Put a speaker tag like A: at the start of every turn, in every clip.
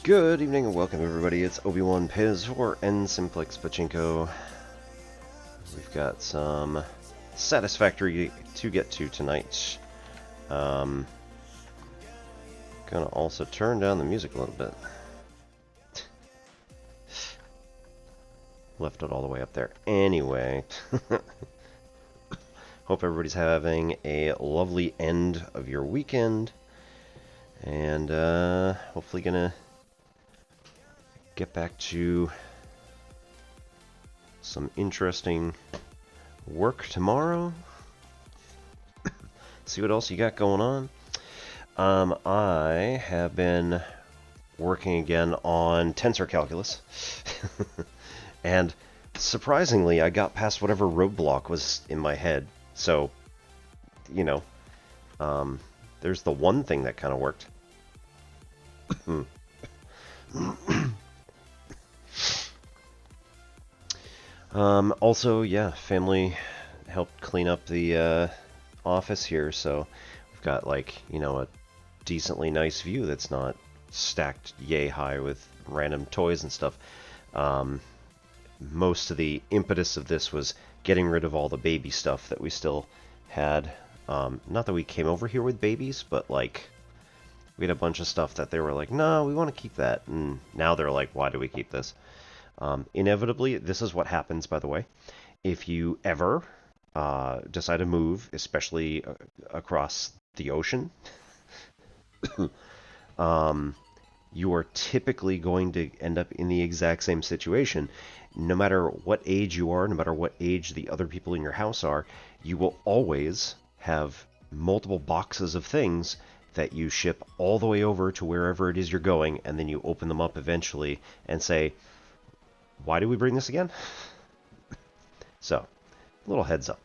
A: Good evening and welcome everybody, it's Obi-Wan Piz for N-Simplex Pachinko. We've got some Satisfactory to get to tonight. Gonna also turn down the music a little bit. Left it all the way up there. Anyway. Hope everybody's having a lovely end of your weekend. And hopefully gonna get back to some interesting work tomorrow. See what else you got going on. I have been working again on tensor calculus. And surprisingly, I got past whatever roadblock was in my head. So, you know, there's the one thing that kind of worked. Also, yeah, family helped clean up the office here, so we've got, like, you know, a decently nice view that's not stacked yay high with random toys and stuff. Most of the impetus of this was getting rid of all the baby stuff that we still had. Not that we came over here with babies, but, like, we had a bunch of stuff that they were like, no, we want to keep that, and now they're like, why do we keep this? Inevitably, this is what happens, by the way. If you ever decide to move, especially across the ocean, you are typically going to end up in the exact same situation. No matter what age you are, no matter what age the other people in your house are, you will always have multiple boxes of things that you ship all the way over to wherever it is you're going, and then you open them up eventually and say, why do we bring this again? So, a little heads up.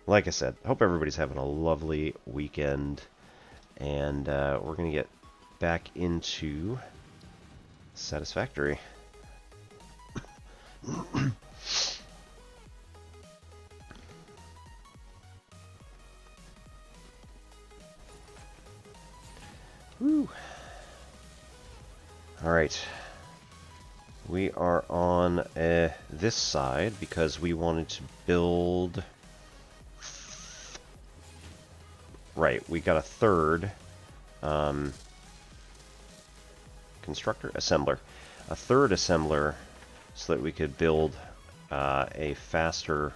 A: Like I said, hope everybody's having a lovely weekend, and we're going to get back into Satisfactory. Woo! Alright, we are on this side because we wanted to build... Right, we got a third constructor? Assembler. A third assembler so that we could build a faster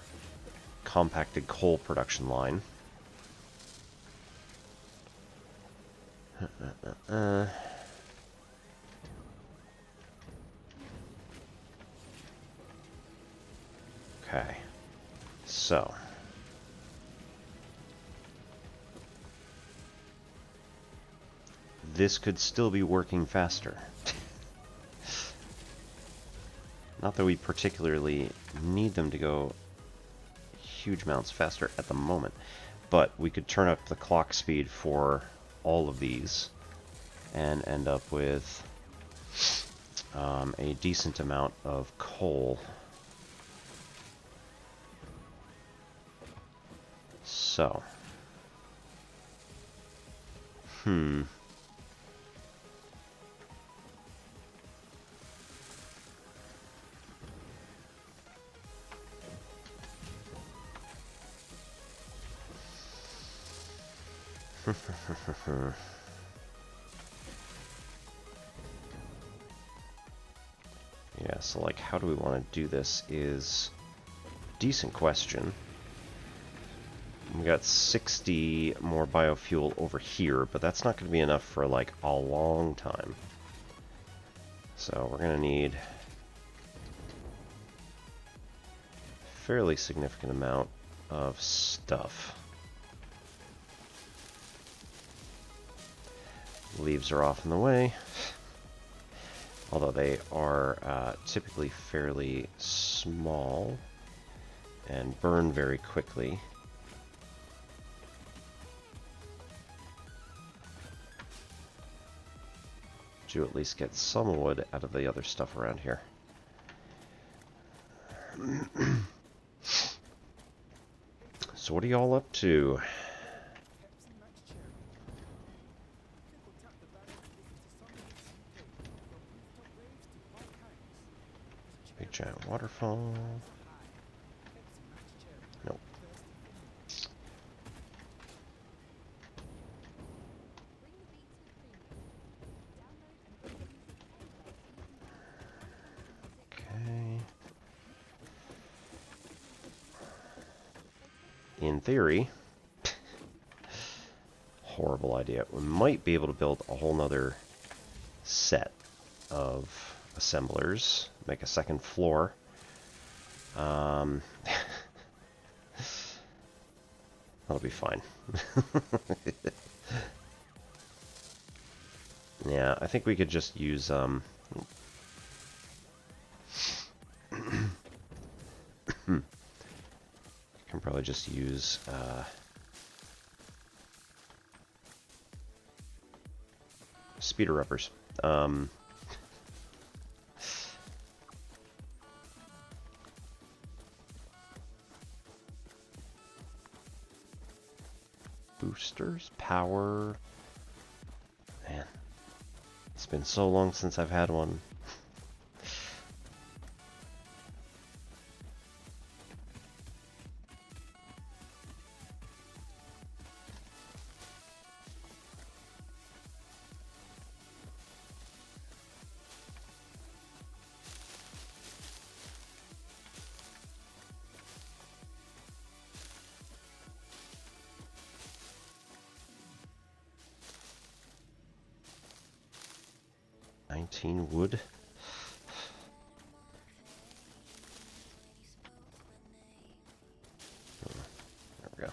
A: compacted coal production line. Okay, so this could still be working faster. Not that we particularly need them to go huge amounts faster at the moment, but we could turn up the clock speed for all of these and end up with a decent amount of coal. So, yeah, so like how do we want to do this is a decent question. We got 60 more biofuel over here, but that's not going to be enough for like a long time. So we're going to need a fairly significant amount of stuff. Leaves are off in the way, although they are typically fairly small. and burn very quickly. To at least get some wood out of the other stuff around here. So what are y'all up to? Big giant waterfall. Nope. Okay. In theory, horrible idea. We might be able to build a whole nother set of assemblers, make a second floor. That'll be fine. Yeah, I think we could just use can probably just use speeder uppers. Boosters, power. Man, it's been so long since I've had one. Wood. There we go.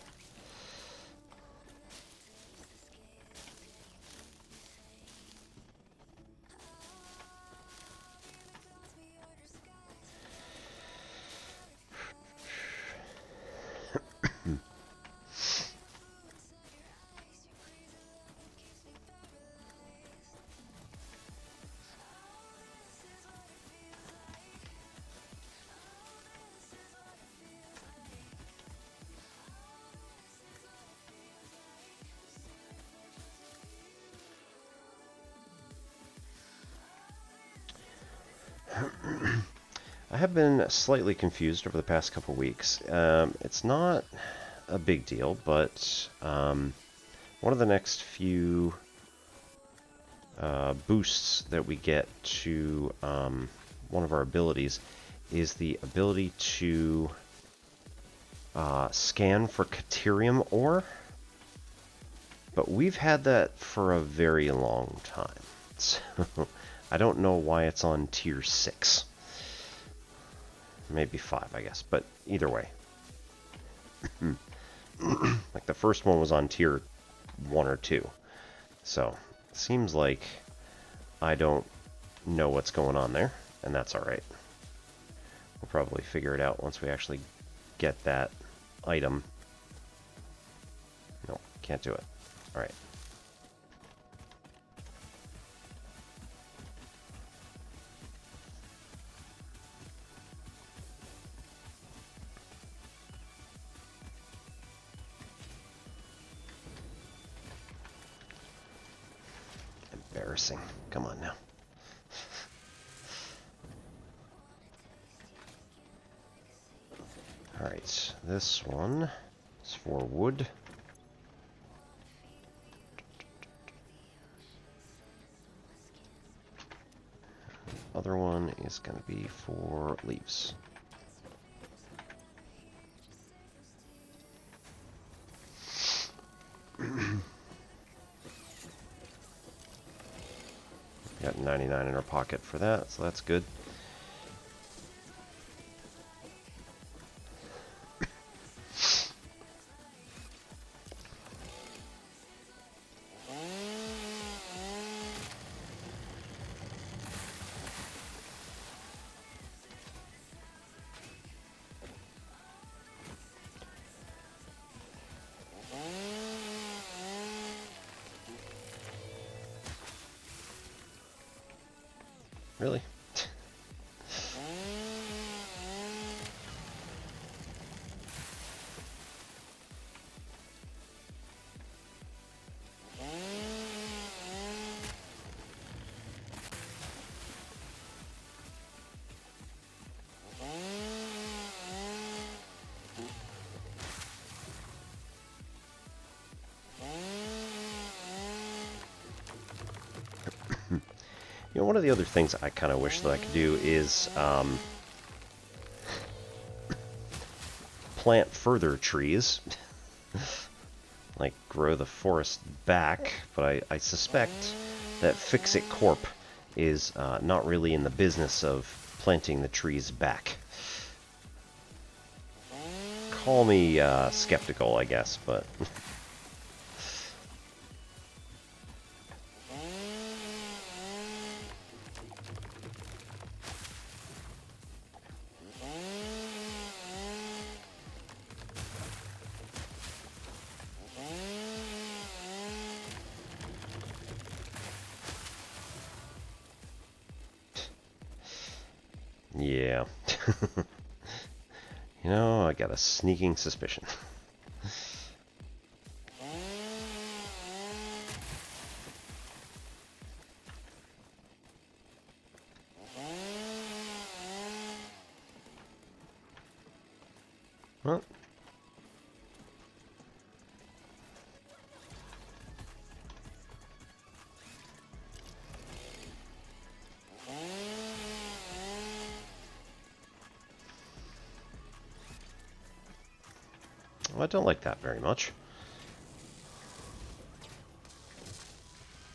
A: I have been slightly confused over the past couple weeks. It's not a big deal, but one of the next few boosts that we get to one of our abilities is the ability to scan for Caterium ore. But we've had that for a very long time. So I don't know why it's on tier 6. Maybe 5, I guess. But either way. Like the first one was on tier 1 or 2. So it seems like I don't know what's going on there. And that's alright. We'll probably figure it out once we actually get that item. No, can't do it. Alright. Embarrassing. Come on now. Alright, this one is for wood. The other one is going to be for leaves. Got 99 in our pocket for that, so that's good. Really? You know, one of the other things I kind of wish that I could do is plant further trees. Like, grow the forest back, but I suspect that Fix-It Corp is not really in the business of planting the trees back. Call me skeptical, I guess, but... yeah. You know, I got a sneaking suspicion. Well, I don't like that very much.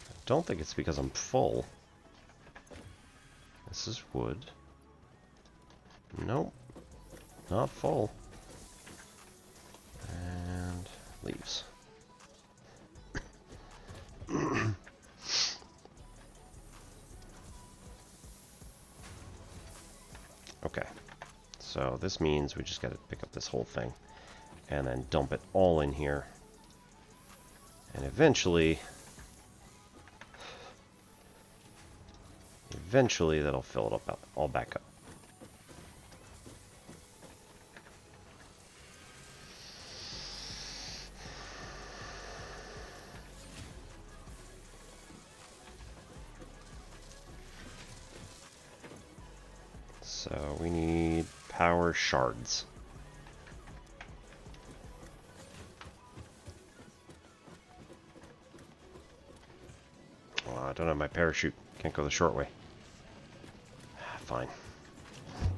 A: I don't think it's because I'm full. This is wood. Nope. Not full. And leaves. Okay. So this means we just got to pick up this whole thing and then dump it all in here. And eventually that'll fill it up all back up. So we need power shards. Oh, I don't have my parachute. Can't go the short way. Fine.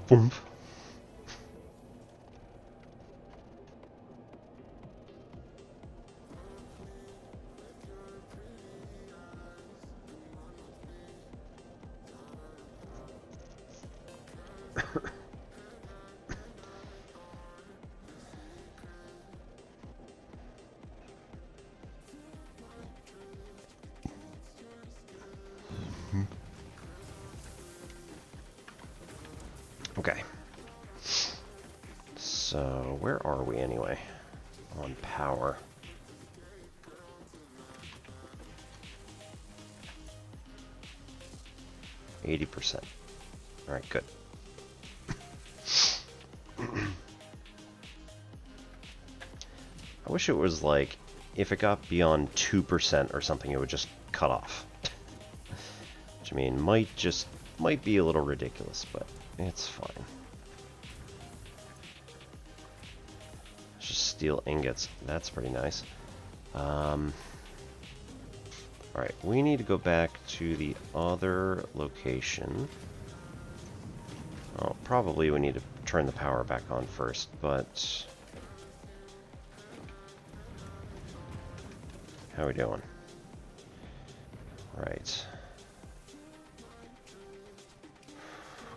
A: Boom. Okay. So, where are we anyway? On power. %. Alright, good. I wish it was like, if it got beyond 2% or something, it would just cut off. Which, I mean, might be a little ridiculous, but it's fine. Just steel ingots. That's pretty nice. Alright, we need to go back to the other location. Oh, probably we need to turn the power back on first, but... How are we doing? Right.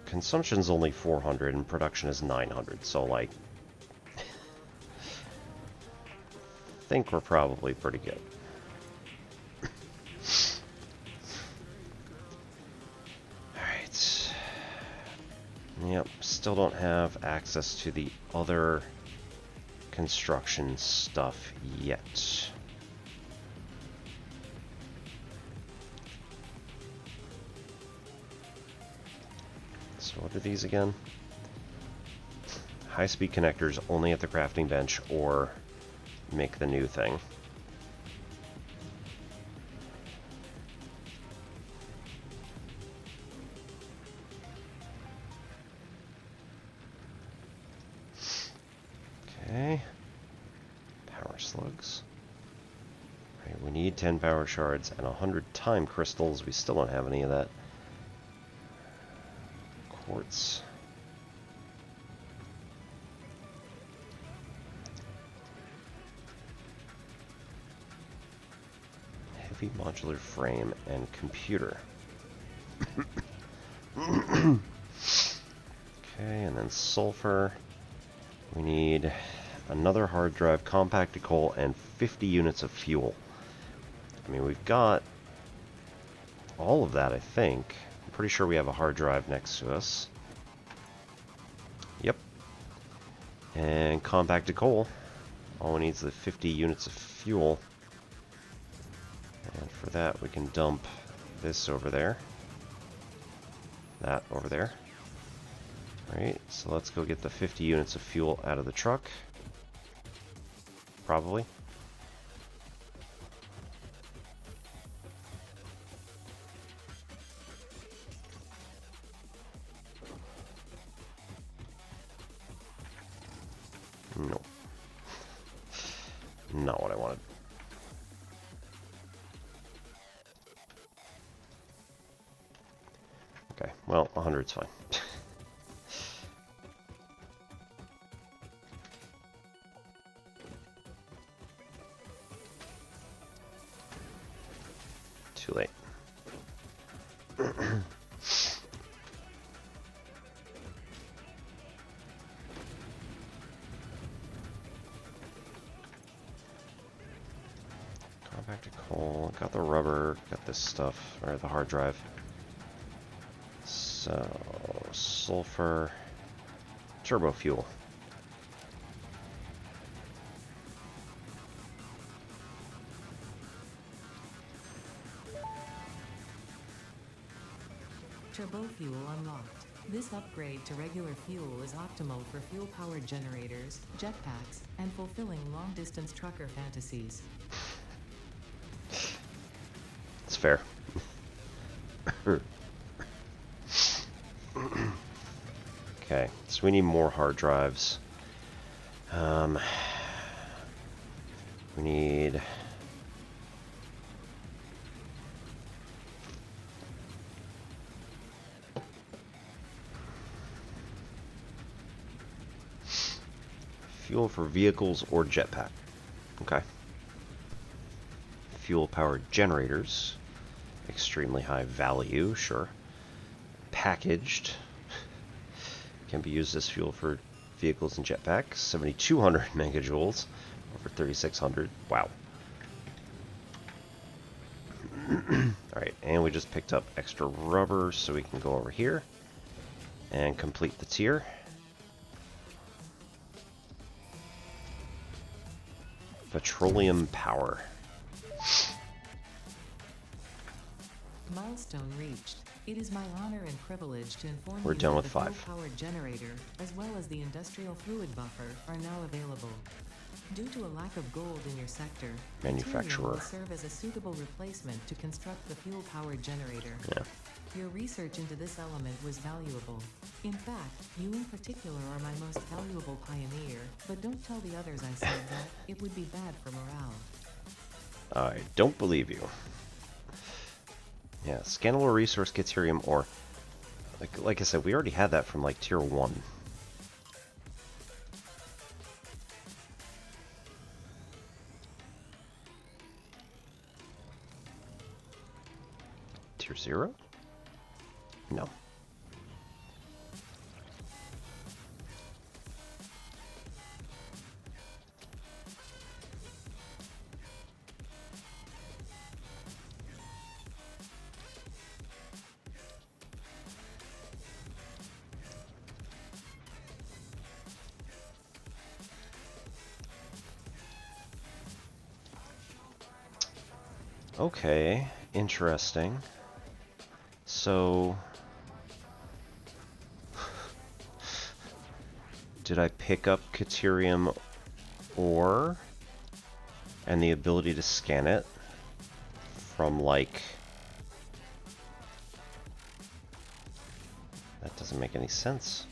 A: Consumption's only 400 and production is 900, so like... I think we're probably pretty good. Alright. Yep, still don't have access to the other construction stuff yet. So what are these again? High-speed connectors only at the crafting bench, or make the new thing. Okay. Power slugs. Right, we need 10 power shards and 100 time crystals. We still don't have any of that. Quartz. Heavy modular frame and computer. Okay, and then sulfur. We need another hard drive, compacted coal, and 50 units of fuel. I mean, we've got all of that, I think. I'm pretty sure we have a hard drive next to us. Yep. And compacted coal. All we need is the 50 units of fuel. And for that, we can dump this over there. That over there. Alright, so let's go get the 50 units of fuel out of the truck. Probably. No. Not what I wanted. Okay, well, 100's fine. Too late. Compacted coal, got the rubber, got this stuff, or the hard drive. So, sulfur, turbo fuel.
B: Turbo fuel unlocked. This upgrade to regular fuel is optimal for fuel-powered generators, jetpacks, and fulfilling long-distance trucker fantasies.
A: It's fair. Okay, so we need more hard drives. We need... fuel for vehicles or jetpack. Okay. Fuel-powered generators. Extremely high value, sure. Packaged. Can be used as fuel for vehicles and jetpacks. 7,200 megajoules. Over 3,600. Wow. Alright, and we just picked up extra rubber, so we can go over here and complete the tier. Petroleum power.
B: Milestone reached. It is my honor and privilege to inform
A: We're
B: you
A: done
B: that
A: with
B: the
A: 5.
B: fuel-powered generator, as well as the industrial fluid buffer, are now available. Due to a lack of gold in your sector,
A: Manufacturer
B: will serve as a suitable replacement to construct the fuel-powered generator.
A: Yeah.
B: Your research into this element was valuable. In fact, you in particular are my most valuable pioneer, but don't tell the others I said that. It would be bad for morale.
A: I don't believe you. Yeah, scannable resource gets helium ore. Like I said, we already had that from like tier 1. Tier 0? No. Okay, interesting. So Did I pick up Caterium ore and the ability to scan it from, like... That doesn't make any sense.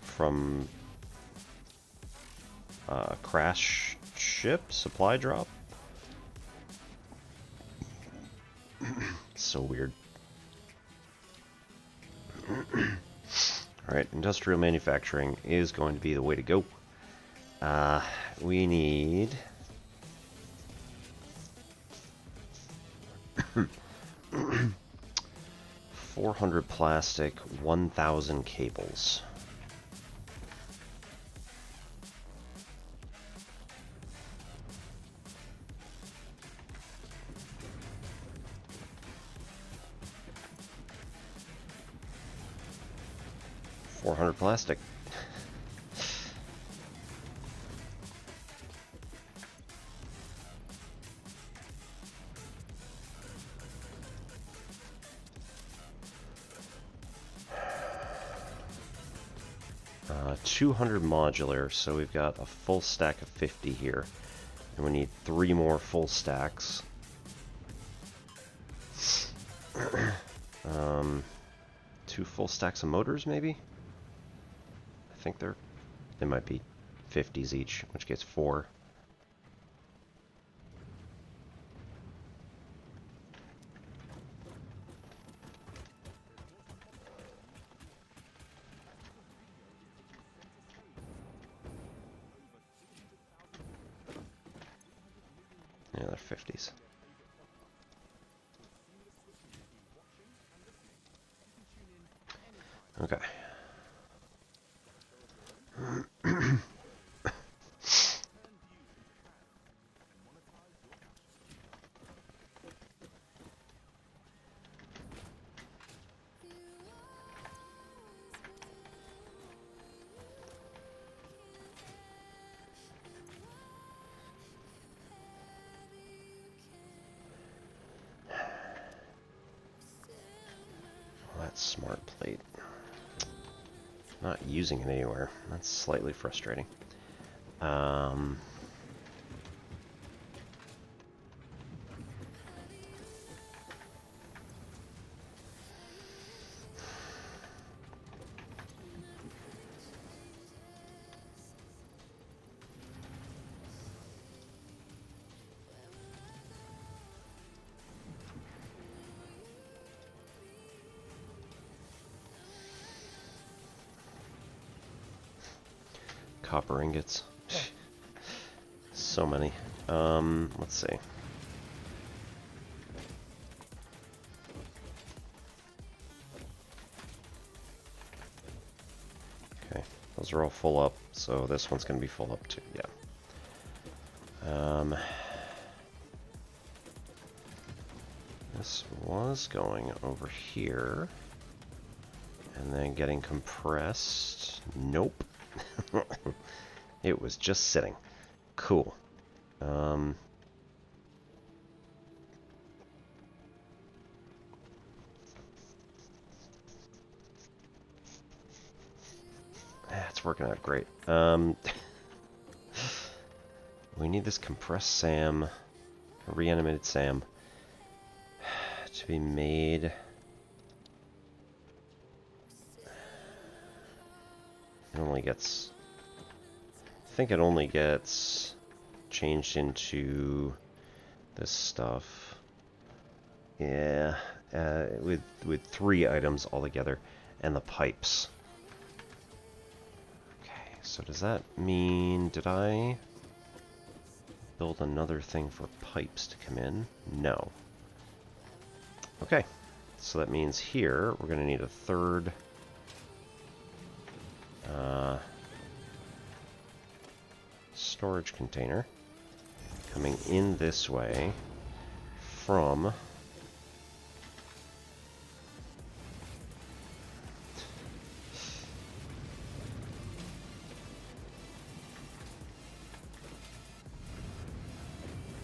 A: From crash ship supply drop? So weird. Alright, industrial manufacturing is going to be the way to go. We need... 400 plastic, 1,000 cables. Plastic. Uh, 200 modular, so we've got a full stack of 50 here. And we need 3 more full stacks. 2 full stacks of motors, maybe? I think they might be 50s each, which gets 4. Yeah, they're 50s. Okay. That smart plate. Not using it anywhere. That's slightly frustrating. Copper ingots. So many. Let's see. Okay, those are all full up, so this one's going to be full up too, yeah. This was going over here, and then getting compressed. Nope. It was just sitting. Cool. It's working out great. We need this compressed SAM, reanimated SAM, to be made. It only gets... I think it only gets changed into this stuff. Yeah, with 3 items altogether, and the pipes. Okay, so does that mean, did I build another thing for pipes to come in? No. Okay, so that means here we're going to need a third storage container coming in this way from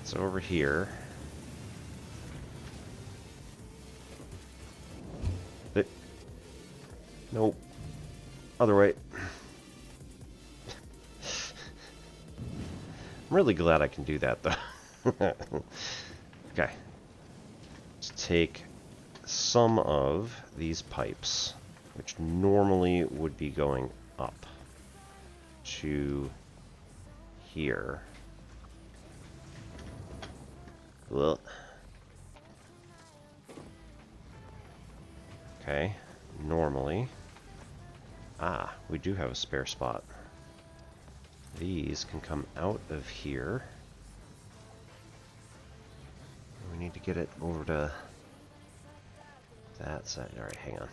A: it's over here. Nope. Other way. really glad I can do that, though. Okay. Let's take some of these pipes, which normally would be going up to here. Ugh. Okay, normally. Ah, we do have a spare spot. These can come out of here. We need to get it over to that side. Alright, hang on.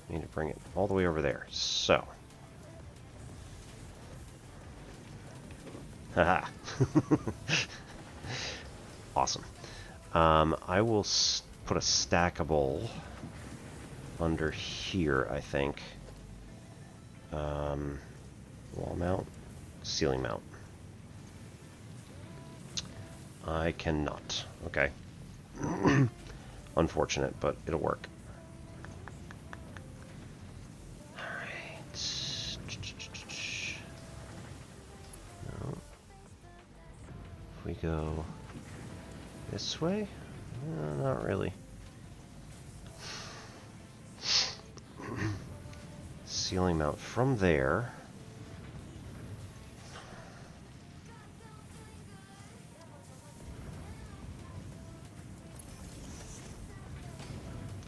A: Need to bring it all the way over there. So. Haha. Awesome. I will put a stackable under here, I think. Wall mount, ceiling mount. I cannot. Okay. Unfortunate, but it'll work. Alright. No. If we go this way? Not really. Ceiling mount from there.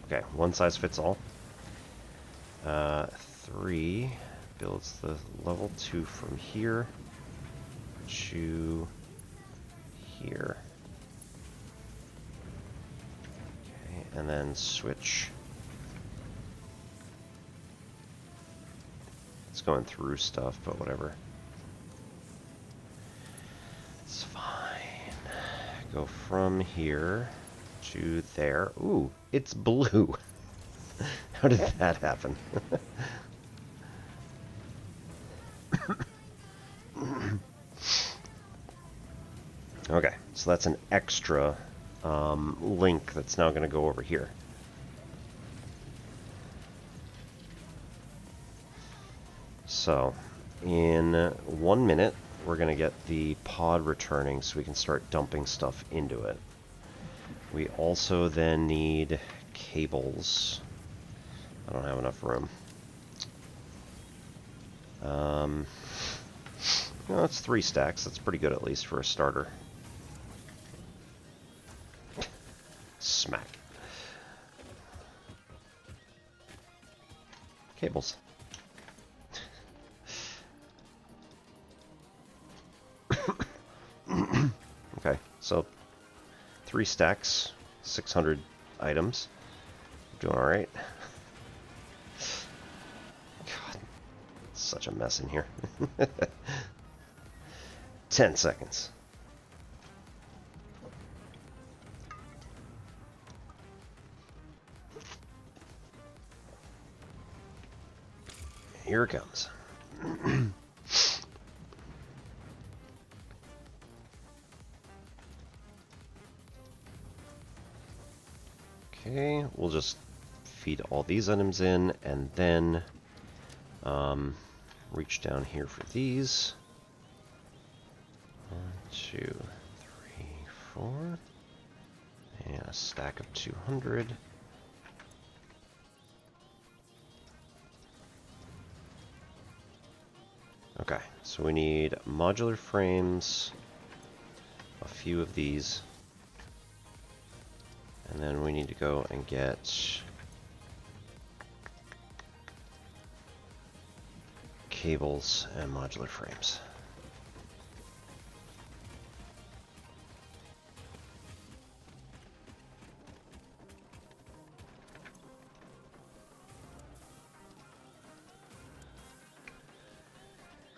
A: Okay, one size fits all. 3 builds the level 2 from here to here. Okay, and then switch. It's going through stuff, but whatever. It's fine. Go from here to there. Ooh, it's blue. How did that happen? Okay, so that's an extra link that's now going to go over here. So, in 1 minute, we're going to get the pod returning so we can start dumping stuff into it. We also then need cables. I don't have enough room. No, it's 3 stacks. That's pretty good, at least, for a starter. Smack. Cables. Okay, so 3 stacks, 600 items. Doing alright. God, it's such a mess in here. 10 seconds. Here it comes. Okay, we'll just feed all these items in and then reach down here for these. 1, 2, 3, 4. And a stack of 200. Okay, so we need modular frames, a few of these, and then we need to go and get cables and modular frames.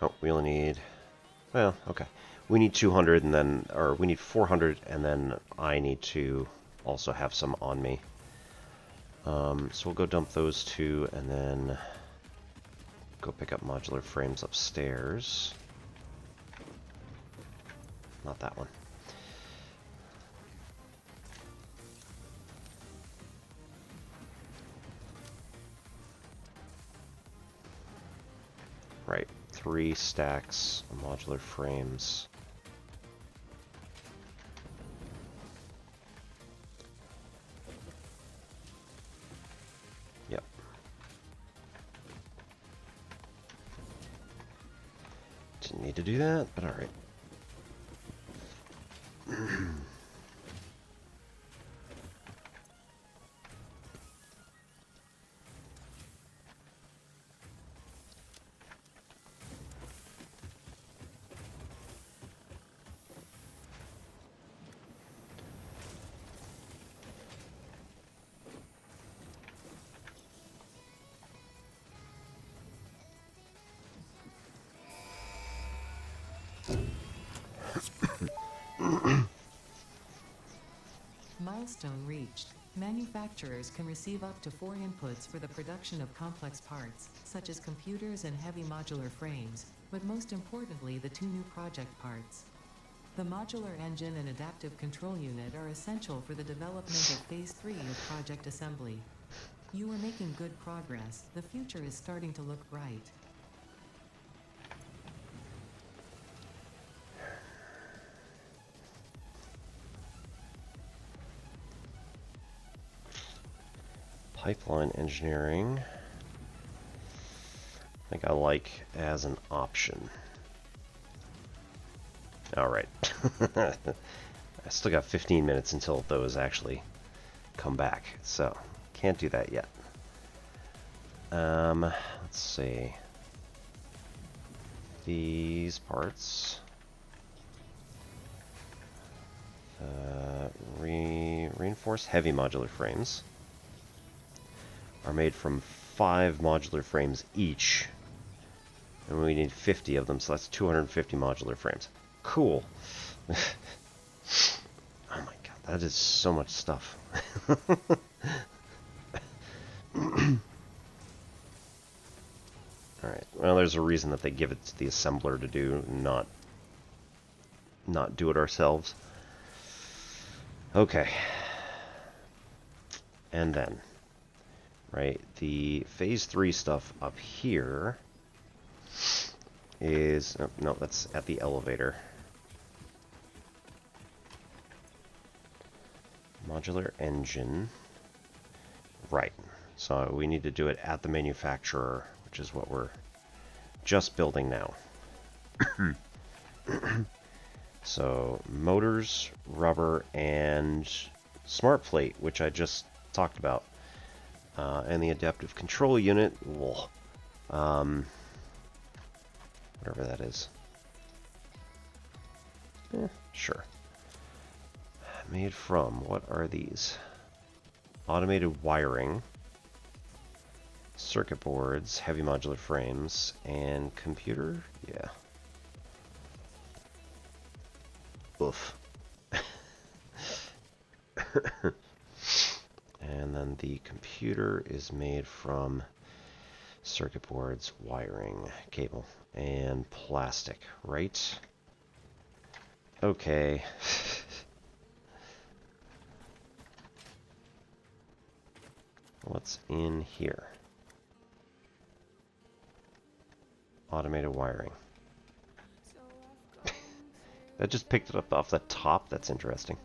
A: Oh, we only need, well, okay. We need 200 and then, or we need 400 and then I need to also have some on me. So we'll go dump those 2 and then go pick up modular frames upstairs. Not that one. Right, 3 stacks of modular frames. Yep. Didn't need to do that, but alright.
B: Milestone reached. Manufacturers can receive up to 4 inputs for the production of complex parts, such as computers and heavy modular frames, but most importantly the 2 new project parts. The modular engine and adaptive control unit are essential for the development of Phase 3 of Project Assembly. You are making good progress. The future is starting to look bright.
A: Pipeline engineering, I think I like as an option. Alright. I still got 15 minutes until those actually come back, so can't do that yet. Let's see. These parts. Reinforced heavy modular frames are made from 5 modular frames each, and we need 50 of them, so that's 250 modular frames. Cool. Oh my god, that is so much stuff. Alright, well, there's a reason that they give it to the assembler to do, not do it ourselves. Okay. And then, right, the Phase 3 stuff up here is... Oh, no, that's at the elevator. Modular engine. Right. So we need to do it at the manufacturer, which is what we're just building now. So, motors, rubber, and smart plate, which I just talked about. And the adaptive control unit, whatever that is. Sure. Made from, what are these? Automated wiring, circuit boards, heavy modular frames, and computer? Yeah. Oof. And then the computer is made from circuit boards, wiring, cable, and plastic, right? Okay. What's in here? Automated wiring. That just picked it up off the top. That's interesting.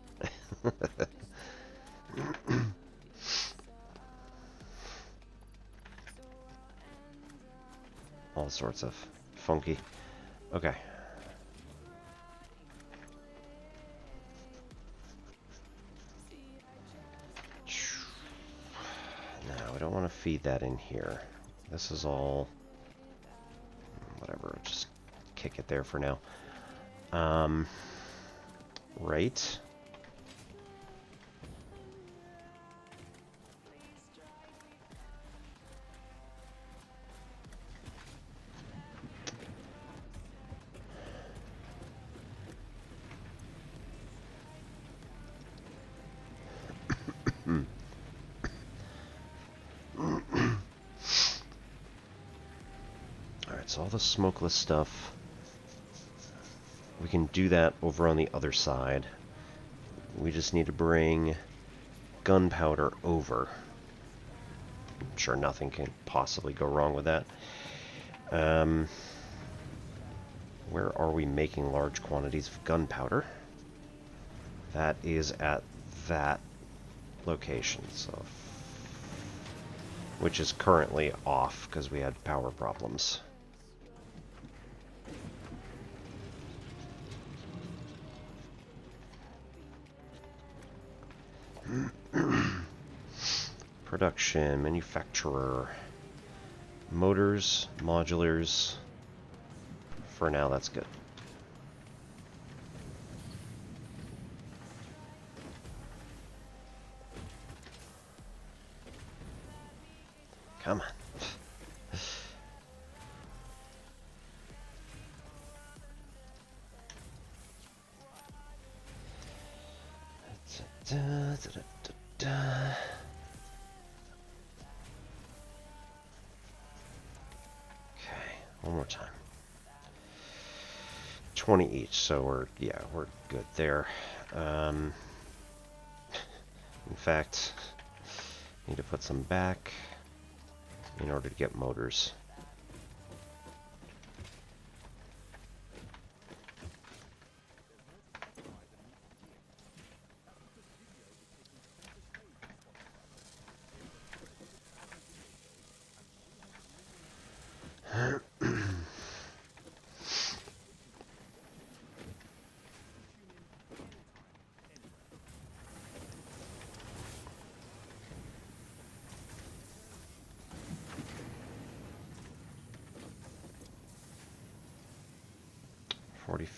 A: All sorts of funky. Okay. Now, we don't want to feed that in here. This is all... whatever, just kick it there for now. Right. Alright, so all the smokeless stuff, we can do that over on the other side. We just need to bring gunpowder over. I'm sure nothing can possibly go wrong with that. where are we making large quantities of gunpowder? That is at that location, so which is currently off because we had power problems. Production, manufacturer, motors, modulars. For now, that's good. Come on. Okay, one more time. 20 each, so we're good there. In fact, need to put some back in order to get motors.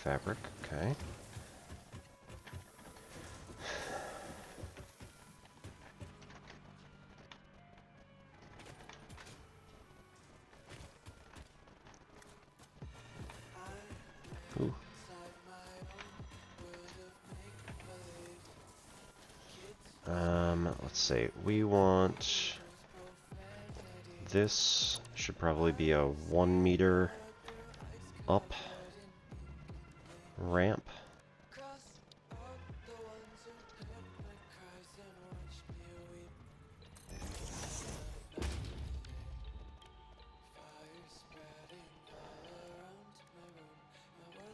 A: Fabric, okay. Ooh. Let's see. We want this should probably be a 1 meter up ramp.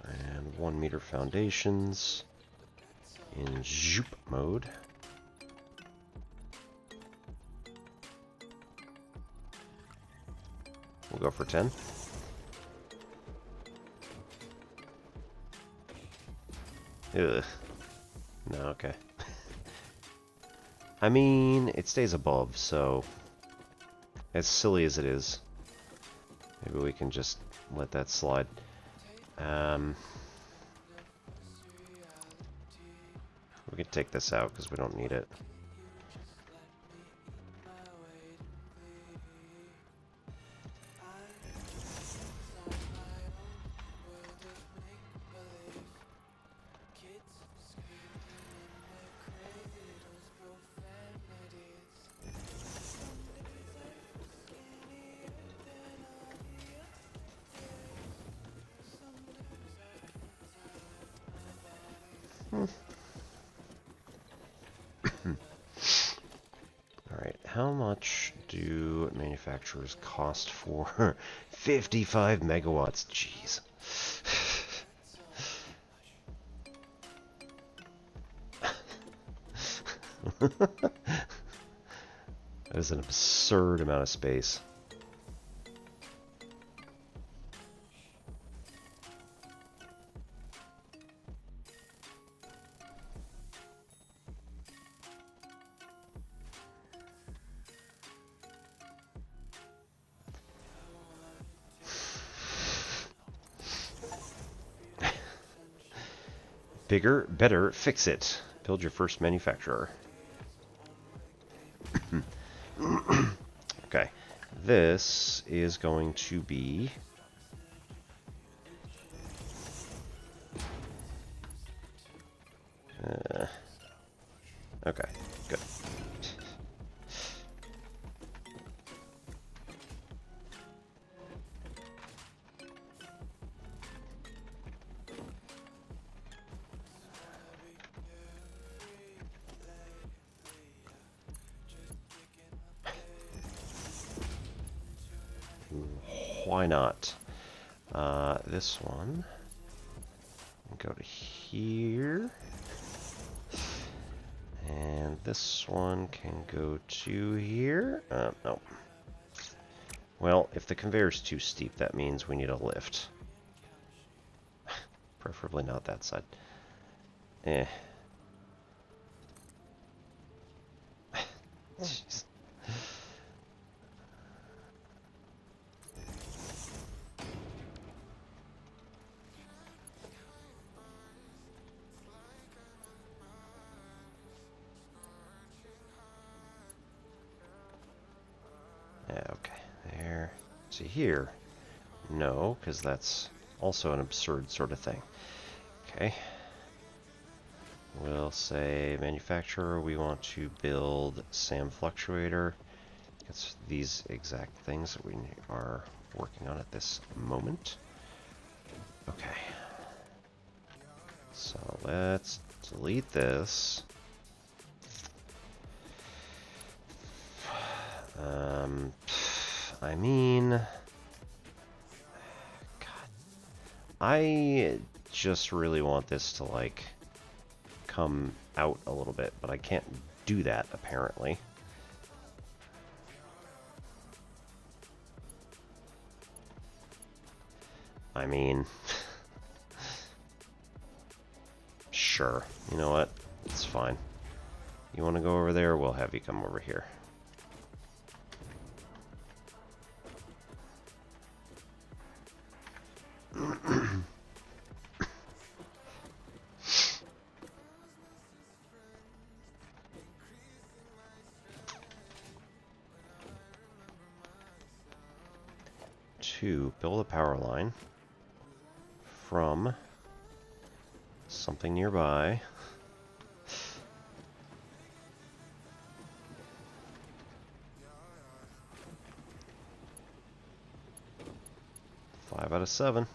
A: And 1 meter foundations in zoop mode. We'll go for 10. Ugh. No, okay. I mean, it stays above, so as silly as it is, maybe we can just let that slide. We can take this out because we don't need it. Alright, how much do manufacturers cost for 55 megawatts? Jeez. That is an absurd amount of space. Bigger, better, fix it. Build your first manufacturer. Okay, this is going to be okay, good. Why not? This one. Go to here. And this one can go to here. No. Well, if the conveyor's too steep, that means we need a lift. Preferably not that side. Eh. Jeez. Yeah, okay. There. See here. No, because that's also an absurd sort of thing. Okay. We'll say manufacturer, we want to build SAM fluctuator. It's these exact things that we are working on at this moment. Okay. So let's delete this. I mean, God, I just really want this to like come out a little bit, but I can't do that apparently. I mean, sure. You know what? It's fine. You want to go over there? We'll have you come over here. To build a power line from something nearby. Five out of 7.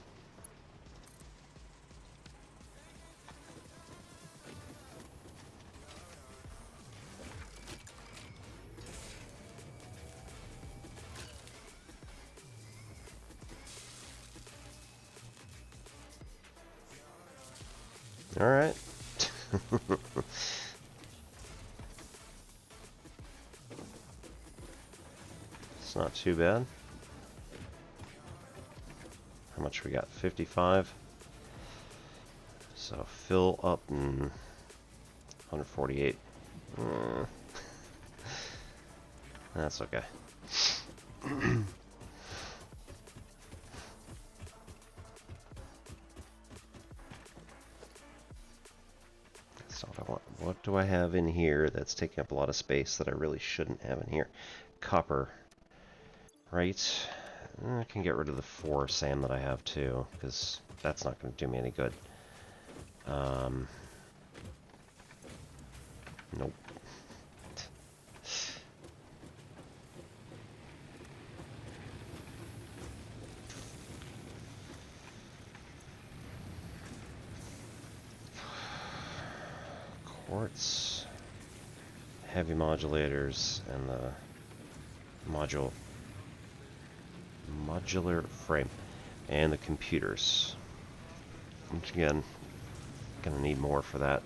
A: All right. It's not too bad. How much we got? 55. So fill up and 148. That's okay. That's not what I want. What do I have in here that's taking up a lot of space that I really shouldn't have in here? Copper. Right. I can get rid of the 4 sand that I have too, because that's not going to do me any good. Nope. Quartz, heavy modulators, and the modular frame, and the computers. Which again, gonna need more for that.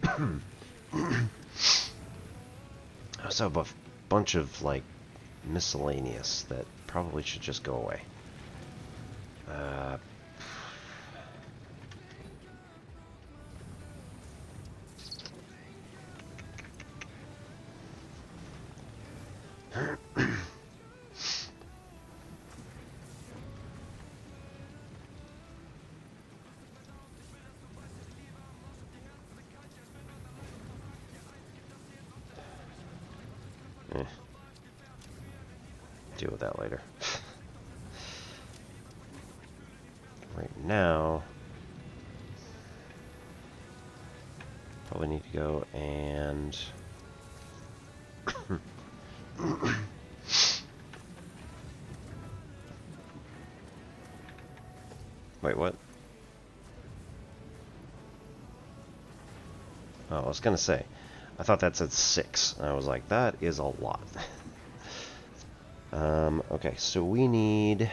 A: I also have a bunch of like miscellaneous that probably should just go away. Deal with that later. Right now, probably need to go and wait, what? Oh, I was gonna say, I thought that said 6. I was like, that is a lot. Okay, so we need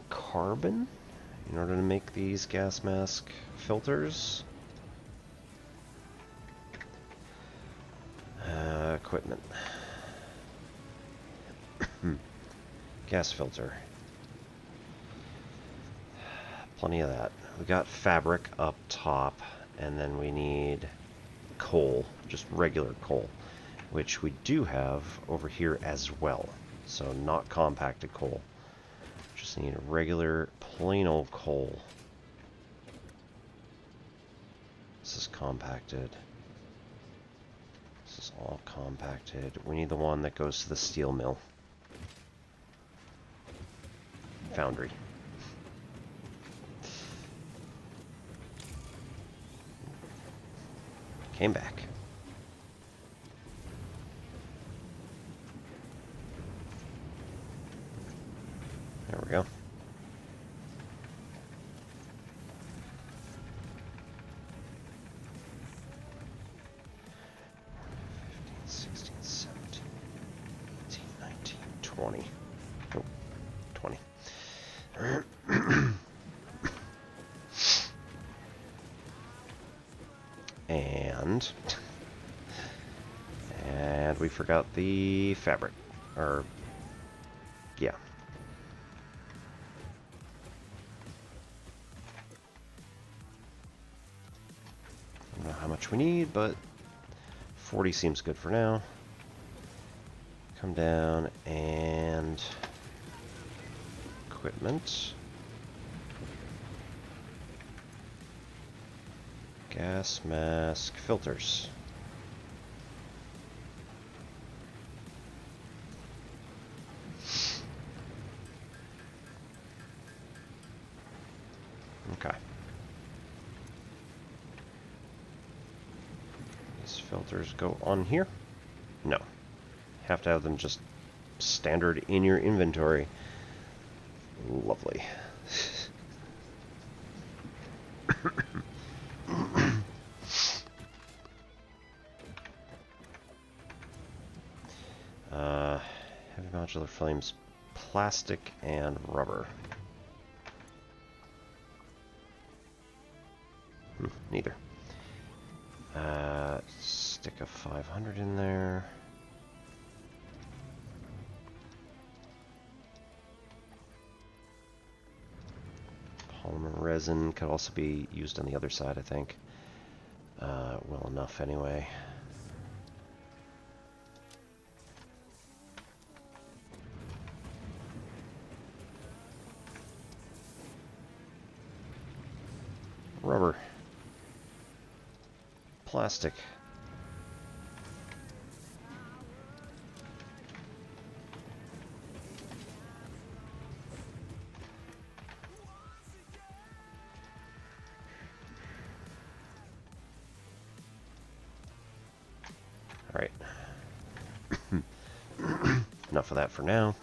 A: carbon in order to make these gas mask filters. Equipment. Gas filter. Plenty of that. We got fabric up top, and then we need coal, just regular coal, which we do have over here as well. So not compacted coal. Just need a regular, plain old coal. This is compacted. This is all compacted. We need the one that goes to the steel mill. Foundry. Came back. There we go. Oh, 20. And we forgot the fabric. Or, yeah. I don't know how much we need, but 40 seems good for now. Come down and equipment. Gas mask filters. Okay. These filters go on here? No. Have to have them just standard in your inventory. Lovely. Heavy modular frames, plastic and rubber. Neither. Stick a 500 in there. Polymer resin could also be used on the other side, I think. Well enough anyway. Rubber. Plastic. Alright. Enough of that for now.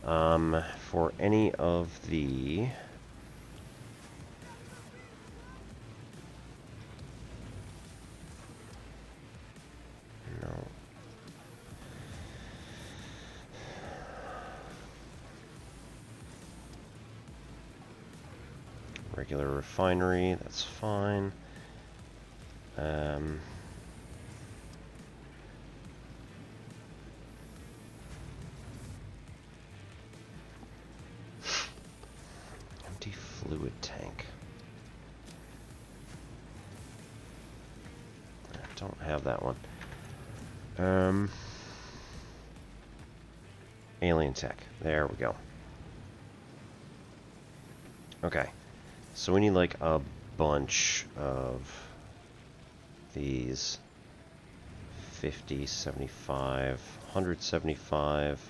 A: For any of the... No. Regular refinery, that's fine. Empty fluid tank. I don't have that one. Alien tech. There we go. Okay. So we need like a bunch of these. 50, 75, 175,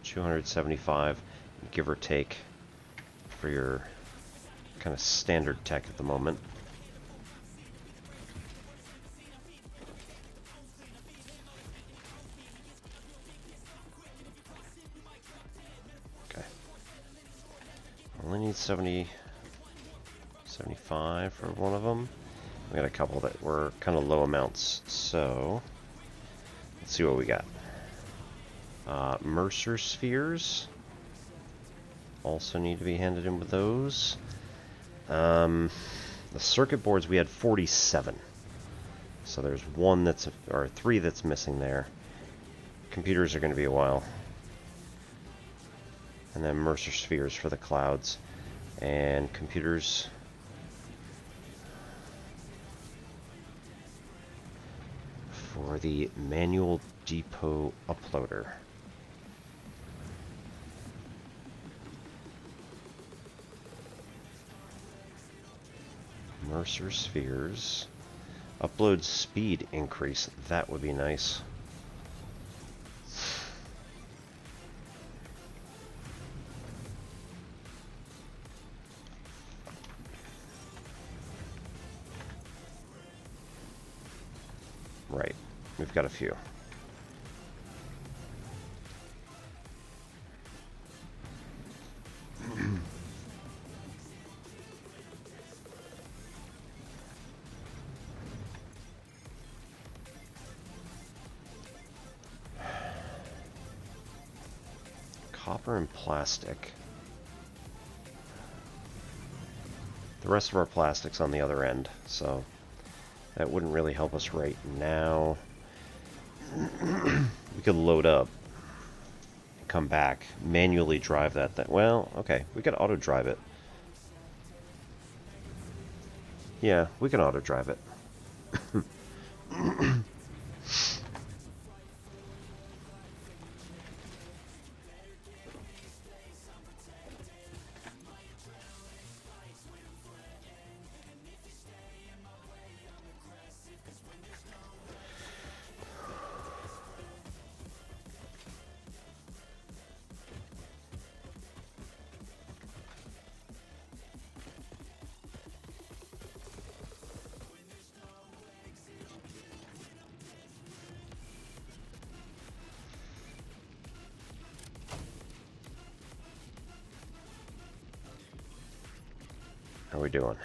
A: 275, give or take, for your kind of standard tech at the moment. Okay. Only need 70, 75 for one of them. We got a couple that were kind of low amounts, so let's see what we got. Mercer spheres, also need to be handed in with those. The circuit boards, we had 47. So there's one that's, or 3 that's missing there. Computers are going to be a while. And then Mercer spheres for the clouds. And computers. For the manual depot uploader. Mercer spheres. Upload speed increase. That would be nice. Right. We've got a few. Copper and plastic. The rest of our plastic's on the other end, so that wouldn't really help us right now. We could load up, come back, manually drive that thing. Well, okay, we could auto drive it. Yeah, we can auto drive it. How are we doing?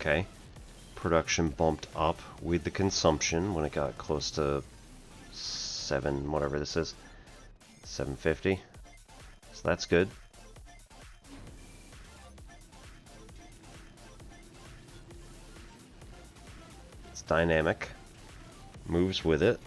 A: Okay. Production bumped up with the consumption when it got close to 7, whatever this is. 750. So that's good. It's dynamic. Moves with it.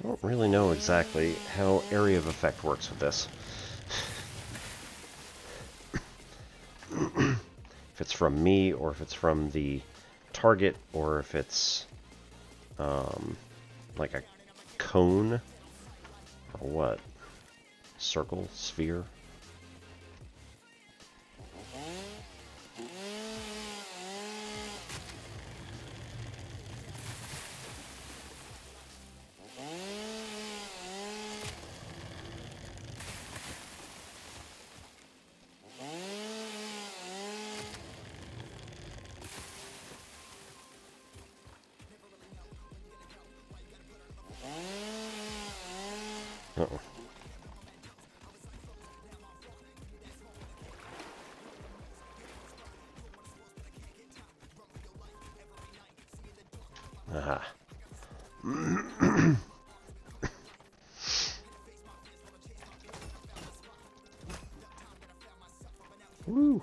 A: I don't really know exactly how area of effect works with this. If it's from me, or if it's from the target, or if it's like a cone, or what? Circle? Sphere? Uh-oh. Aha. Woo!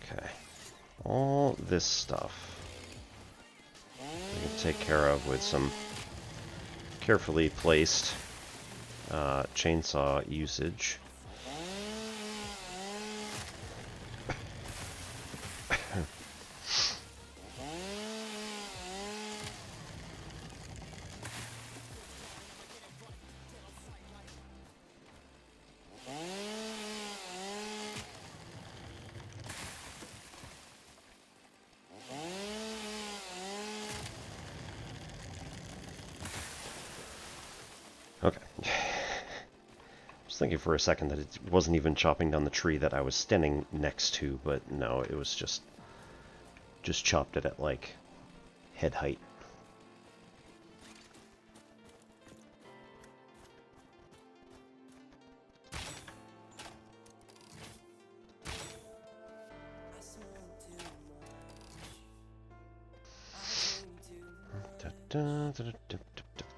A: Okay. All this stuff we can take care of with some carefully placed chainsaw usage. Okay. I was thinking for a second that it wasn't even chopping down the tree that I was standing next to, but no, it was just chopped it at like head height.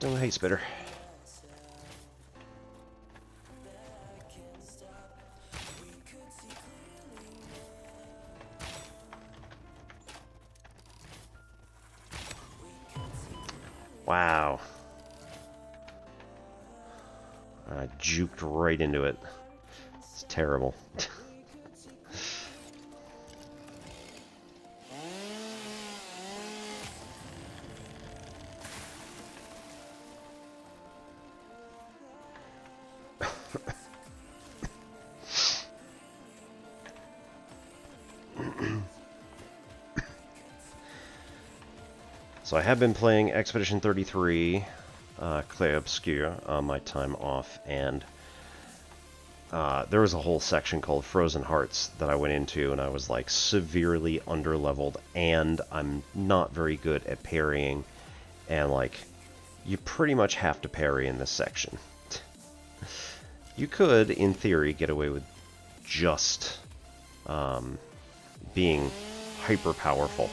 A: Hey, Spitter. Wow. I juked right into it. It's terrible. So I have been playing Expedition 33, Clay Obscure, on my time off, and there was a whole section called Frozen Hearts that I went into, and I was like severely underleveled, and I'm not very good at parrying, and like, you pretty much have to parry in this section. You could, in theory, get away with just being hyper powerful,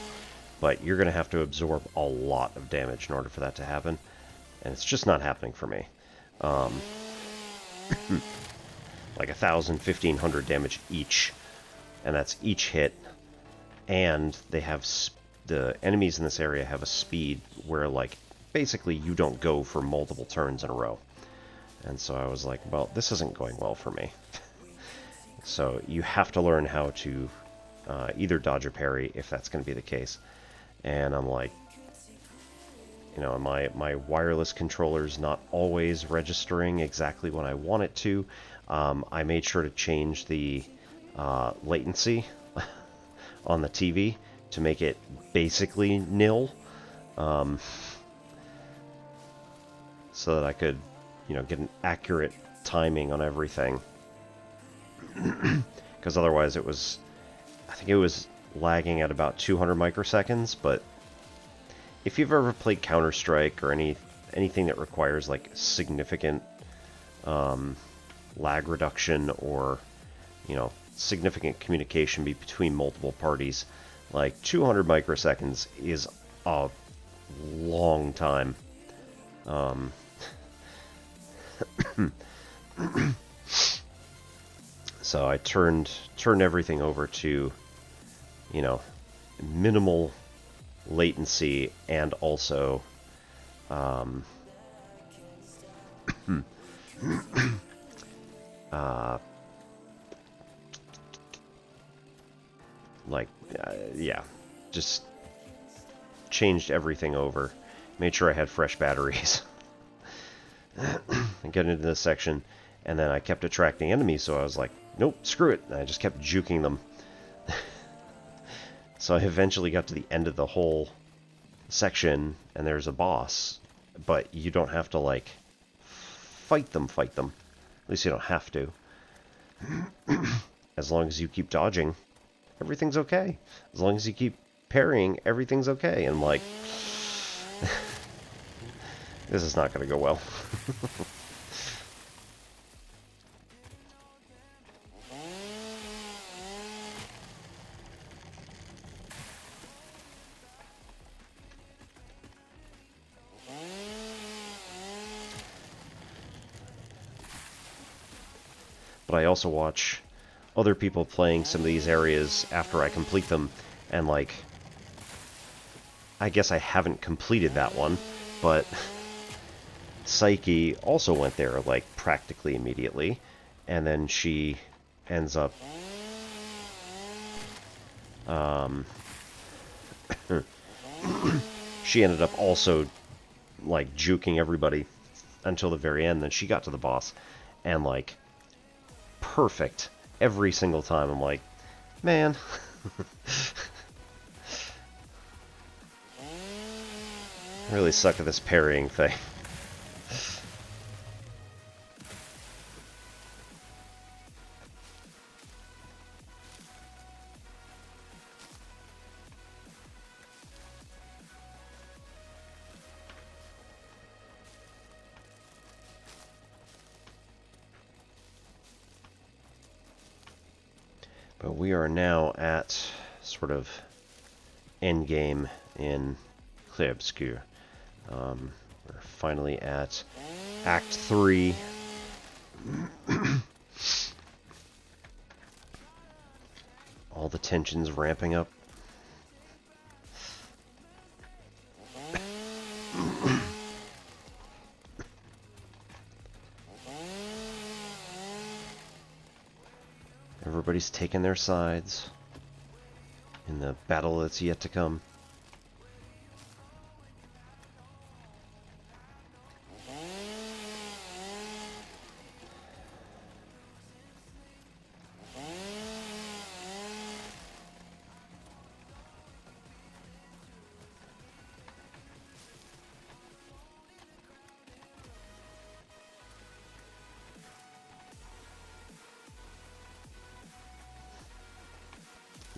A: but you're going to have to absorb a lot of damage in order for that to happen, and it's just not happening for me. Like 1,000, 1,500 damage each, and that's each hit, and they have the enemies in this area have a speed where, like, basically you don't go for multiple turns in a row. And so I was like, well, this isn't going well for me. So you have to learn how to either dodge or parry if that's going to be the case. And I'm like, you know, my wireless controller's not always registering exactly when I want it to. I made sure to change the latency on the TV to make it basically nil, so that I could, you know, get an accurate timing on everything. Because otherwise it was, I think it was lagging at about 200 microseconds, but if you've ever played Counter-Strike or anything that requires like significant lag reduction or significant communication between multiple parties. Like 200 microseconds is a long time. So I turned everything over to, minimal latency, and also uh, yeah, just changed everything over. Made sure I had fresh batteries. And get into this section, and then I kept attracting enemies, so I was like, nope, screw it. And I just kept juking them. So I eventually got to the end of the whole section, and there's a boss, but you don't have to, like, fight them. At least you don't have to. As long as you keep dodging, everything's okay. As long as you keep parrying, everything's okay. And, like, this is not going to go well. But I also watch other people playing some of these areas after I complete them, and, like, I guess I haven't completed that one, but Psyche also went there, like, practically immediately, and then she ends up she ended up also, like, juking everybody until the very end. Then she got to the boss, and, like, perfect every single time. I'm like, man. I really suck at this parrying thing. But we are now at sort of end game in Clair Obscur. We're finally at Act 3. All the tension's ramping up. Everybody's taking their sides in the battle that's yet to come.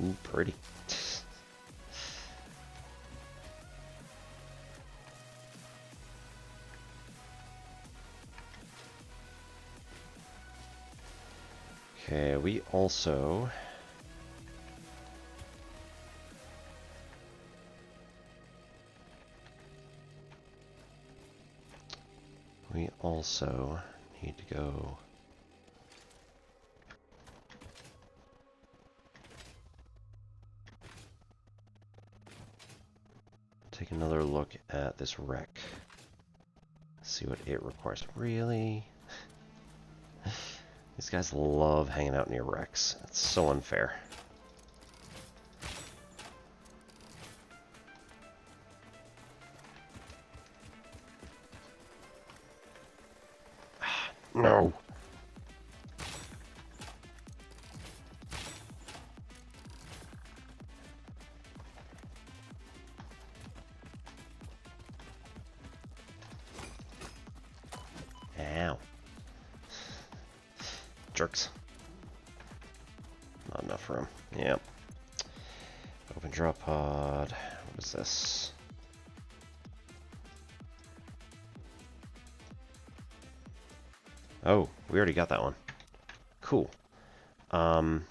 A: Ooh, pretty. Okay, we also need to go take another look at this wreck. See what it requires. Really? These guys love hanging out near wrecks. It's so unfair. No. Ow. Jerks. Not enough room. Yep. Open drop pod. What is this? Oh, we already got that one. Cool. Um,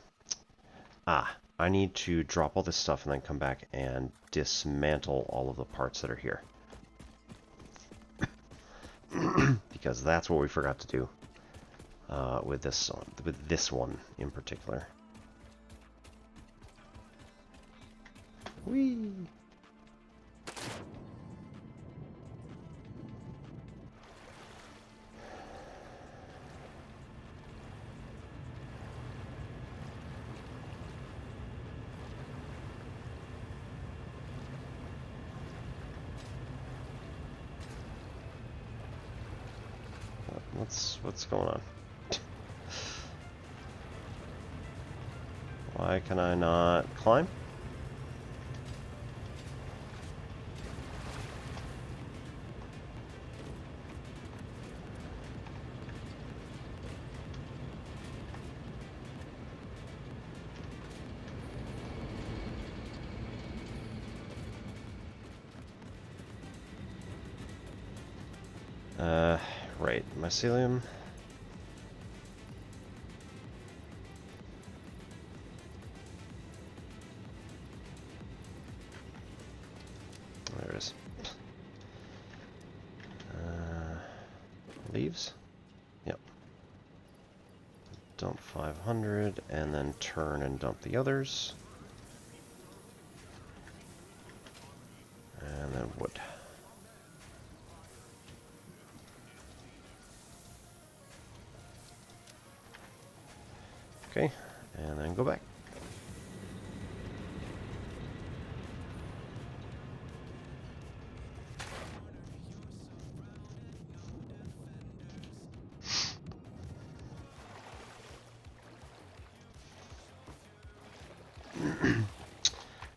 A: I need to drop all this stuff and then come back and dismantle all of the parts that are here. Because that's what we forgot to do with this one in particular. Whee! What's going on? Why can I not climb? Right, mycelium. There it is. Leaves? Yep. Dump 500, and then turn and dump the others. And then wood. Okay, and then go back.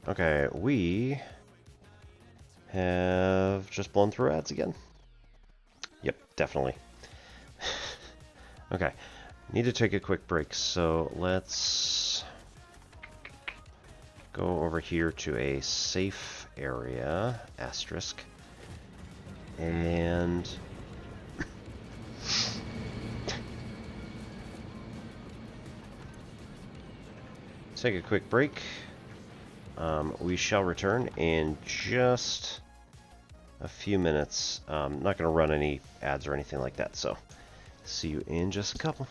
A: Okay, we have just blown through ads again. Yep, definitely. Okay, need to take a quick break, so let's go over here to a safe area, asterisk, and take a quick break. We shall return in just a few minutes. Not going to run any ads or anything like that, so see you in just a couple.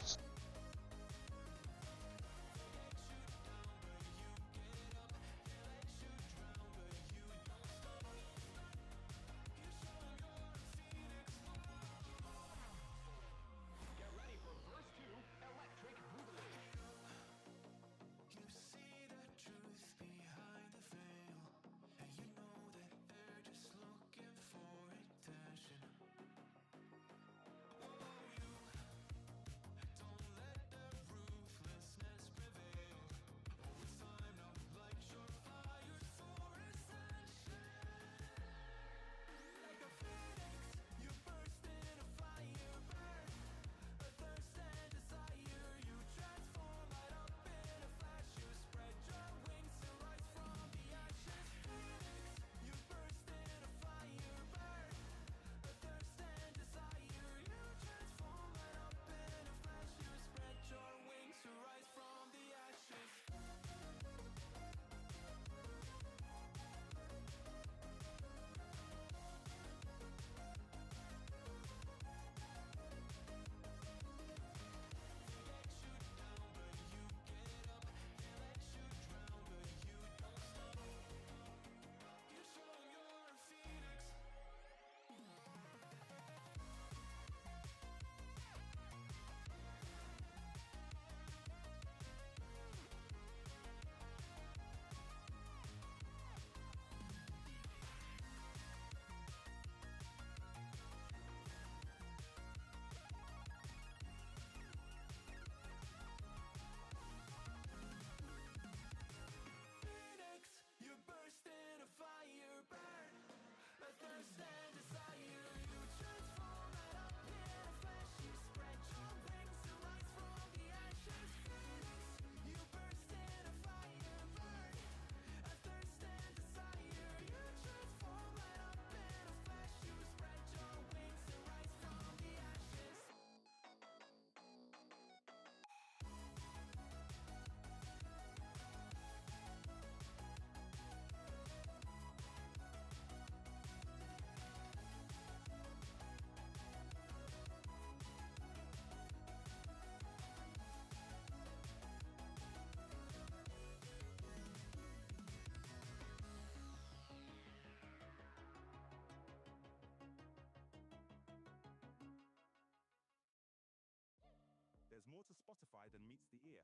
C: There's more to Spotify than meets the ear.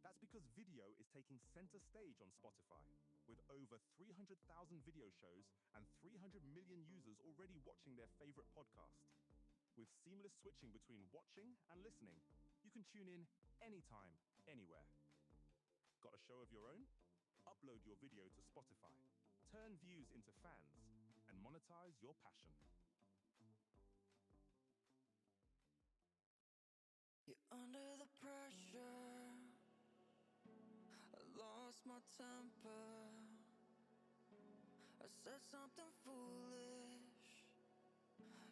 C: That's because video is taking center stage on Spotify, with over 300,000 video shows and 300 million users already watching their favorite podcast. With seamless switching between watching and listening, you can tune in anytime, anywhere. Got a show of your own? Upload your video to Spotify, turn views into fans, and monetize your passion.
D: You're under the pressure. I lost my temper. I said something foolish.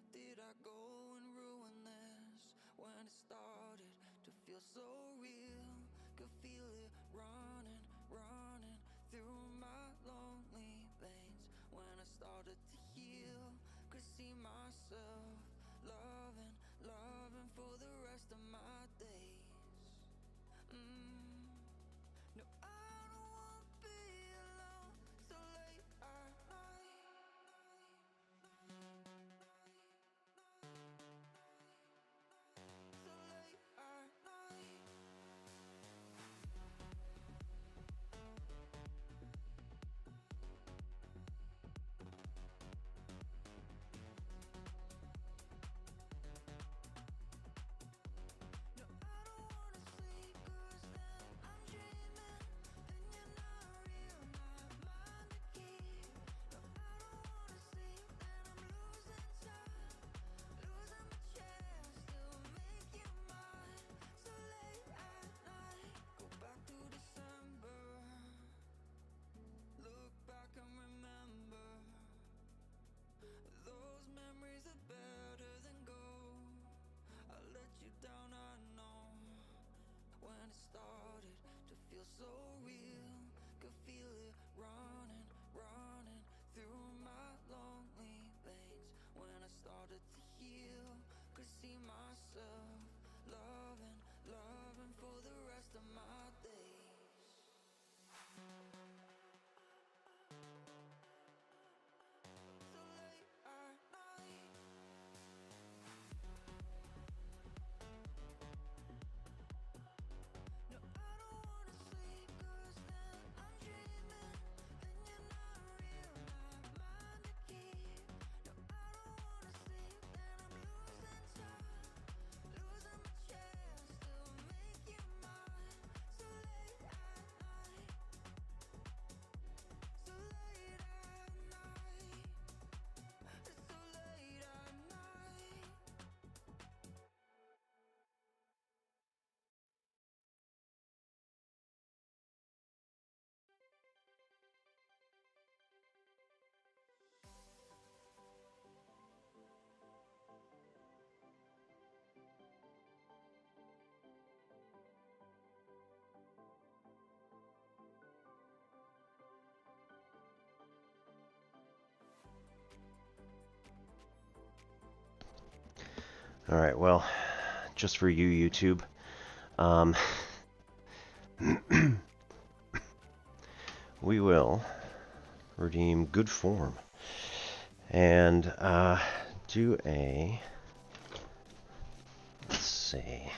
D: Did I go and ruin this? When it started to feel so real, could feel it running, running through my lonely veins. When I started to heal, could see myself loving, loving for the rest of my days. No, I don't wanna be alone so late at night. So late at night. No, I don't wanna sleep 'cause then I'm dreaming. Then you're not real, my mind to keep. No, I don't wanna sleep, then I'm losing time, losing my chance to make you mine. So late at night, go back to December. Look back and remember. Those memories are better than gold. I let you down, I know. When it started to feel so real, could feel it running, running through my lonely veins. When I started to heal, could see myself loving, loving for the rest of my days. So late at night. No, I don't wanna sleep 'cause then I'm dreaming. Then you're not real, my mind to keep. No, I don't wanna sleep, then I'm losing time, losing my chance to make you mine. So late at night. So late at night. It's so late at night.
A: Alright, well, just for you, YouTube, we will redeem good form and do a, let's see, I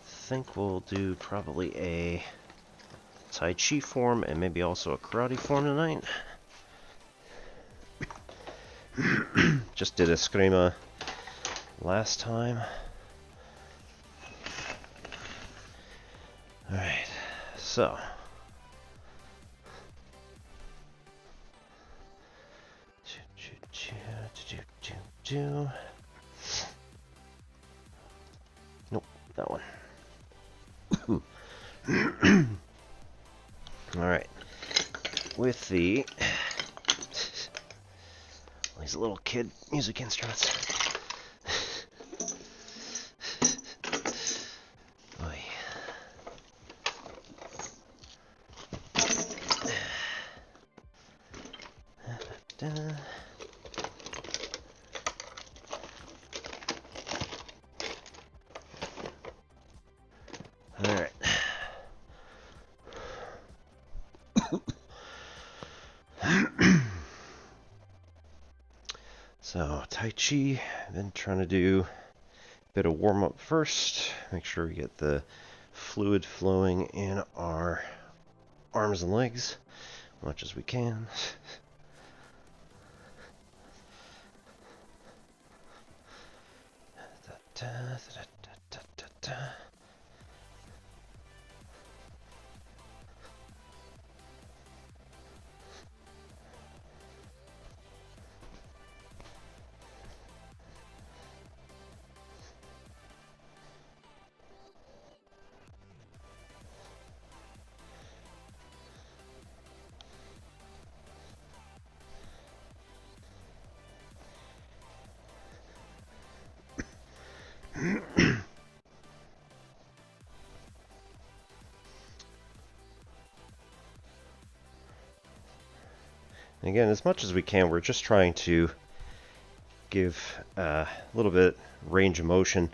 A: think we'll do probably a Tai Chi form and maybe also a karate form tonight. Just did Eskrima last time. Alright, so. Nope, that one. Alright. With these little kid music instruments. Oy. Da-da. Alright. So, Tai Chi, I've been trying to do bit of warm up first. Make sure we get the fluid flowing in our arms and legs as much as we can. Again, as much as we can, we're just trying to give a little bit range of motion.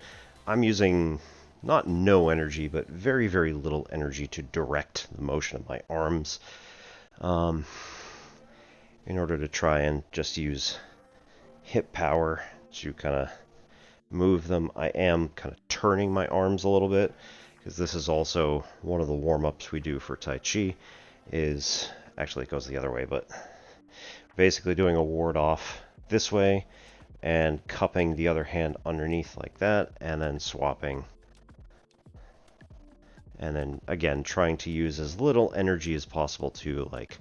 A: I'm using not no energy, but very, very little energy to direct the motion of my arms in order to try and just use hip power to kind of move them. I am kind of turning my arms a little bit because this is also one of the warm-ups we do for Tai Chi. Is actually, it goes the other way, but basically doing a ward off this way and cupping the other hand underneath like that, and then swapping. And then again, trying to use as little energy as possible to like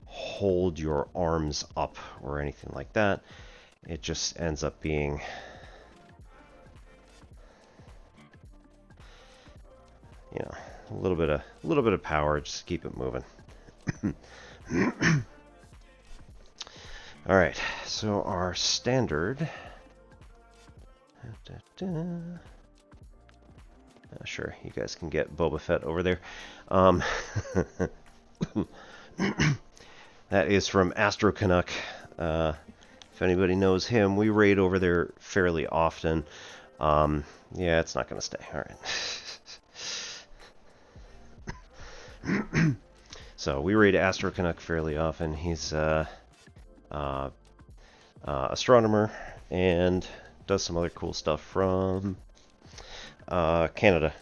A: hold your arms up or anything like that. It just ends up being a little bit of power, just to keep it moving. All right, so our standard. Sure, you guys can get Boba Fett over there. That is from Astro Canuck. If anybody knows him, we raid over there fairly often. Yeah, it's not going to stay. All right. So we raid Astro Canuck fairly often. He's astronomer and does some other cool stuff from Canada.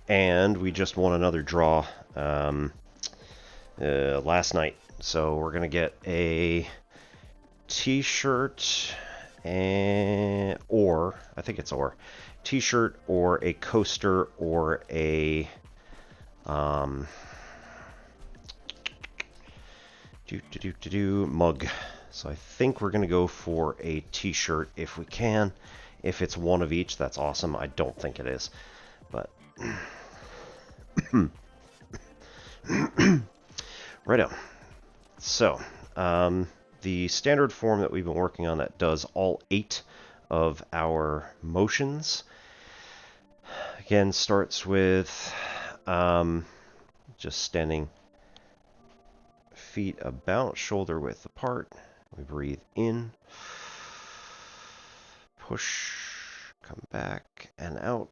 A: And we just won another draw last night. So we're going to get a t-shirt or I think it's t-shirt or a coaster or a mug. So I think we're going to go for a t-shirt if we can. If it's one of each, that's awesome. I don't think it is, but righto. So the standard form that we've been working on that does all 8 of our motions, again, starts with just standing feet about shoulder width apart. We breathe in, push, come back and out.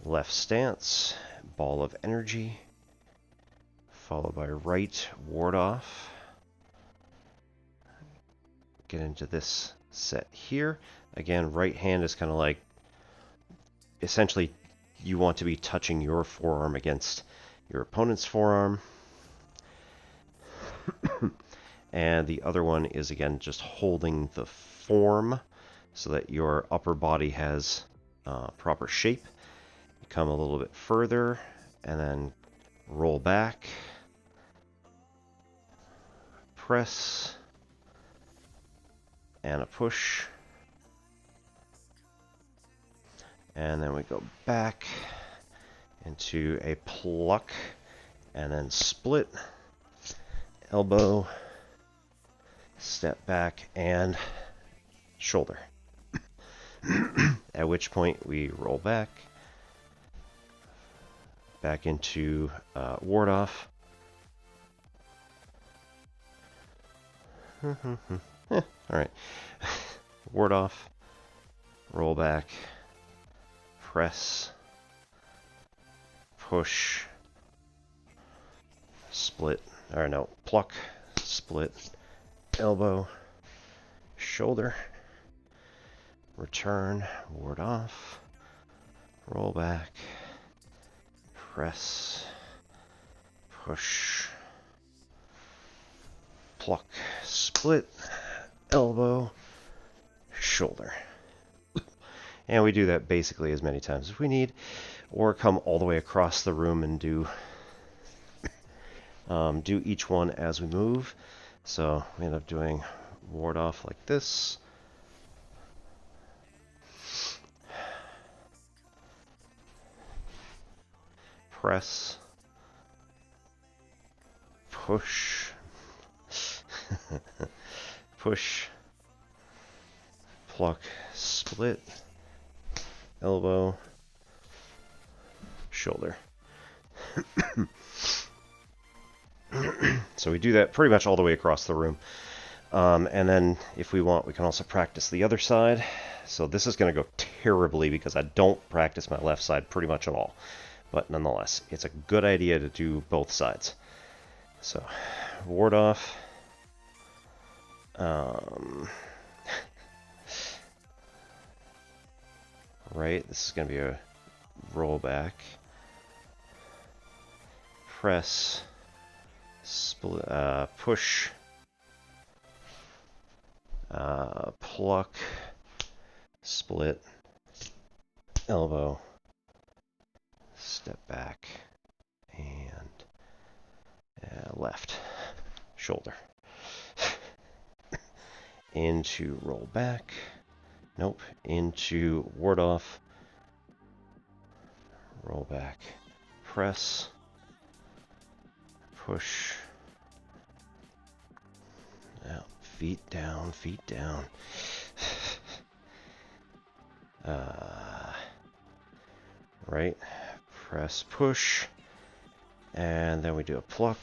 A: Left stance, ball of energy, followed by right ward off. Get into this set here. Again, right hand is kind of like, essentially you want to be touching your forearm against your opponent's forearm. And the other one is, again, just holding the form so that your upper body has proper shape. You come a little bit further and then roll back, press, and a push. And then we go back into a pluck and then split, elbow, step back, and shoulder. At which point we roll back into ward off. All right. Ward off, roll back, press, push, split, or no, pluck, split, elbow, shoulder, return, ward off, roll back, press, push, pluck, split, elbow, shoulder. And we do that basically as many times as we need, or come all the way across the room and do each one as we move. So we end up doing ward off like this. Press. Push. Push. Pluck. Split. Elbow. Shoulder. So we do that pretty much all the way across the room. And then if we want, we can also practice the other side. So this is going to go terribly because I don't practice my left side pretty much at all. But nonetheless, it's a good idea to do both sides. So, ward off. Right, this is going to be a roll back. Press. Split, push. Pluck. Split. Elbow. Step back. And left. Shoulder. Into roll back. Nope. Into ward off. Roll back. Press. Push. Out. Feet down. Feet down. Right. Press. Push. And then we do a pluck.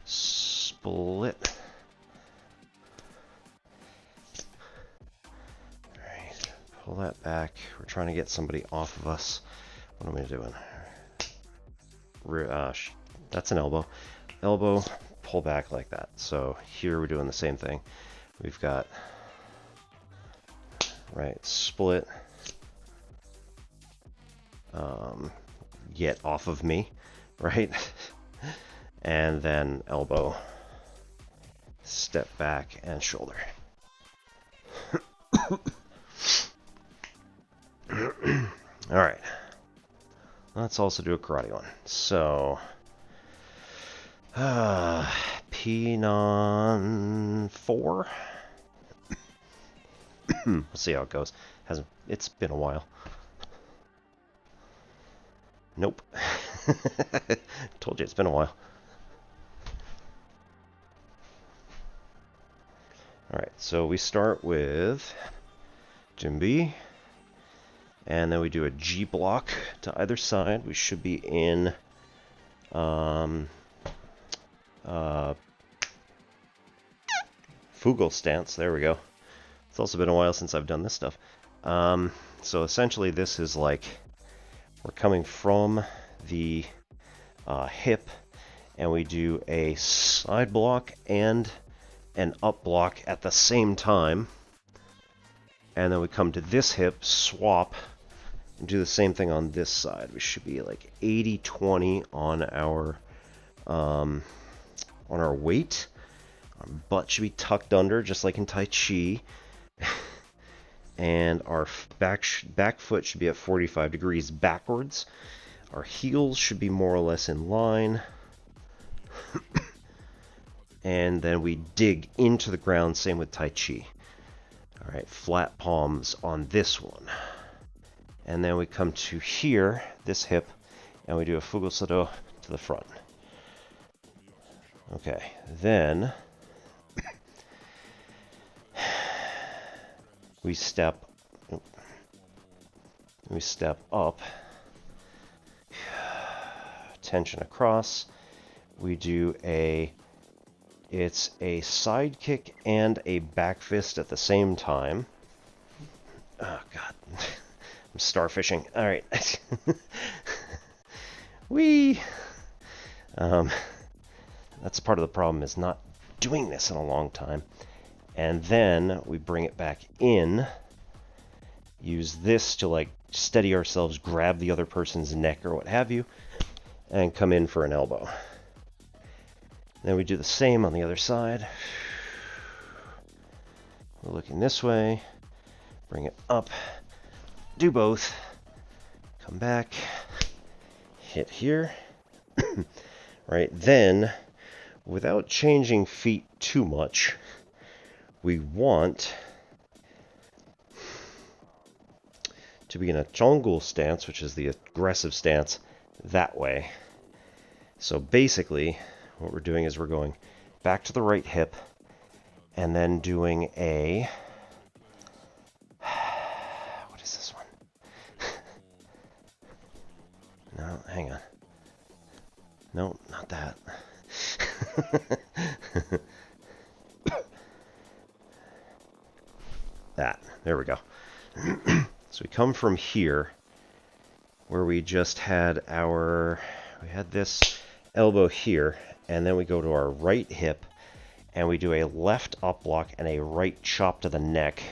A: Split. Alright. Pull that back. We're trying to get somebody off of us. What am I doing? That's an elbow. Elbow, pull back like that. So here we're doing the same thing. We've got, right, split. Get off of me, right? And then elbow, step back, and shoulder. Alright. Let's also do a karate one. So, P-non 4. We'll see how it goes. It's been a while. Nope. Told you it's been a while. Alright, so we start with Jimby. And then we do a G block to either side. We should be in Fugal stance. There we go. It's also been a while since I've done this stuff. So essentially this is like we're coming from the hip and we do a side block and an up block at the same time. And then we come to this hip, swap, and do the same thing on this side. We should be like 80-20 on our weight. Our butt should be tucked under, just like in Tai Chi. And our back foot should be at 45 degrees backwards. Our heels should be more or less in line. And then we dig into the ground, same with Tai Chi. Alright, flat palms on this one. And then we come to here, this hip, and we do a Fugal Sado to the front. Okay, then we step up, tension across. We do it's a side kick and a back fist at the same time. Oh god, I'm starfishing. All right, wee. That's part of the problem, is not doing this in a long time. And then we bring it back in, use this to like steady ourselves, grab the other person's neck or what have you, and come in for an elbow. Then we do the same on the other side. We're looking this way, bring it up, do both, come back, hit here. Right, then, without changing feet too much, we want to be in a Chongul stance, which is the aggressive stance, that way. So basically, what we're doing is we're going back to the right hip, and then doing a... What is this one? No, hang on. No, not that. That. There we go. So we come from here, where we just had our... We had this elbow here, and then we go to our right hip, and we do a left up block and a right chop to the neck,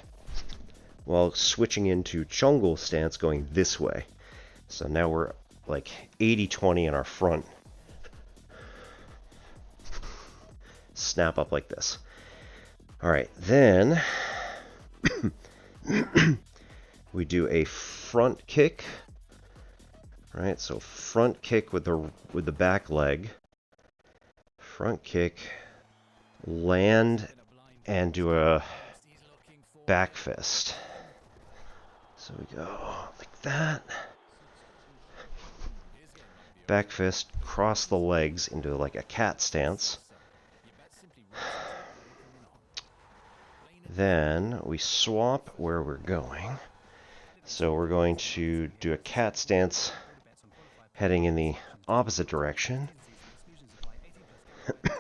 A: while switching into Chongul stance going this way. So now we're like 80-20 in our front. Snap up like this. Alright, then we do a front kick. Right, so front kick with the back leg. Front kick, land, and do a back fist. So we go like that. Back fist, cross the legs into like a cat stance. Then we swap where we're going. So we're going to do a cat stance heading in the opposite direction.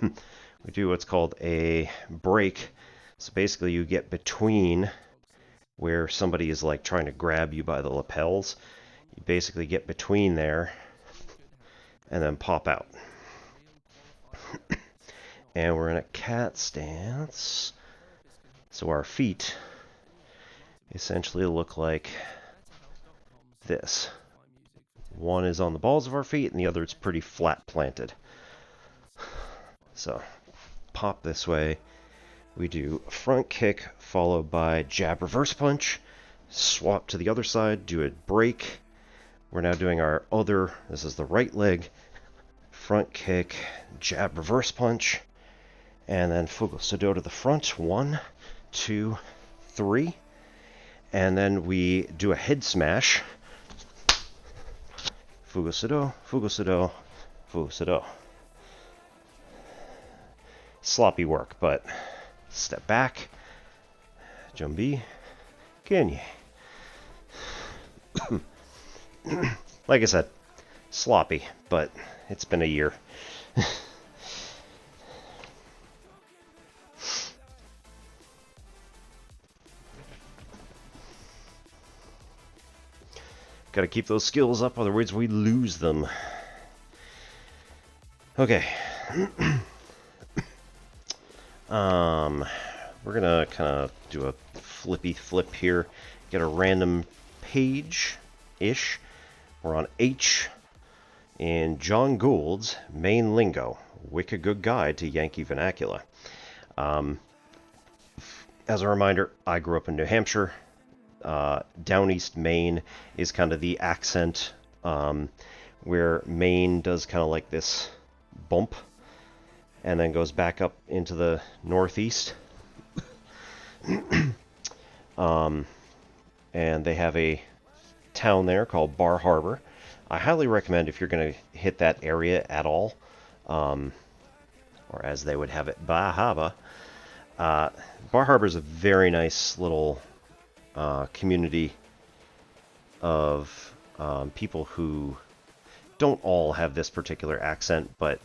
A: We do what's called a break. So basically you get between where somebody is like trying to grab you by the lapels. You basically get between there and then pop out. And we're in a cat stance. So our feet essentially look like this. One is on the balls of our feet and the other is pretty flat planted. So pop this way. We do a front kick followed by jab reverse punch. Swap to the other side, do a break. We're now doing our other, this is the right leg, front kick, jab reverse punch, and then Fugosudo to the front. 1, 2, 3. And then we do a head smash. Fugosudo, Fugosudo, Fugosudo. Sloppy work, but step back. Jumbi, Kenye. Like I said, sloppy, but it's been a year. Gotta keep those skills up, otherwise we lose them. Okay. We're gonna kind of do a flippy flip here. Get a random page-ish. We're on H in John Gould's Maine Lingo, Wicked Good Guide to Yankee Vernacular. As a reminder, I grew up in New Hampshire. Down east Maine is kind of the accent, where Maine does kind of like this bump and then goes back up into the northeast. And they have a town there called Bar Harbor. I highly recommend, if you're going to hit that area at all, or as they would have it, Bar Harbor. Bar Harbor is a very nice little community of people who don't all have this particular accent, but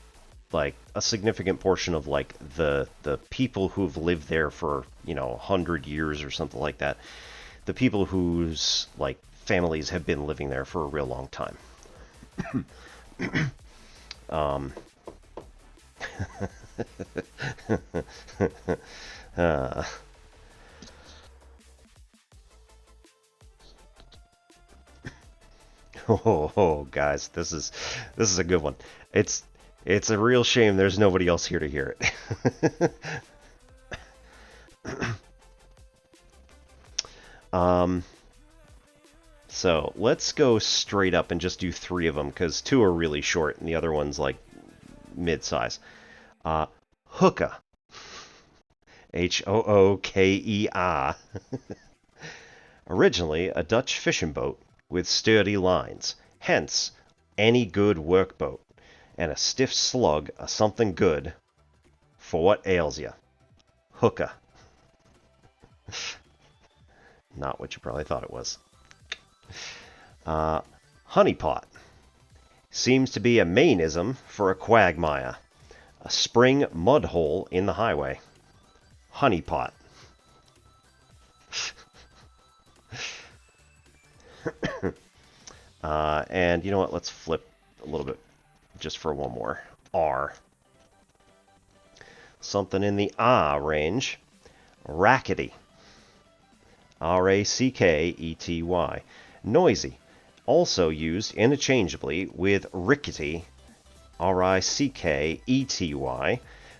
A: like a significant portion of like the people who've lived there for 100 years or something like that. The people whose like families have been living there for a real long time. uh, oh, guys, this is a good one. It's it's a real shame there's nobody else here to hear it. um, so let's go straight up and just do three of them because two are really short and the other one's like mid-size. Hookah. Hookea. Originally a Dutch fishing boat with sturdy lines, hence any good workboat, and a stiff slug of something good for what ails ya. Hookah. Not what you probably thought it was. Honeypot. Seems to be a Mainism for a quagmire. A spring mud hole in the highway. Honeypot. And you know what? Let's flip a little bit just for one more. R. Something in the ah range. Rackety. Rackety. Noisy. Also used interchangeably with rickety. Rickety.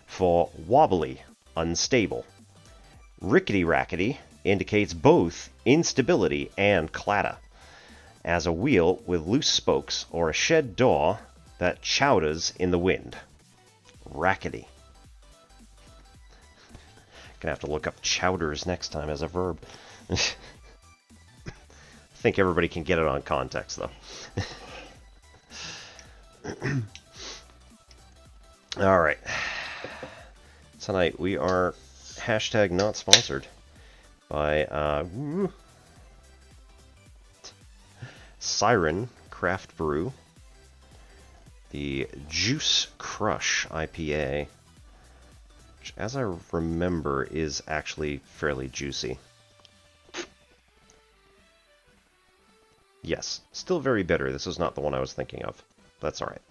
A: For wobbly, unstable. Rickety-rackety indicates both instability and clatter, as a wheel with loose spokes or a shed door that chowders in the wind. Rackety. Gonna have to look up chowders next time as a verb. I think everybody can get it on context, though. Alright. Tonight we are hashtag not sponsored by Siren Craft Brew, the Juice Crush IPA, which, as I remember, is actually fairly juicy. Yes, still very bitter. This is not the one I was thinking of. That's alright.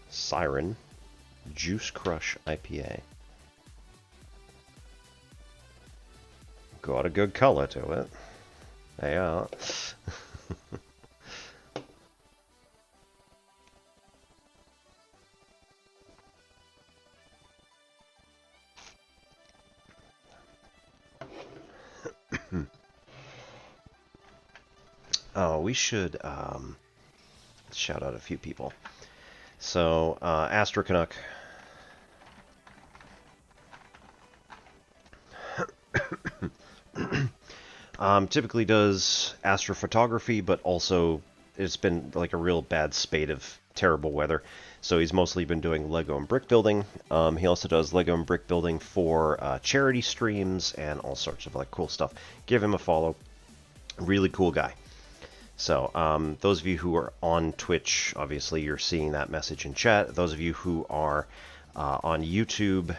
A: Siren Juice Crush IPA. Got a good color to it. Yeah. Oh, we should shout out a few people. So, Astro Canuck. Typically does astrophotography, but also it's been like a real bad spate of terrible weather. So he's mostly been doing Lego and brick building. He also does Lego and brick building for charity streams and all sorts of like cool stuff. Give him a follow. Really cool guy. So those of you who are on Twitch, obviously you're seeing that message in chat. Those of you who are on YouTube,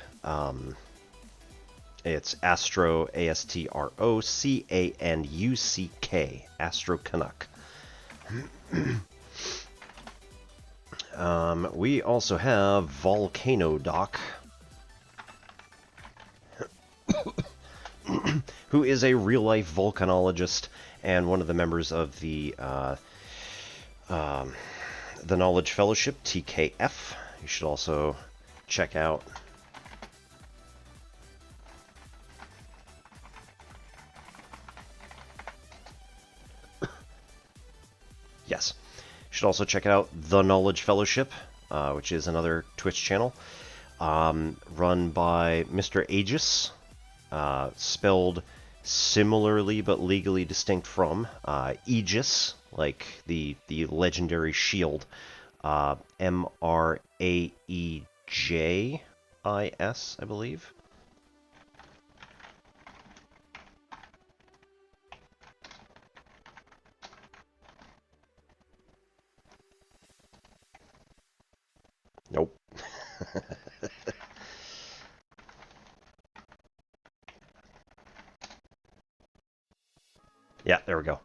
A: it's Astro, AstroCanuck, Astro Canuck. We also have Volcano Doc, who is a real-life volcanologist and one of the members of the Knowledge Fellowship, TKF. You should also check out. Yes. You should also check out The Knowledge Fellowship, which is another Twitch channel run by Mr. Aegis, spelled similarly but legally distinct from Aegis, like the legendary shield, Mraejis, I believe. Nope. Yeah, there we go.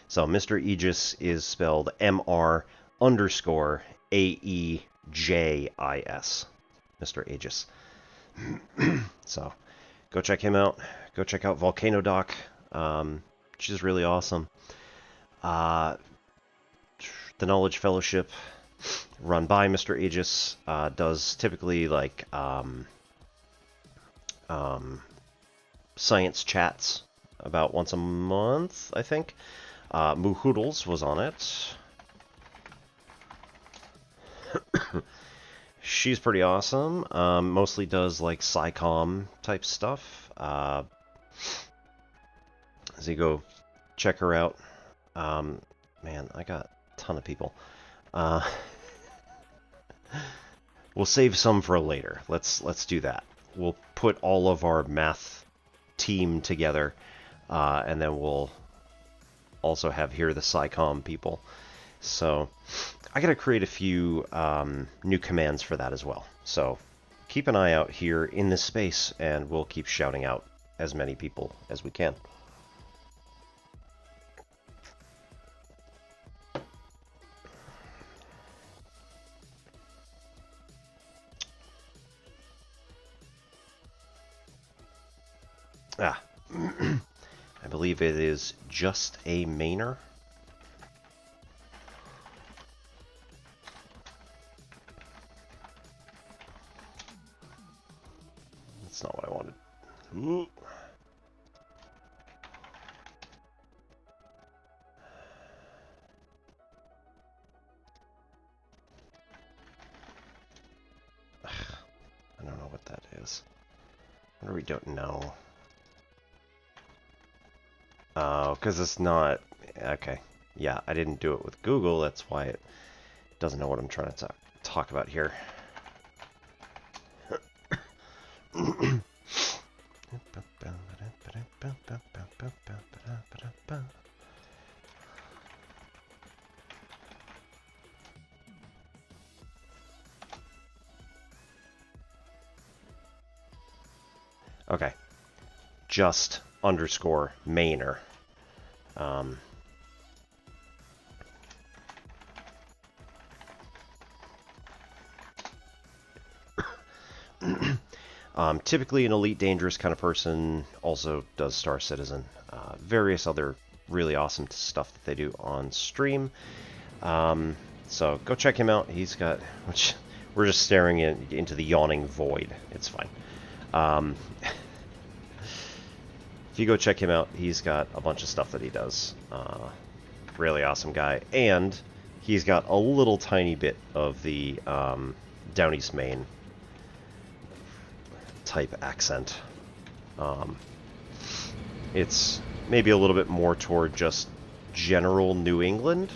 A: So Mr. Aegis is spelled MR underscore AEJIS. Mr. Aegis. So go check him out. Go check out Volcano Doc, which is really awesome. The Knowledge Fellowship, run by Mr. Aegis, does typically like science chats about once a month, I think. Moo Hoodles was on it. She's pretty awesome. Mostly does like SciComm type stuff. So you go check her out. Man, I got a ton of people. We'll save some for later. Let's do that. We'll put all of our math team together, and then we'll also have here the SciComm people. So I got to create a few new commands for that as well. So keep an eye out here in this space, and we'll keep shouting out as many people as we can. Ah, I believe it is just a mainer. That's not what I wanted. Ooh. I don't know what that is. What do we don't know? Oh, because it's not... Okay. Yeah, I didn't do it with Google. That's why it doesn't know what I'm trying to talk about here. Okay. Just underscore mainer. Typically an Elite Dangerous kind of person, also does Star Citizen. Various other really awesome stuff that they do on stream. So go check him out. He's got... which we're just staring into the yawning void. It's fine. If you go check him out, he's got a bunch of stuff that he does. Really awesome guy. And he's got a little tiny bit of the Down East Maine type accent. It's maybe a little bit more toward just general New England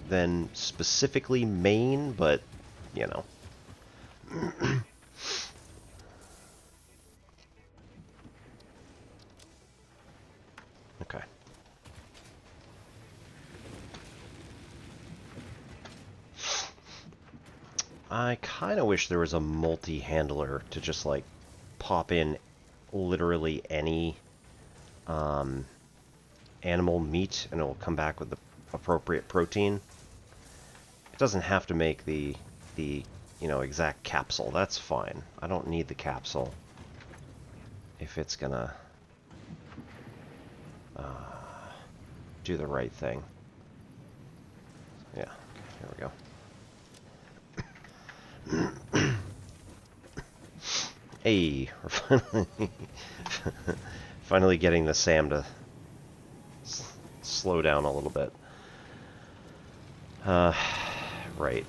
A: than specifically Maine, but, you know. Okay. I kind of wish there was a multi-handler to just, like, pop in literally any animal meat and it will come back with the appropriate protein. It doesn't have to make the you know, exact capsule. That's fine. I don't need the capsule if it's gonna do the right thing. Yeah, here we go. Hey, we're finally getting the SAM to slow down a little bit. Right.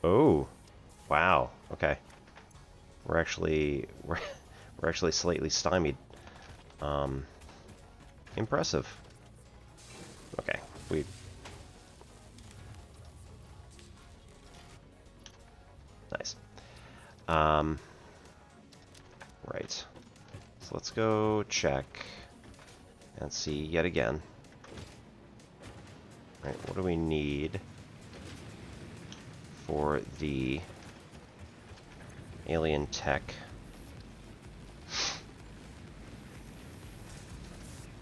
A: Oh, wow. Okay, we're actually slightly stymied. Impressive. Okay, nice. Right. So let's go check and see yet again. Right, what do we need for the alien tech.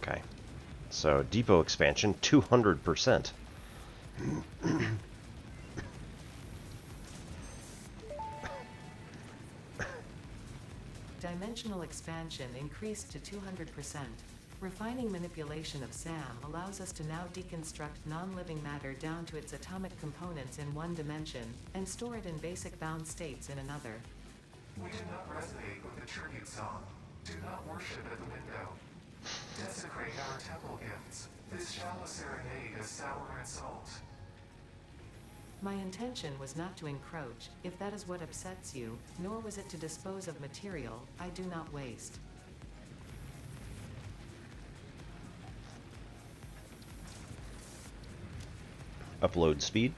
A: Okay. So, depot expansion, 200%.
B: Dimensional expansion increased to 200%. Refining manipulation of SAM allows us to now deconstruct non-living matter down to its atomic components in one dimension, and store it in basic bound states in another.
E: We do not resonate with the tribute song. Do not worship at the window. Desecrate our temple gifts. This shallow serenade is sour and salt.
B: My intention was not to encroach, if that is what upsets you, nor was it to dispose of material I do not waste.
A: Upload speed.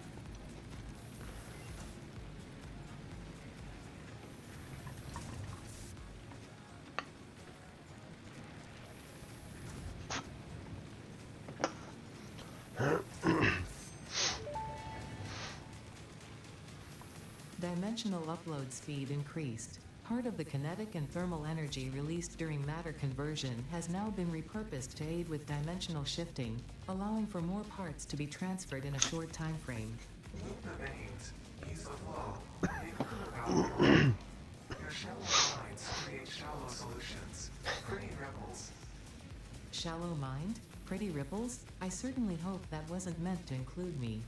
B: Dimensional upload speed increased. Part of the kinetic and thermal energy released during matter conversion has now been repurposed to aid with dimensional shifting, allowing for more parts to be transferred in a short time frame.
E: Loop the veins. Ease the flow. Be clear about your shallow minds create shallow solutions. Pretty ripples.
B: Shallow mind? Pretty ripples? I certainly hope that wasn't meant to include me.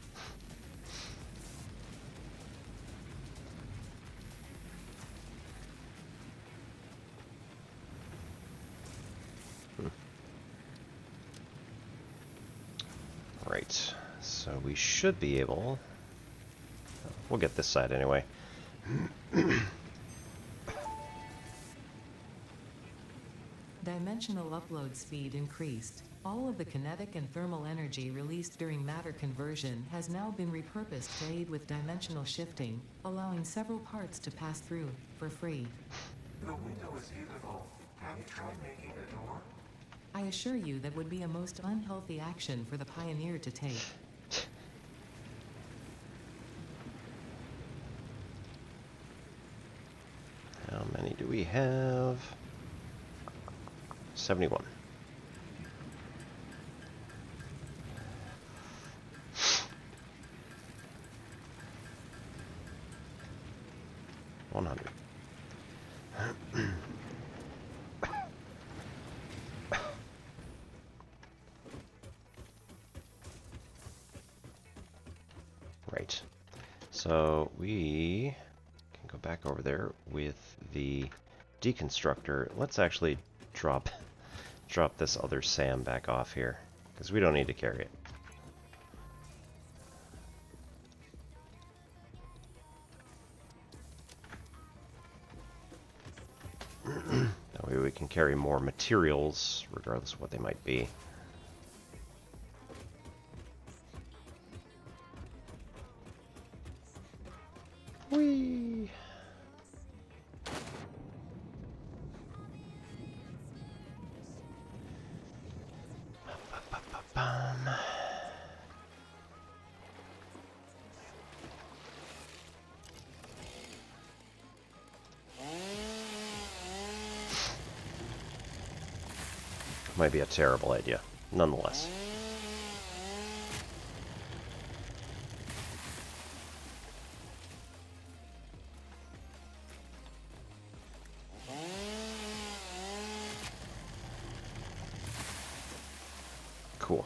A: Right, so we should be able... We'll get this side anyway.
B: Dimensional upload speed increased. All of the kinetic and thermal energy released during matter conversion has now been repurposed to aid with dimensional shifting, allowing several parts to pass through, for free.
E: The window is beautiful. Have you tried making a door?
B: I assure you that would be a most unhealthy action for the pioneer to take.
A: How many do we have? 71. Right. So we can go back over there with the deconstructor. Let's actually drop this other SAM back off here, because we don't need to carry it. That way we can carry more materials, regardless of what they might be. Whee! Bum. Might be a terrible idea, nonetheless. Cool.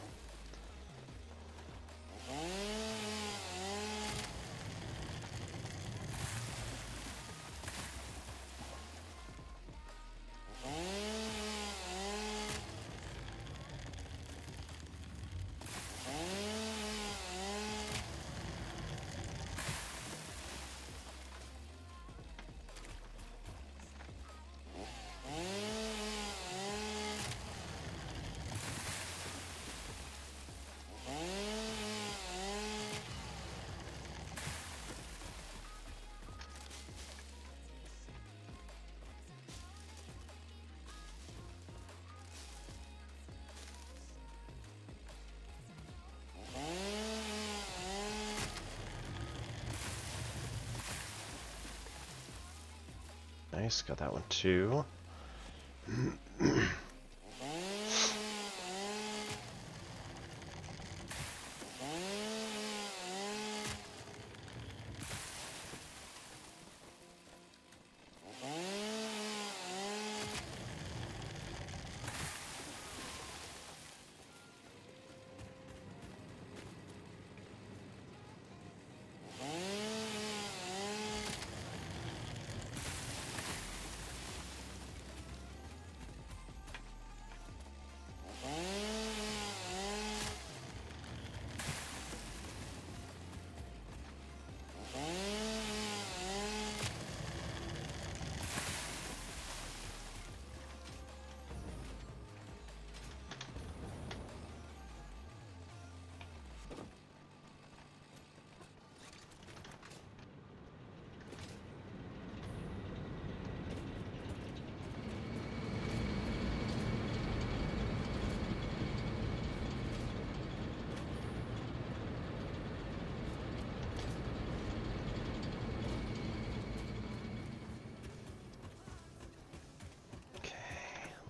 A: Nice, got that one too.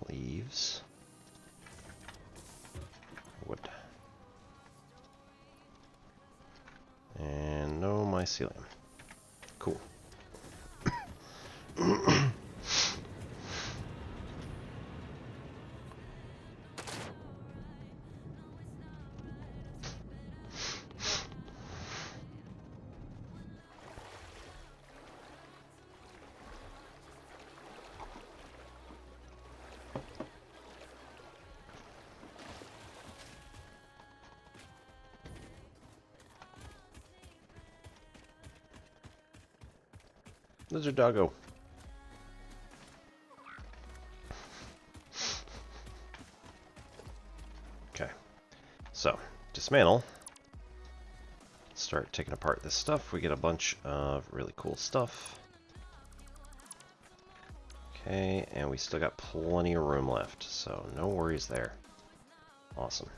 A: Leaves. Wood. And no mycelium. Cool. Lizard doggo. Okay. So, dismantle. Start taking apart this stuff. We get a bunch of really cool stuff. Okay, and we still got plenty of room left, so no worries there. Awesome.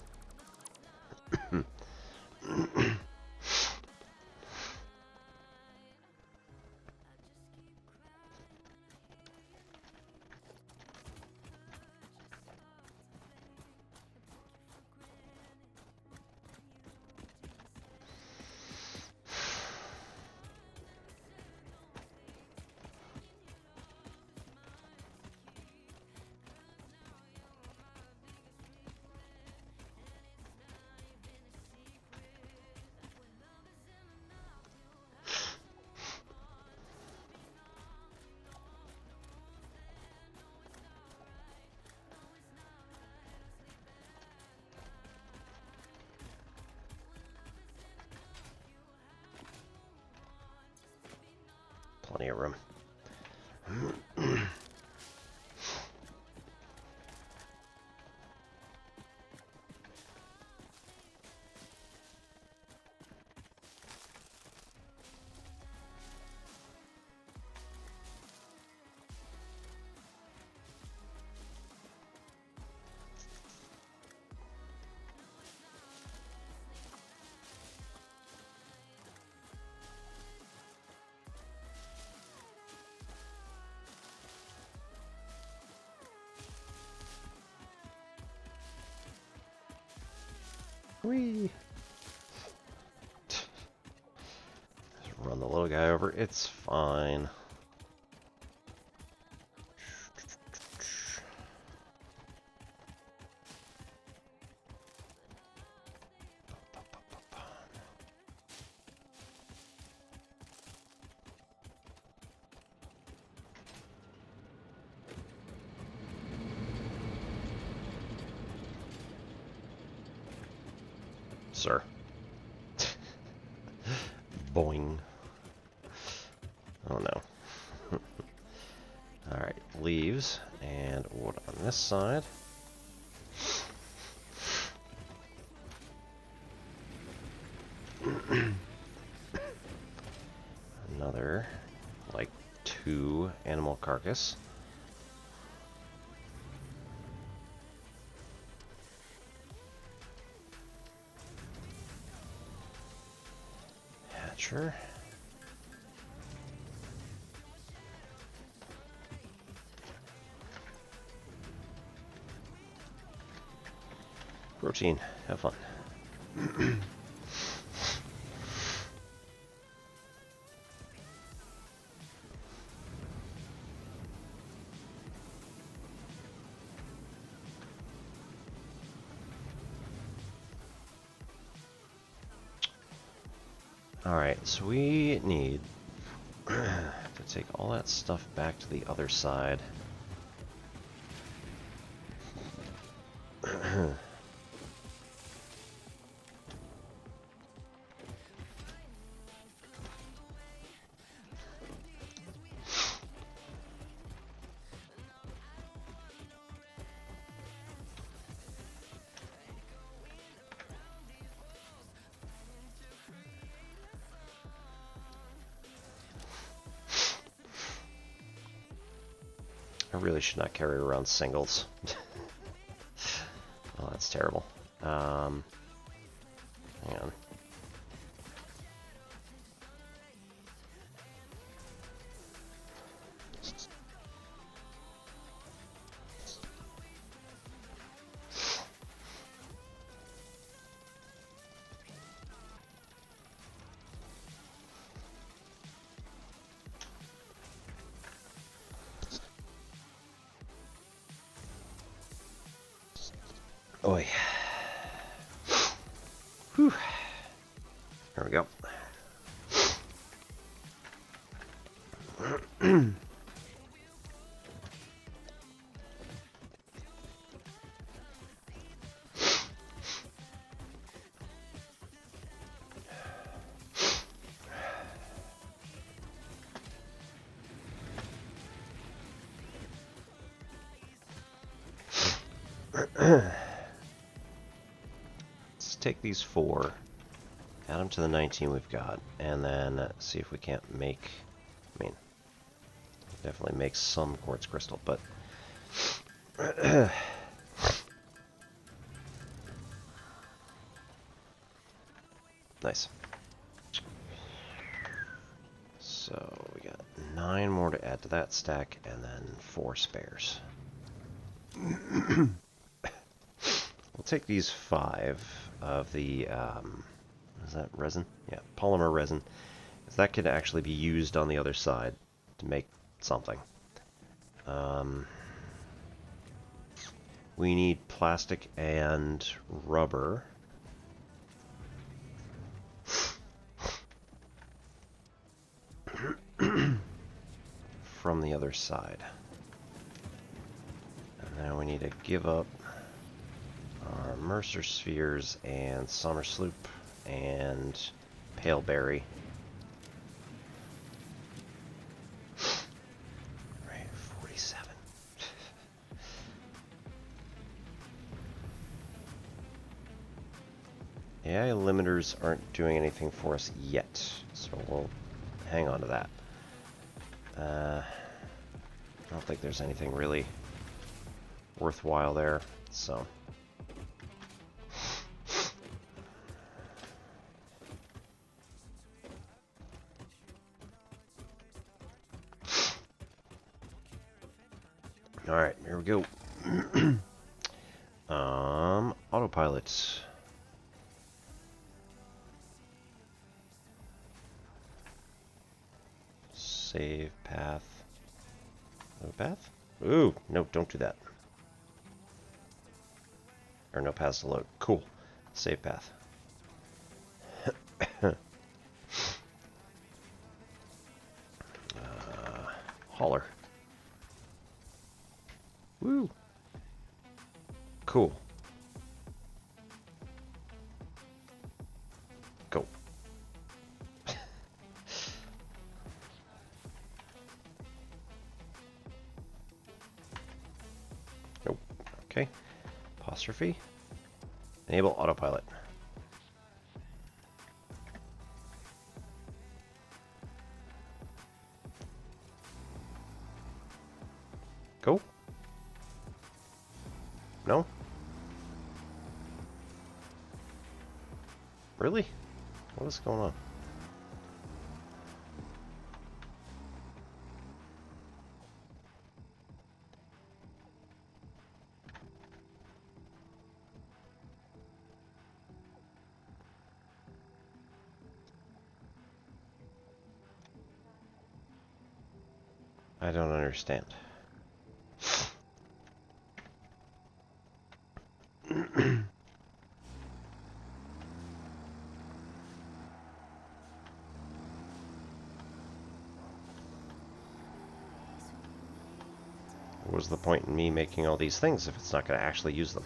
A: Plenty of room. Whee! Just run the little guy over. It's fine. Sir. Boing. Oh no. Alright, leaves and wood on this side. Another, like, 2 animal carcass. Hatcher. protein. Have fun. Alright, so we need to take all that stuff back to the other side. I really should not carry around singles. Oh, that's terrible. Hang on. Oi. Whew. There we go. Let's take these 4, add them to the 19 we've got, and then see if we can't make, I mean, definitely make some quartz crystal, but nice. So we got 9 more to add to that stack, and then 4 spares. We'll take these 5 of the, is that resin? Yeah, polymer resin. Because that could actually be used on the other side to make something. We need plastic and rubber. From the other side. And now we need to give up our Mercer spheres and Summer Sloop and Paleberry. Right, 47. AI limiters aren't doing anything for us yet, so we'll hang on to that. I don't think there's anything really worthwhile there, so. Alright, here we go. Autopilot. Save path. No path? Ooh, no, don't do that. Or no paths to load. Cool. Save path. Hauler. Woo. Cool. Go. Nope. Okay. Apostrophe. Enable autopilot. Go. No? Really? What is going on? I don't understand. What was the point in me making all these things if it's not going to actually use them?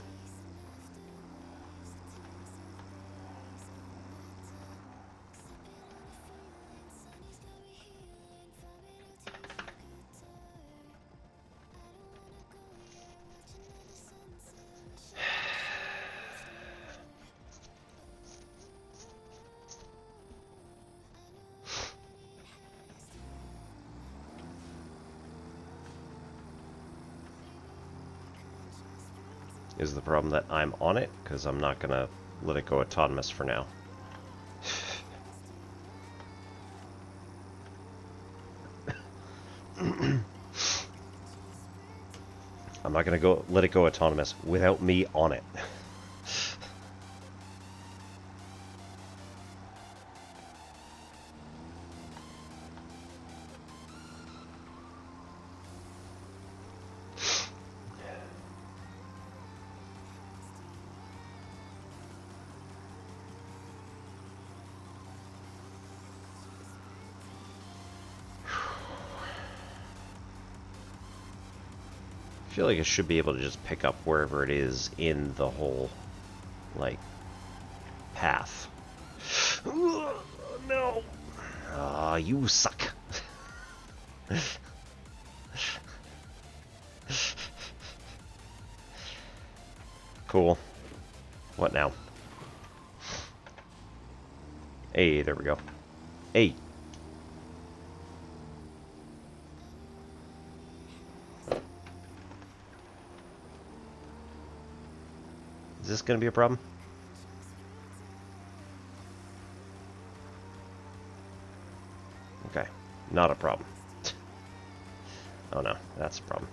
A: Is the problem that I'm on it? Because I'm not going to let it go autonomous for now. I'm not going to let it go autonomous without me on it. I feel like I should be able to just pick up wherever it is in the whole, like, path. No! Ah, you suck. Cool. What now? Hey, there we go. Hey! Is this gonna be a problem? Okay, not a problem. Oh no, that's a problem.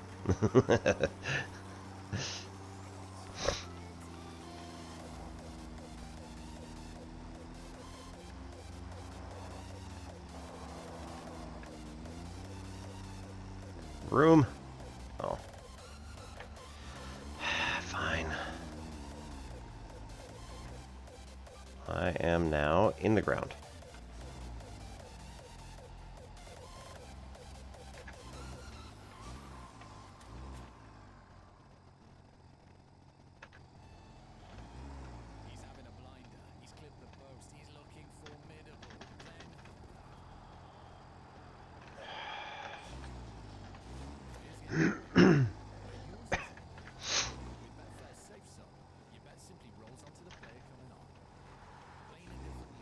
A: Room? Oh. Fine. I am now in the ground.
D: He's having a blinder. He's clipped the post. He's looking formidable.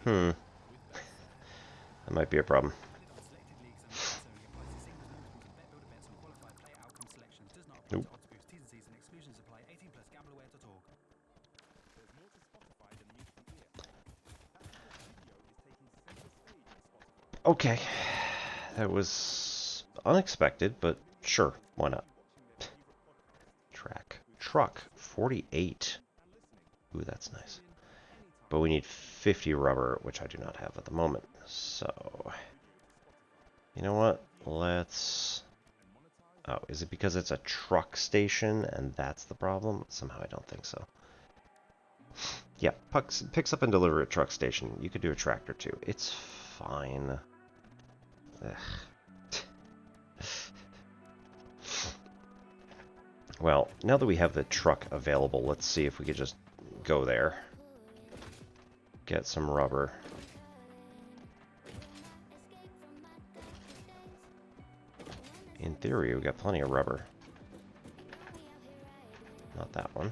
A: Hmm. That might be a problem. Nope. Okay. That was unexpected, but sure, why not? Truck, 48. Ooh, that's nice. But we need 50 rubber, which I do not have at the moment. So, you know what? Let's... Oh, is it because it's a truck station and that's the problem? Somehow I don't think so. Yeah, picks up and deliver at truck station. You could do a tractor too. It's fine. Ugh. Well, now that we have the truck available, let's see if we could just go there. Get some rubber. In theory, we got plenty of rubber. Not that one.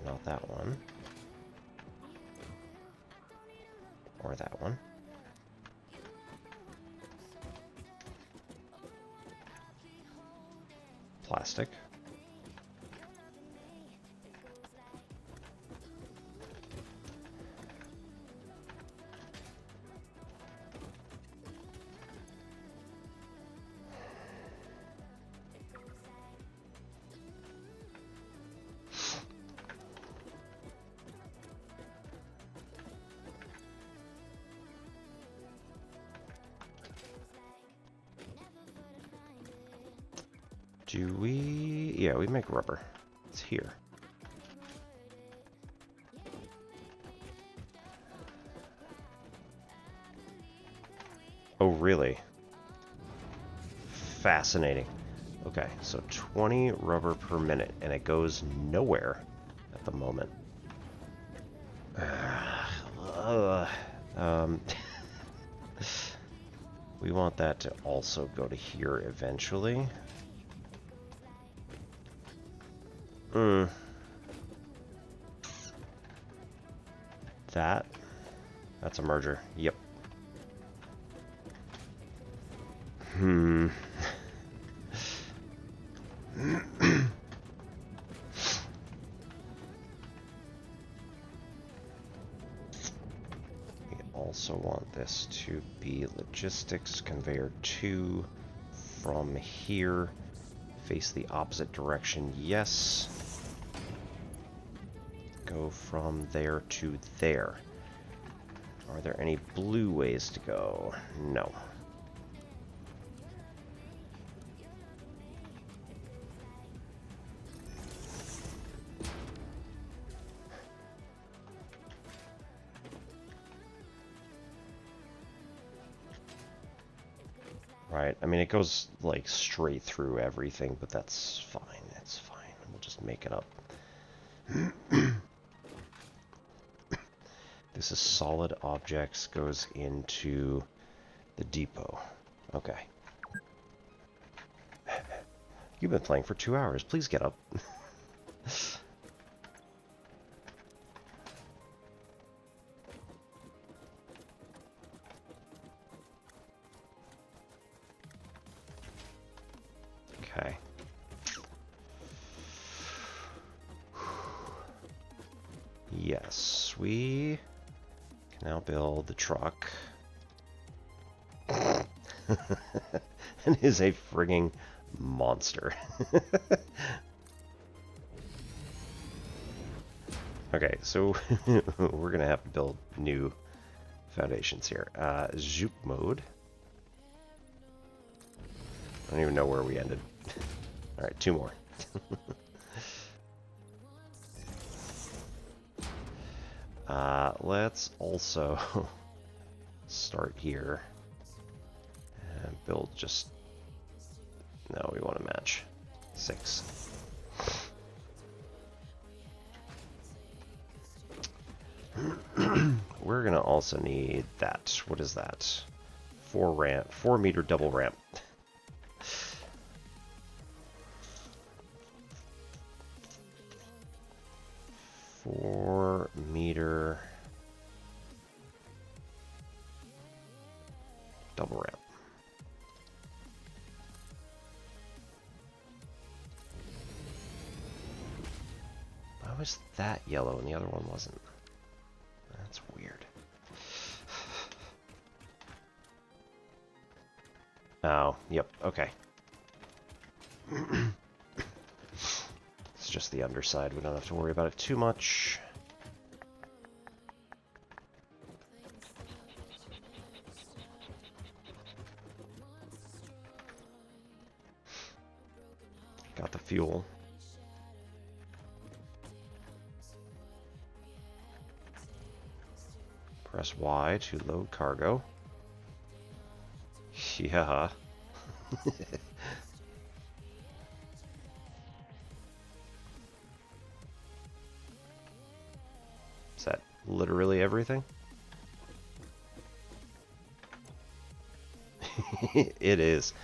A: Not that one. Or that one. Plastic. Do we... Yeah, we make rubber. It's here. Oh, really? Fascinating. Okay, so 20 rubber per minute, and it goes nowhere at the moment. We want that to also go to here eventually. That's a merger. Yep. Also want this to be logistics conveyor 2 from here. Face the opposite direction, yes. Go from there to there. Are there any blue ways to go? No. Right, I mean, it goes, like, straight through everything, but that's fine. It's fine. We'll just make it up. This is solid objects, goes into the depot. Okay. You've been playing for 2 hours. Please get up. Okay. Yes, we can now build the truck. It is a frigging monster. Okay, so we're gonna have to build new foundations here. Zoop mode. I don't even know where we ended. Alright, 2 more. Let's also start here and build just... No, we want to match 6. We're gonna also need that. What is that? 4 meter double ramp. Meter double ramp. Why was that yellow and the other one wasn't? That's weird. Oh, yep, okay. It's just the underside. We don't have to worry about it too much. Got the fuel. Press Y to load cargo. Yeah. Is that literally everything? It is.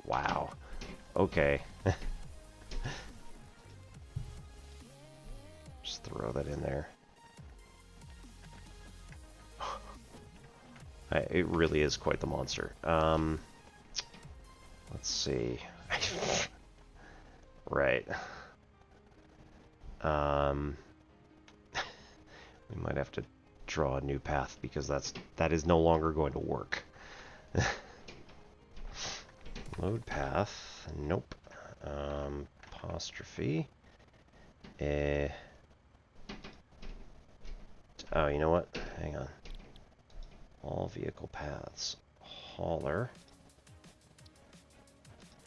A: Wow. Okay. Just throw that in there. It really is quite the monster. Let's see. Right. We might have to draw a new path because that is no longer going to work. Load path. Nope. Apostrophe. Oh, you know what? Hang on. All vehicle paths. Hauler.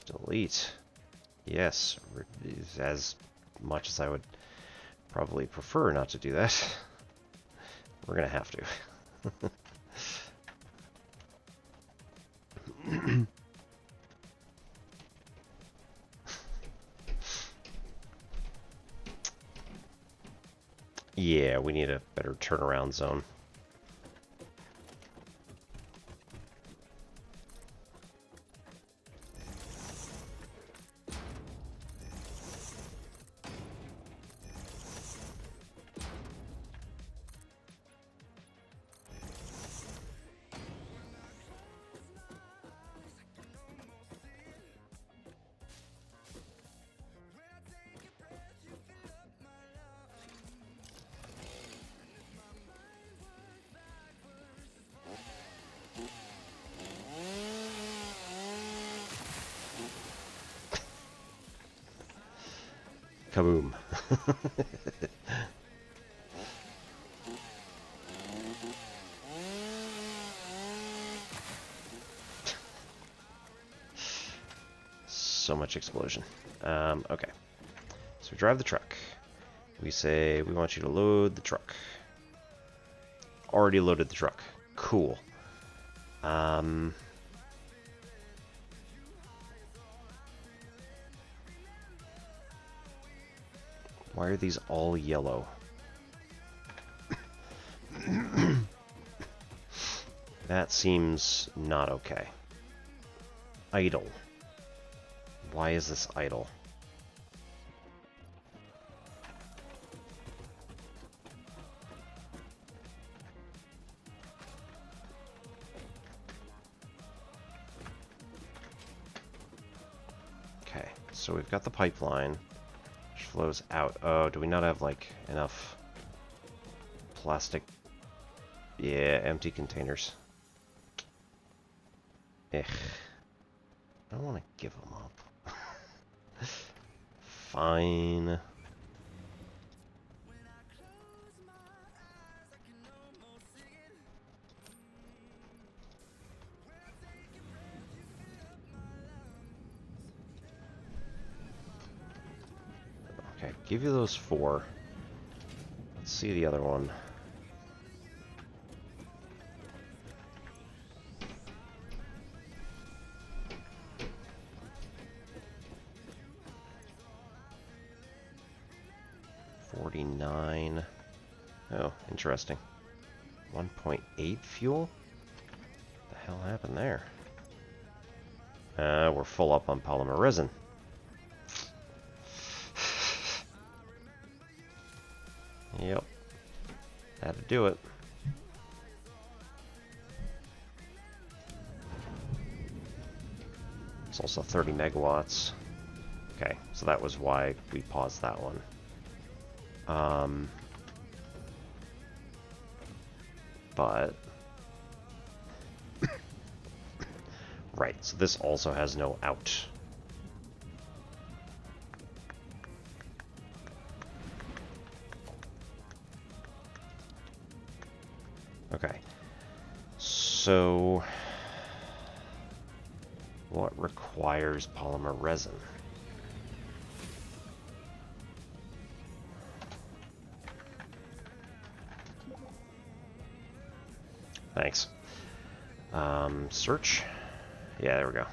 A: Delete. Yes, as much as I would probably prefer not to do that, we're gonna have to. Yeah, we need a better turnaround zone. Kaboom. So much explosion. Okay. So we drive the truck. We say, we want you to load the truck. Already loaded the truck. Cool. Why are these all yellow? That seems not okay. Idle. Why is this idle? Okay, so we've got the pipeline, which flows out. Oh, do we not have, like, enough plastic? Yeah, empty containers. Ugh. I don't want to give them up. Fine. Okay, give you those 4. Let's see the other one. $49. Oh, interesting. 1.8 fuel? What the hell happened there? We're full up on polymer resin. Yep. Had to do it. It's also 30 megawatts. Okay, so that was why we paused that one. But... right, so this also has no out. Okay. So... what requires polymer resin? Thanks. Search. Yeah, there we go.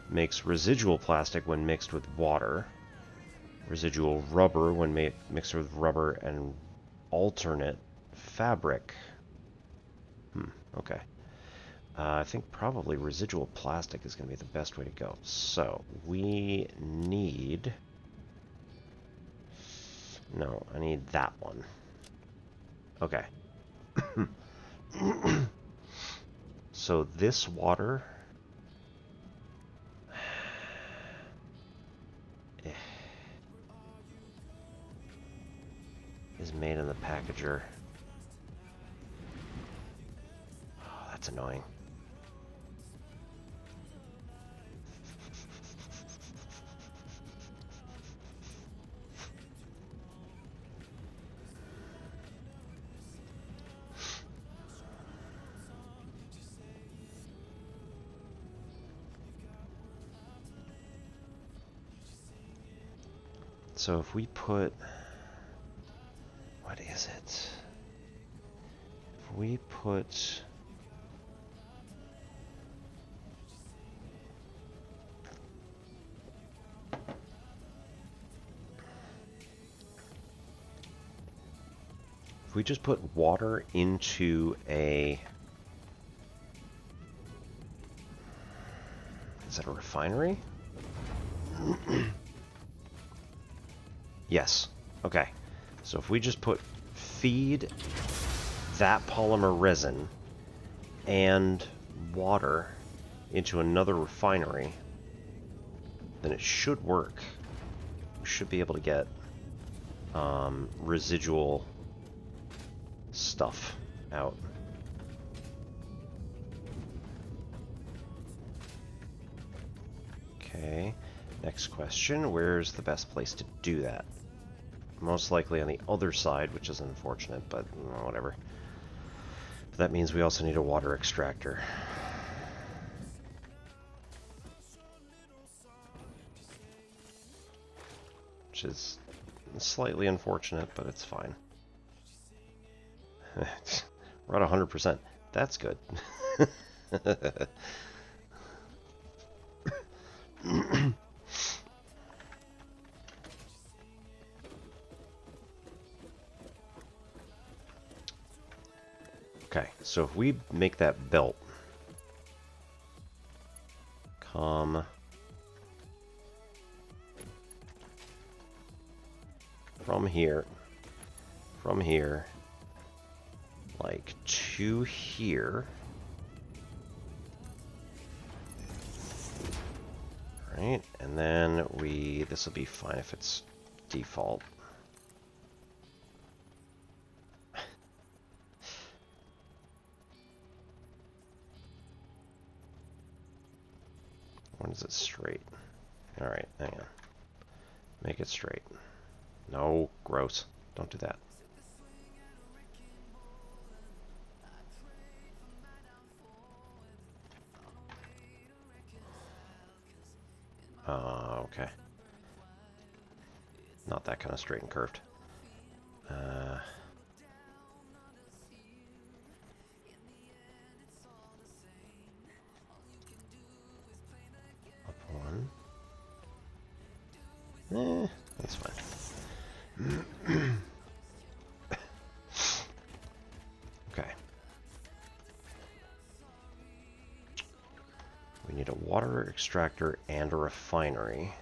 A: Makes residual plastic when mixed with water. Residual rubber when mixed with rubber and alternate fabric. Okay. I think probably residual plastic is going to be the best way to go. So, we need... no, I need that one. Okay. So this water... is made in the packager. Oh, that's annoying. So if we put... What is it? If we put... If we just put water into a... Is that a refinery? Yes. Okay. So if we just feed that polymer resin and water into another refinery, then it should work. We should be able to get residual stuff out. Okay, next question. Where's the best place to do that? Most likely on the other side, which is unfortunate, but whatever. But that means we also need a water extractor. Which is slightly unfortunate, but it's fine. We're at 100%. That's good. Okay, so if we make that belt come from here, like to here, right? And then this will be fine if it's default. When is it straight? All right, hang on. Make it straight. No, gross. Don't do that. Okay. Not that kind of straight and curved. Up one. That's fine. Okay. We need a water extractor and a refinery.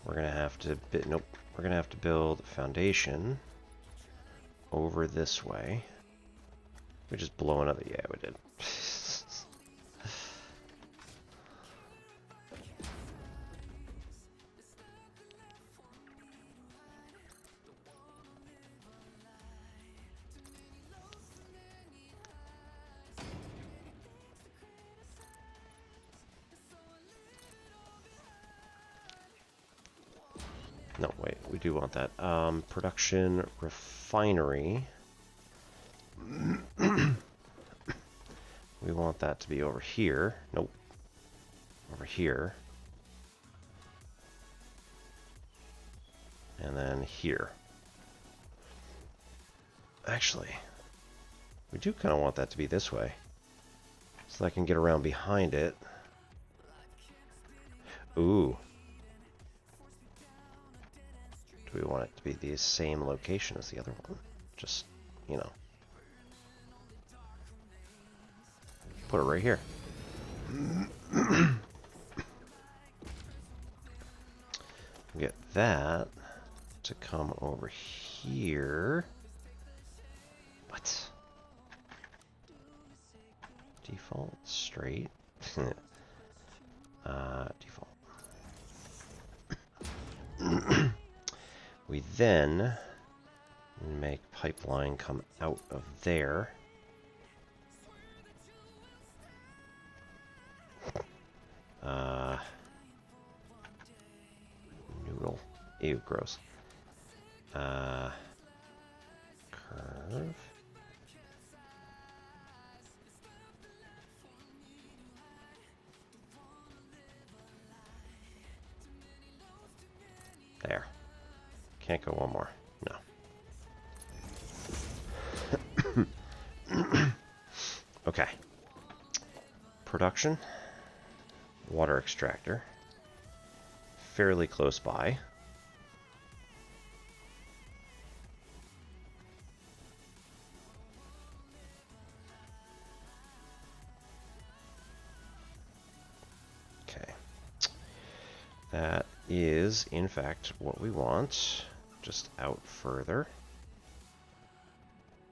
A: We're gonna have to we're gonna have to build a foundation over this way. We just blow another, yeah, we did. No, wait, we do want that. Production refinery. We want that to be over here. Nope. Over here. And then here. Actually, we do kind of want that to be this way. So I can get around behind it. Ooh. Do we want it to be the same location as the other one? Just, you know. Put it right here. Get that to come over here. What? Default straight. Default. We then make pipeline come out of there. Noodle. Ew, gross. Curve. Can't go one more. No. Okay. Production. Water extractor. Fairly close by. Okay. That is, in fact, what we want. Just out further.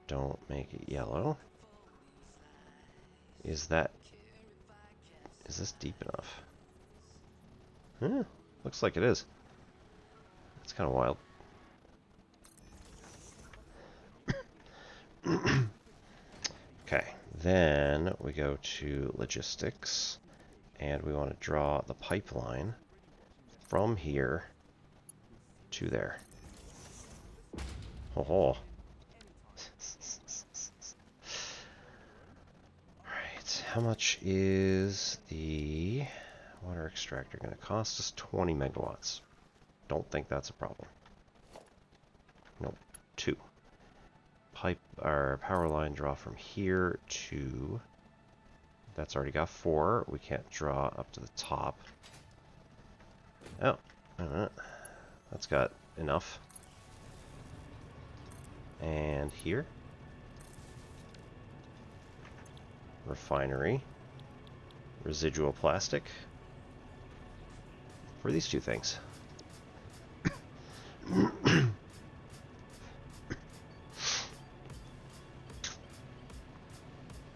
A: Don't make it yellow. Is this deep enough? Looks like it is. It's kind of wild. Okay, then we go to logistics, and we want to draw the pipeline from here to there. Oh. Alright, how much is the water extractor going to cost us? 20 megawatts. Don't think that's a problem. Nope, 2. Power line draw from here to... That's already got 4. We can't draw up to the top. Oh, wait a minute. That's got enough. And here. Refinery. Residual plastic. For these 2 things.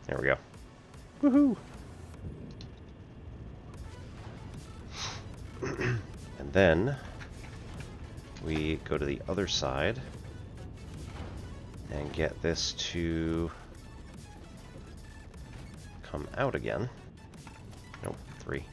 A: There we go. Woohoo! And then we go to the other side and get this to come out again. Nope, 3.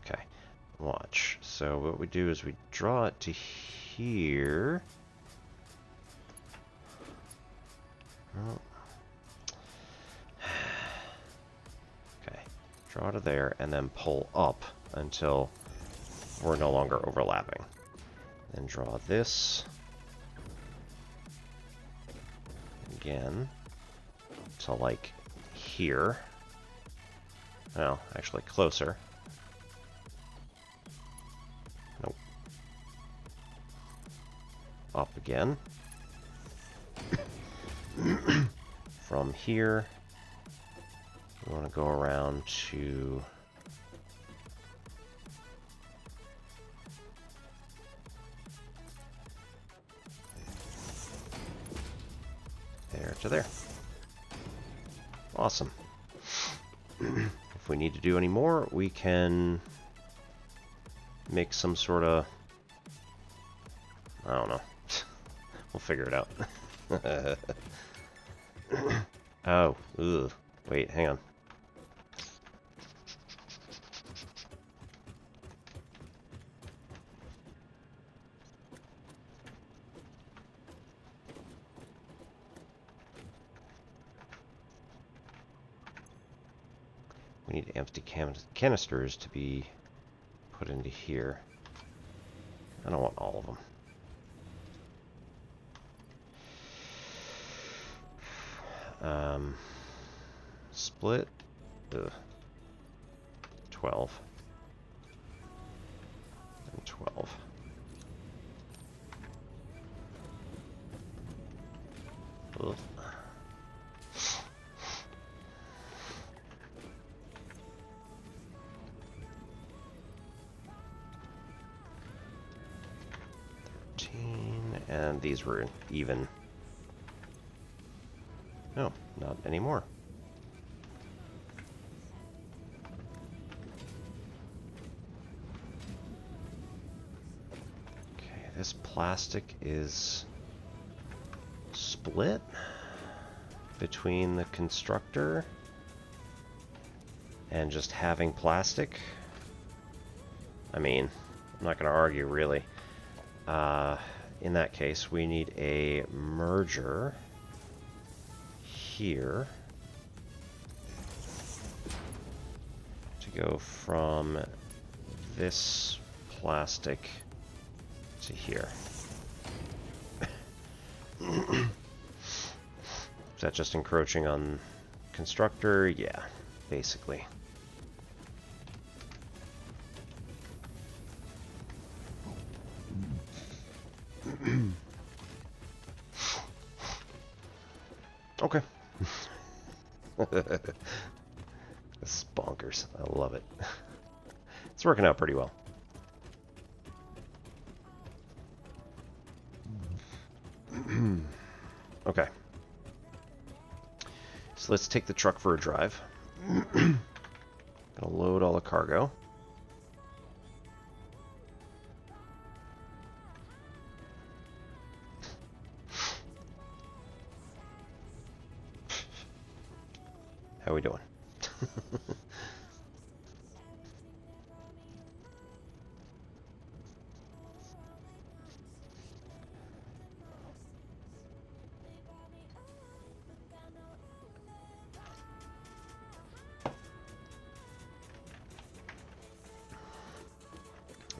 A: Okay, watch. So what we do is we draw it to here. Oh. Okay, draw to there and then pull up until we're no longer overlapping. Then draw this again to like here. Well, actually closer. Nope. Up again. From here, we want to go around to there to there. Awesome. If we need to do any more, we can make some sort of, I don't know. We'll figure it out. Oh, ugh. Wait, hang on. We need empty canisters to be put into here. I don't want all of them. Split. Ugh. 12. And 12. Ugh. And these were even. No, not anymore. Okay, this plastic is split between the constructor and just having plastic. I mean, I'm not going to argue, really. In that case, we need a merger here to go from this plastic to here. Is that just encroaching on constructor? Yeah, basically. Okay. This is bonkers. I love it. It's working out pretty well. Okay. So let's take the truck for a drive. Gonna load all the cargo. How we doing?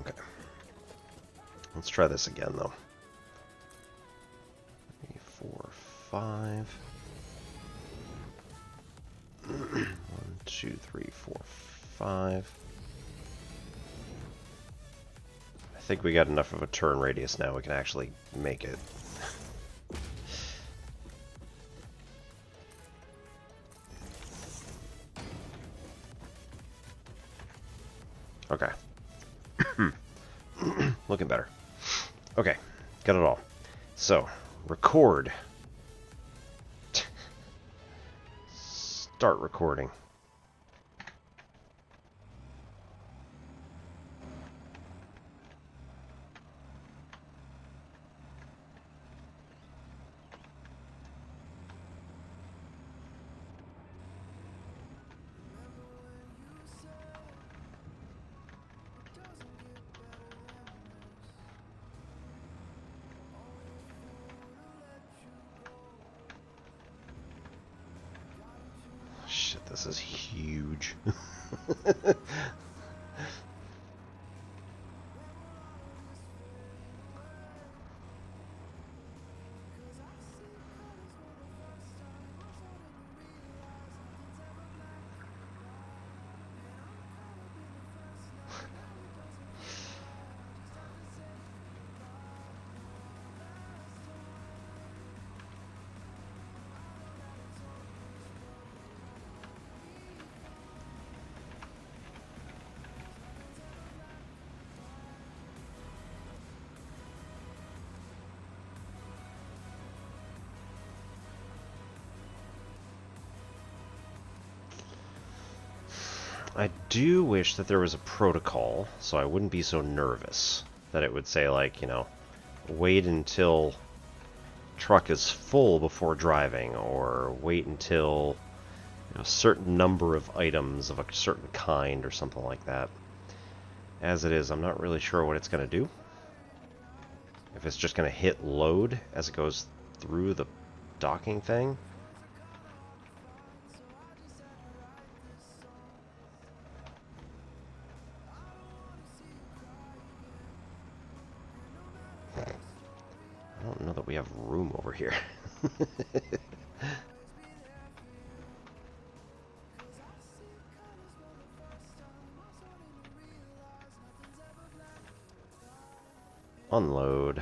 A: Okay. Let's try this again, though. 3, 4, 5. 1, 2, 3, 4, 5. I think we got enough of a turn radius now. We can actually make it. Okay. Looking better. Okay, got it all. So, record. Start recording. Shit, this is huge. I do wish that there was a protocol, so I wouldn't be so nervous. That it would say, like, you know, wait until truck is full before driving, or wait until a certain number of items of a certain kind, or something like that. As it is, I'm not really sure what it's going to do. If it's just going to hit load as it goes through the docking thing. I don't know that we have room over here. Unload.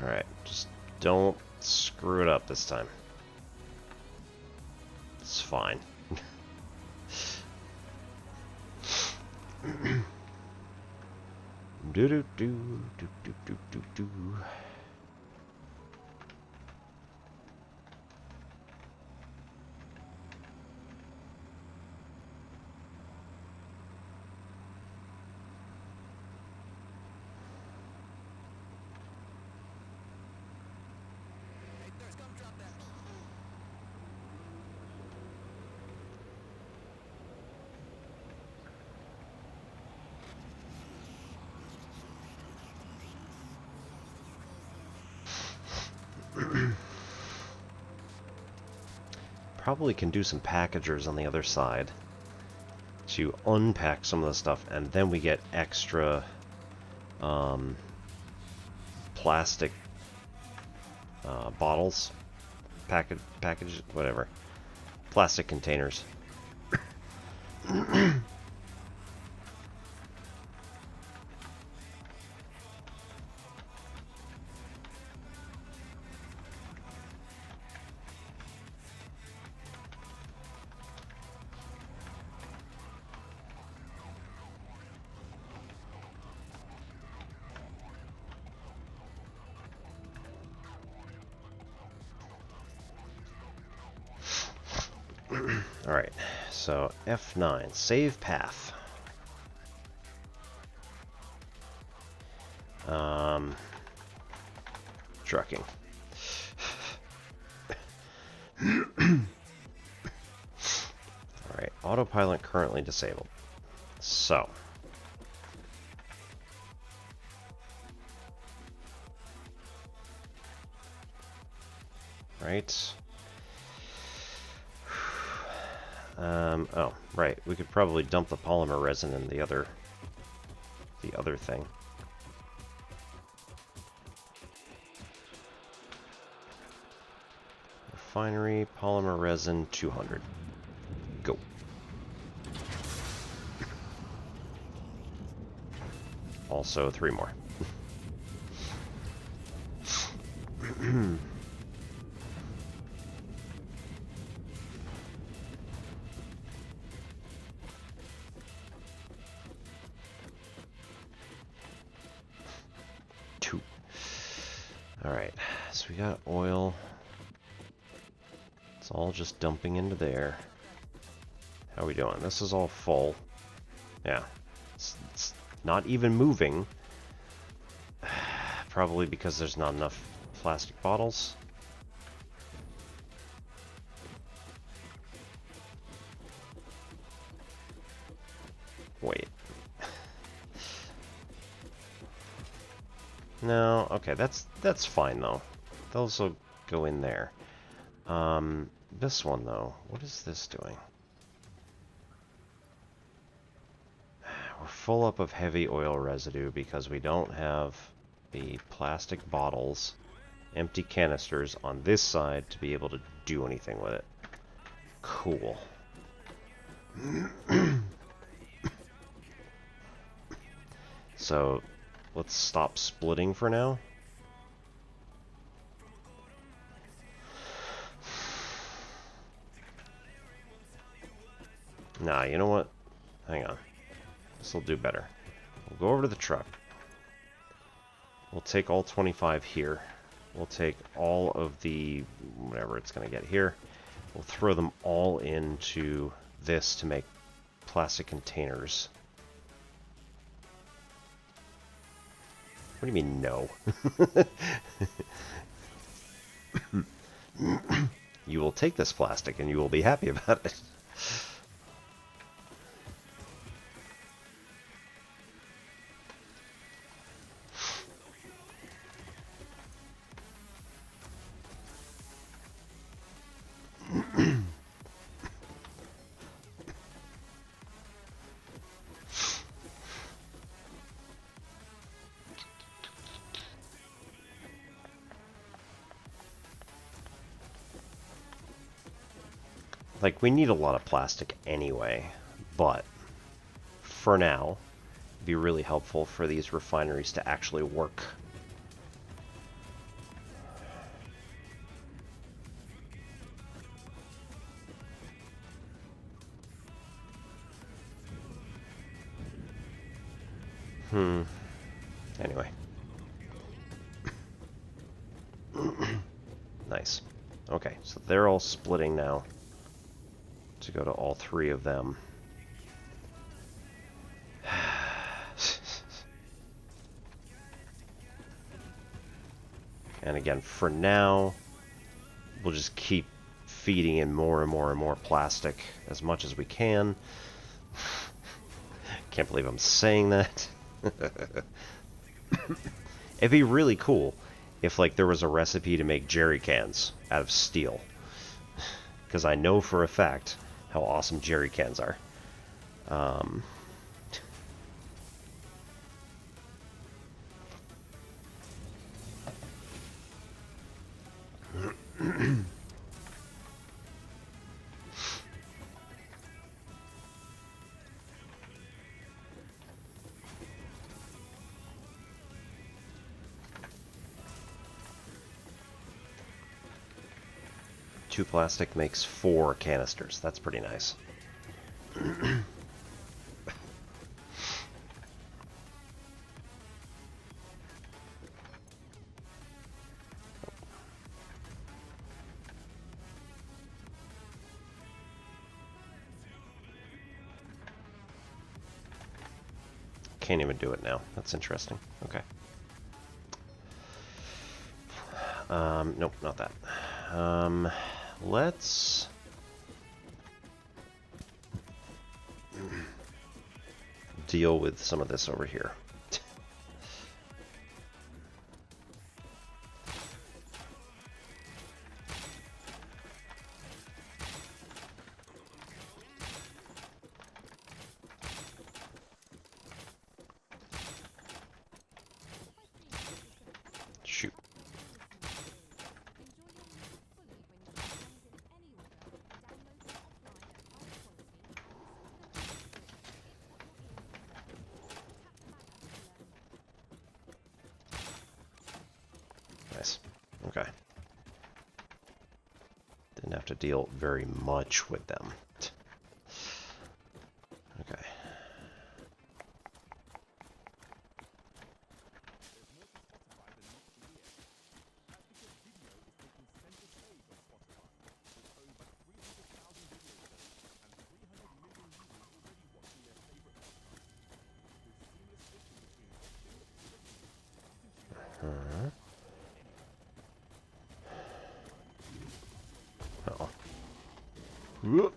A: Alright, just don't screw it up this time. It's fine. Do do do do do do do do. Probably can do some packagers on the other side to unpack some of the stuff, and then we get extra plastic bottles, package, whatever, plastic containers. Alright, so F9, save path. Trucking. Alright, autopilot currently disabled. So. Right. Oh, right. We could probably dump the polymer resin in the other thing. Refinery, polymer resin, 200. Go. Also 3 more. Alright, so we got oil. It's all just dumping into there. How are we doing? This is all full. Yeah. It's not even moving. Probably because there's not enough plastic bottles. Wait. No, okay, that's fine though. Those will go in there. This one though, what is this doing? We're full up of heavy oil residue because we don't have the plastic bottles, empty canisters on this side to be able to do anything with it. Cool. So, let's stop splitting for now. Nah, you know what? Hang on. This will do better. We'll go over to the truck. We'll take all 25 here. We'll take all of the whatever it's going to get here. We'll throw them all into this to make plastic containers. What do you mean, no? You will take this plastic and you will be happy about it. Like, we need a lot of plastic anyway, but for now, it'd be really helpful for these refineries to actually work. Anyway. Nice. Okay, so they're all splitting now to go to all three of them. And again, for now, we'll just keep feeding in more and more and more plastic as much as we can. Can't believe I'm saying that. It'd be really cool if, like, there was a recipe to make jerry cans out of steel. Because I know for a fact how awesome jerry cans are. Two plastic makes 4 canisters. That's pretty nice. Can't even do it now. That's interesting. Okay. Nope, not that. Let's... deal with some of this over here. Shoot. Nice. Okay. Didn't have to deal very much with them. Okay. Uh-oh. Whoop.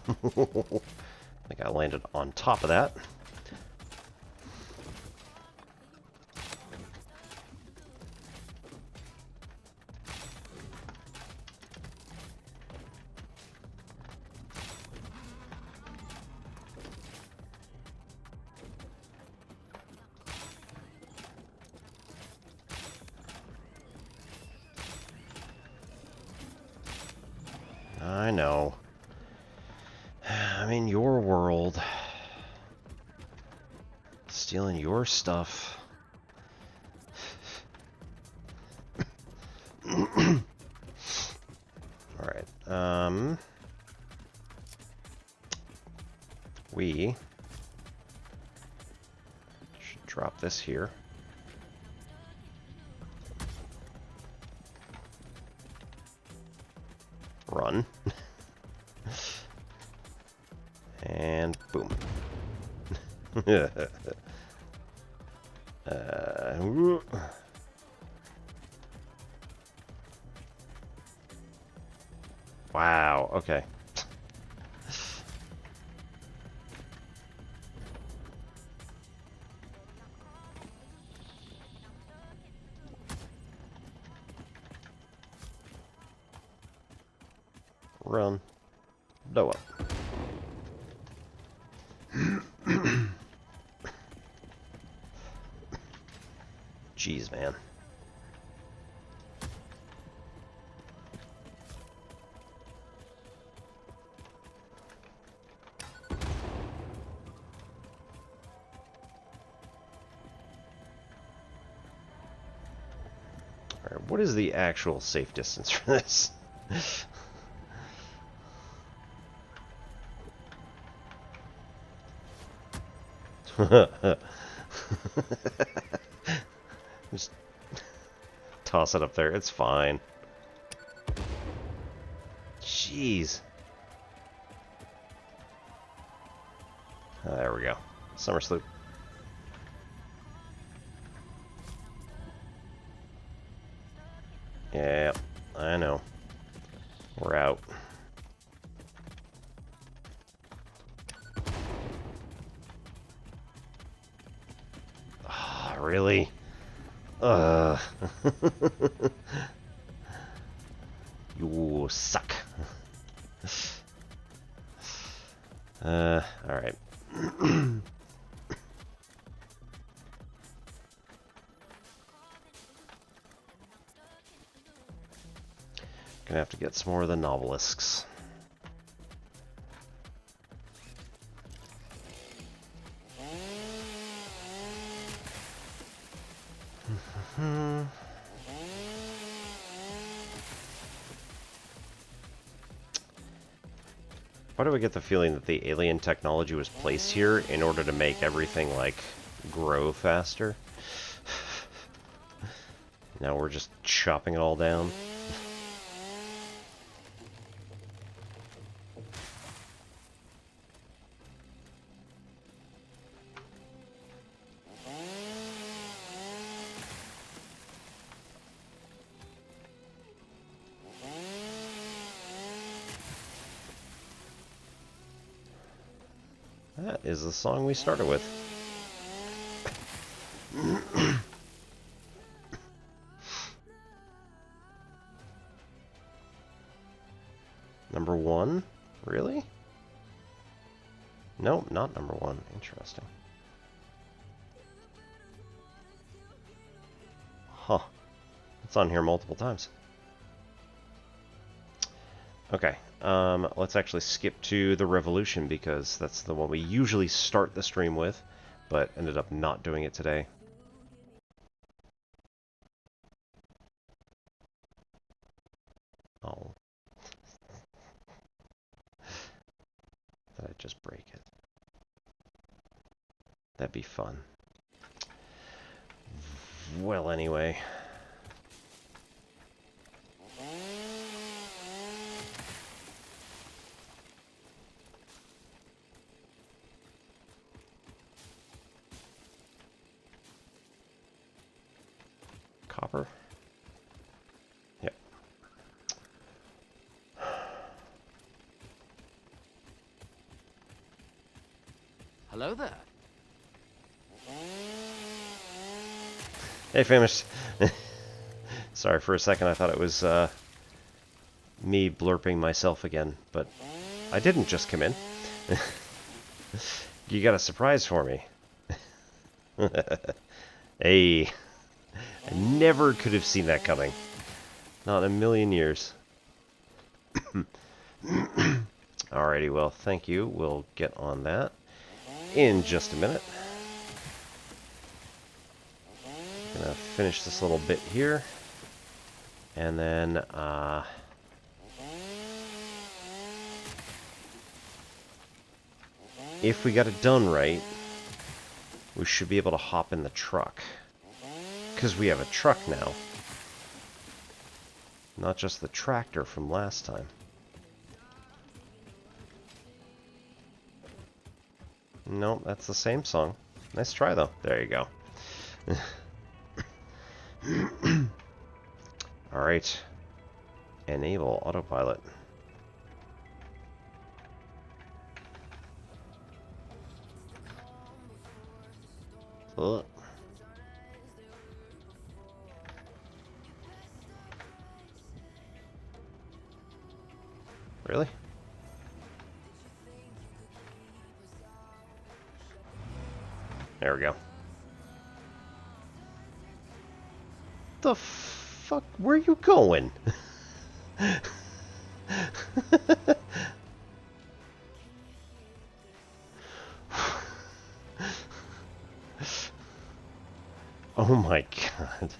A: I think I landed on top of that. I know. I'm in your world. Stealing your stuff. Alright, we should drop this here. Run. And boom. Wow, okay. Run. Blow up. Jeez, man. Alright, what is the actual safe distance for this? Just toss it up there. It's fine. Jeez. There we go. Summer sloop. Yeah, I know. We're out. Ah, really? You suck. Alright. Gonna have to get some more of the novelisks. Why do I get the feeling that the alien technology was placed here in order to make everything, like, grow faster? Now we're just chopping it all down. That is the song we started with. Number one? Really? No, not number one. Interesting. Huh. It's on here multiple times. Okay, let's actually skip to the Revolution because that's the one we usually start the stream with, but ended up not doing it today. Oh. Did I just break it? That'd be fun. Well, anyway. Copper? Yep.
F: Hello there.
A: Hey, Famous. Sorry, for a second I thought it was me blurping myself again, but I didn't just come in. You got a surprise for me. Hey. I never could have seen that coming. Not in a million years. Alrighty, well, thank you. We'll get on that in just a minute. Gonna finish this little bit here. And then, if we got it done right, we should be able to hop in the truck. Because we have a truck now. Not just the tractor from last time. No, that's the same song. Nice try, though. There you go. Alright. Enable autopilot. Ugh. Really? There we go. The fuck? Where are you going? Oh my god.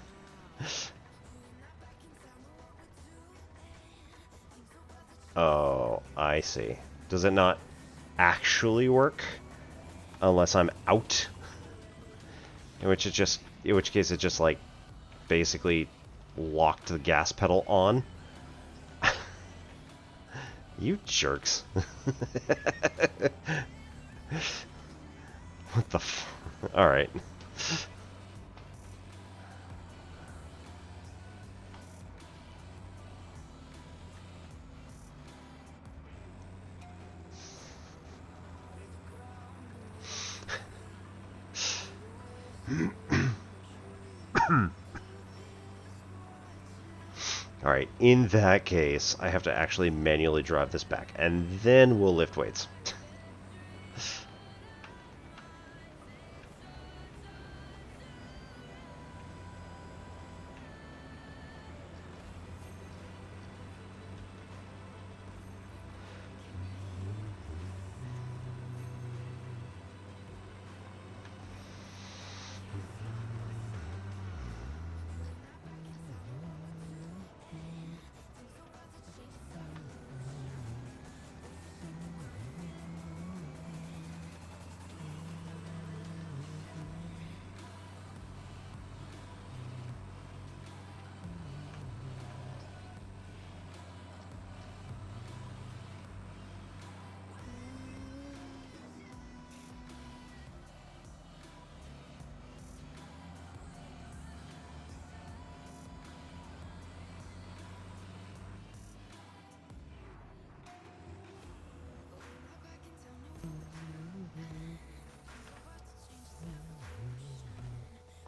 A: Oh, I see. Does it not actually work unless I'm out? In which case it just like basically locked the gas pedal on. You jerks. What the f... Alright. Alright, in that case, I have to actually manually drive this back, and then we'll lift weights.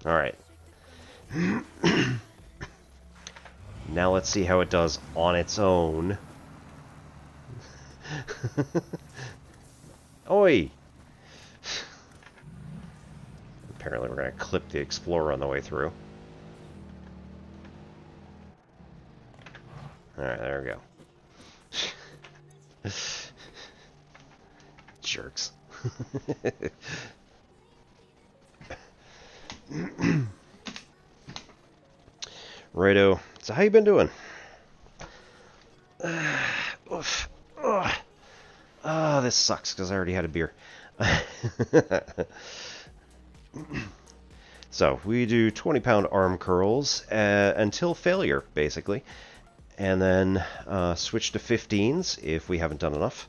A: Alright. Now let's see how it does on its own. Oi! Apparently we're going to clip the Explorer on the way through. Alright, there we go. Jerks. Righto. So how you been doing? Oof. This sucks because I already had a beer. So we do 20-pound arm curls until failure, basically. And then switch to 15s if we haven't done enough.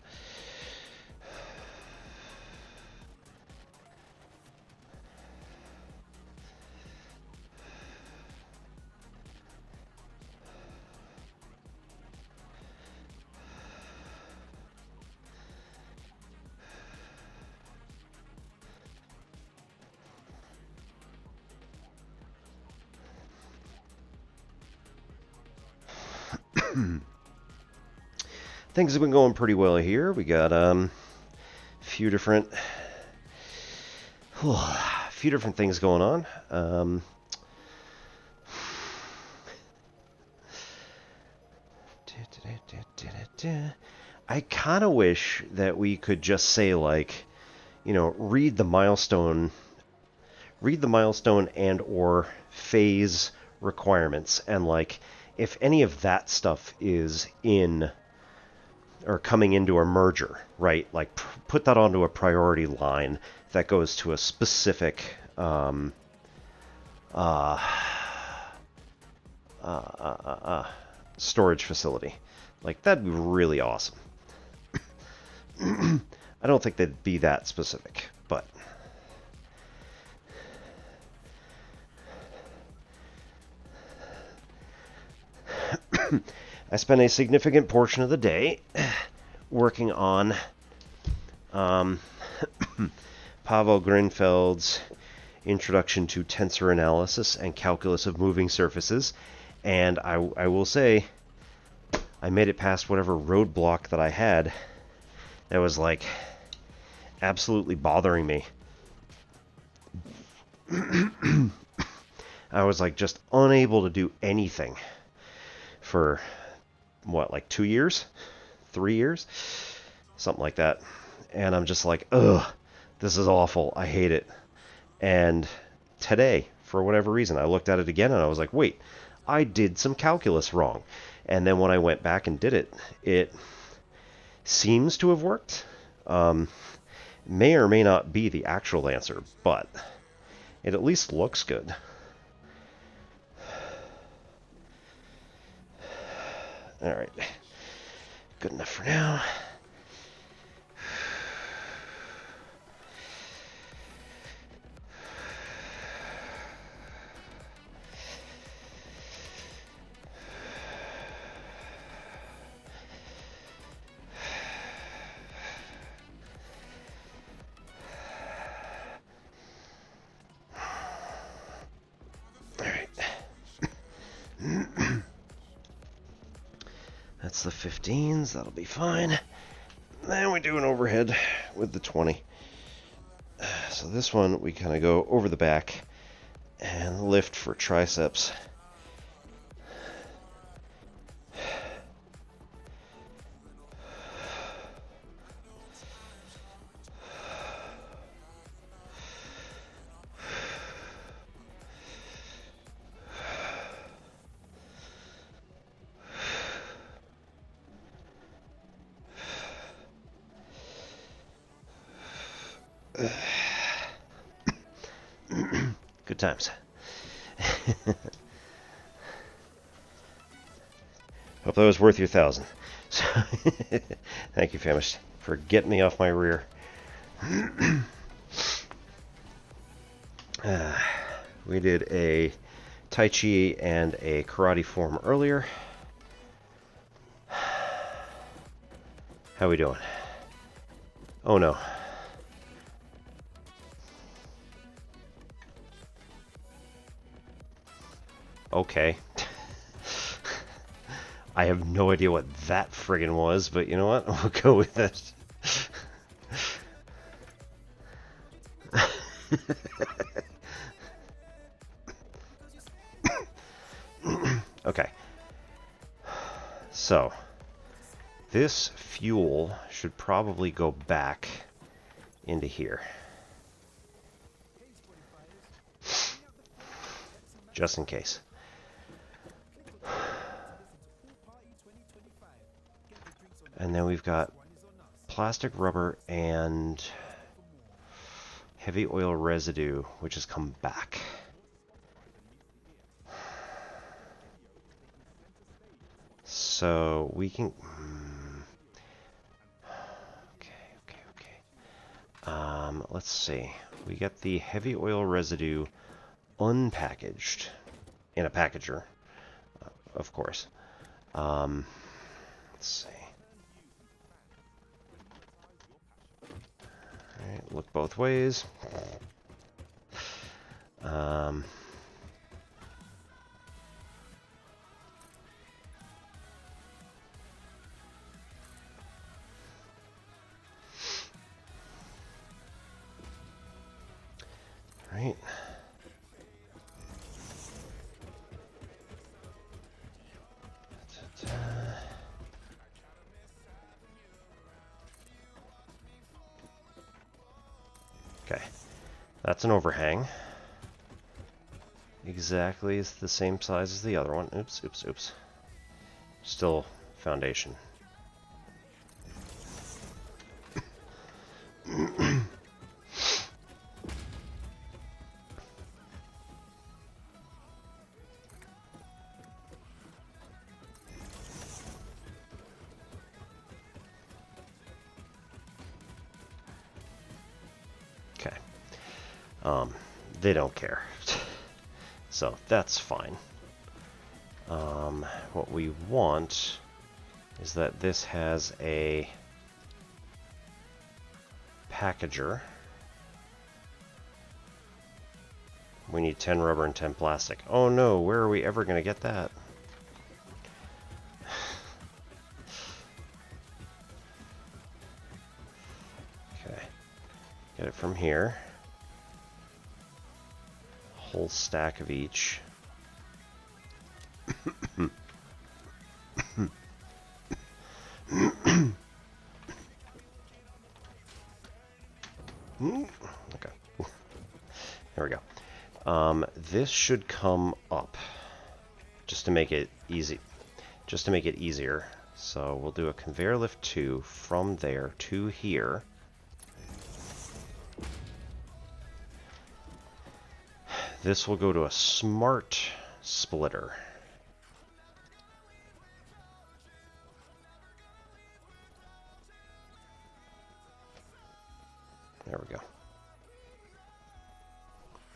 A: Things have been going pretty well here. We got a few different things going on. I kind of wish that we could just say, like, you know, read the milestone and or phase requirements, and like if any of that stuff is in or coming into a merger, right? Like put that onto a priority line that goes to a specific storage facility. Like that'd be really awesome. I don't think they'd be that specific, but I spent a significant portion of the day working on Pavel Grinfeld's Introduction to Tensor Analysis and Calculus of Moving Surfaces, and I will say I made it past whatever roadblock that I had that was like absolutely bothering me. I was like just unable to do anything for what, like 2 years, 3 years, something like that. And I'm just like, ugh, this is awful. I hate it. And today, for whatever reason, I looked at it again and I was like, wait, I did some calculus wrong. And then when I went back and did it, seems to have worked. May or may not be the actual answer, but it at least looks good. Alright. Good enough for now. That's the 15s, that'll be fine. Then we do an overhead with the 20. So this one, we kind of go over the back and lift for triceps. Good times. Hope that was worth your 1,000. So thank you, Famished, for getting me off my rear. We did a Tai Chi and a karate form earlier. How we doing? Oh no. Okay. I have no idea what that friggin' was, but you know what? We'll go with it. Okay. So, this fuel should probably go back into here. Just in case. And then we've got plastic rubber and heavy oil residue, which has come back. So we can... Okay. Let's see. We get the heavy oil residue unpackaged in a packager, of course. Let's see. Alright, look both ways. Right. Okay, that's an overhang. Exactly it's the same size as the other one. Oops, oops, oops. Still foundation. Okay. They don't care. So that's fine. What we want is that this has a packager. We need 10 rubber and 10 plastic. Oh no, where are we ever going to get that? Okay. Get it from here. Whole stack of each. Okay. There we go. This should come up just to make it easy, just to make it easier. So we'll do a conveyor lift 2 from there to here. This will go to a smart splitter. There we go.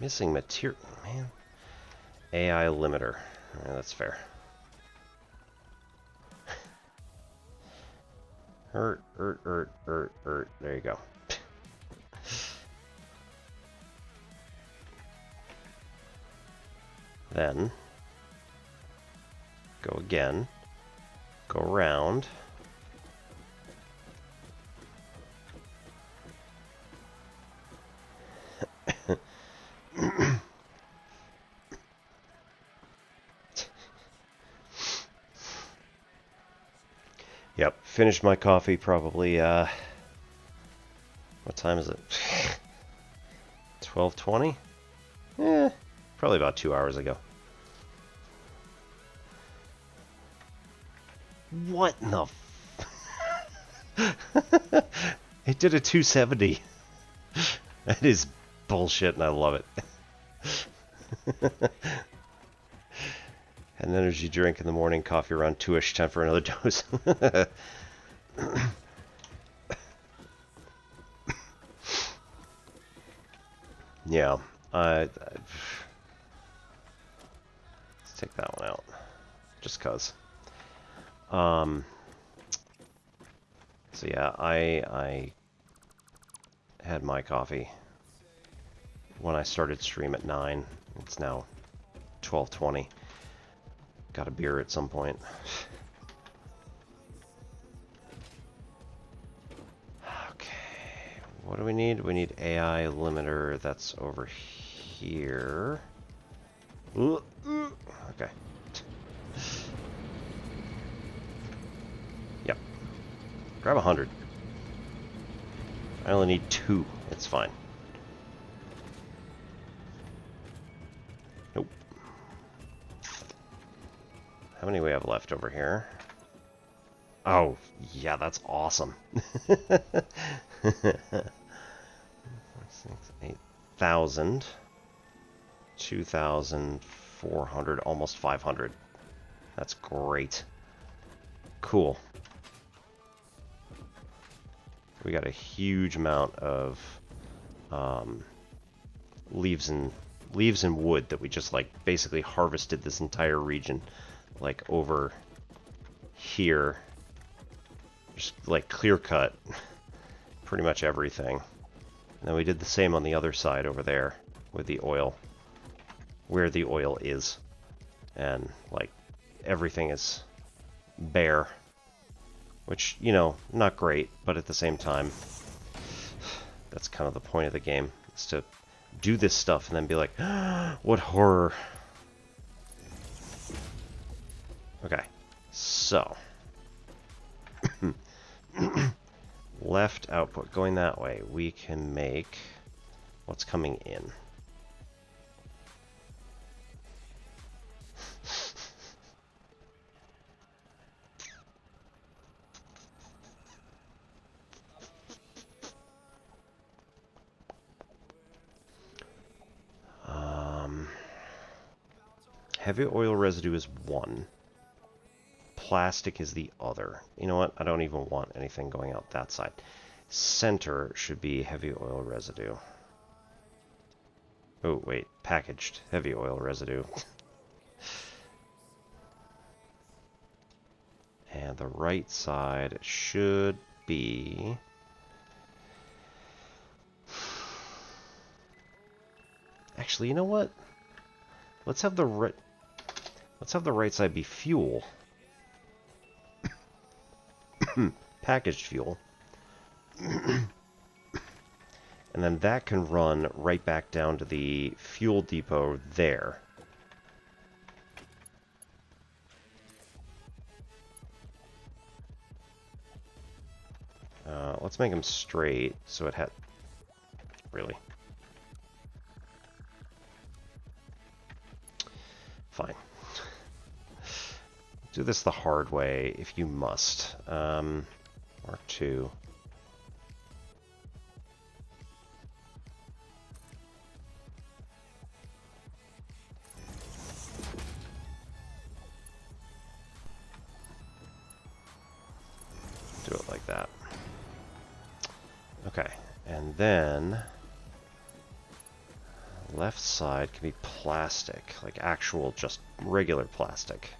A: Missing material, man. AI limiter. Yeah, that's fair. There you go. Then, go again. Go around. Yep, finished my coffee probably, what time is it? 12:20? Probably about 2 hours ago. What in the It did a 270. That is bullshit and I love it. An energy drink in the morning, coffee around 2ish, time for another dose. Yeah, let's take that one out, just cause. So yeah, I had my coffee when I started stream at 9. It's now 12:20. Got a beer at some point. Okay, what do we need? We need AI limiter. That's over here. Okay. Yep. Grab 100. I only need 2. It's fine. Nope. How many we have left over here? Oh, yeah, that's awesome. 8,000. 2,400, almost 500. That's great. Cool. We got a huge amount of leaves and wood that we just like basically harvested this entire region, like over here, just like clear cut pretty much everything. And then we did the same on the other side over there with the oil, where the oil is, and like everything is bare. Which, you know, not great, but at the same time, that's kind of the point of the game, is to do this stuff and then be like, ah, what horror. Okay, so. Left output, going that way, we can make what's coming in. Heavy oil residue is 1. Plastic is the other. You know what? I don't even want anything going out that side. Center should be heavy oil residue. Oh, wait. Packaged heavy oil residue. And the right side should be... Actually, you know what? Let's have the right side be fuel. Packaged fuel. And then that can run right back down to the fuel depot there. Let's make them straight so it had... Really? Fine. Do this the hard way if you must. Mark 2. Do it like that. Okay, and then left side can be plastic, like actual just regular plastic.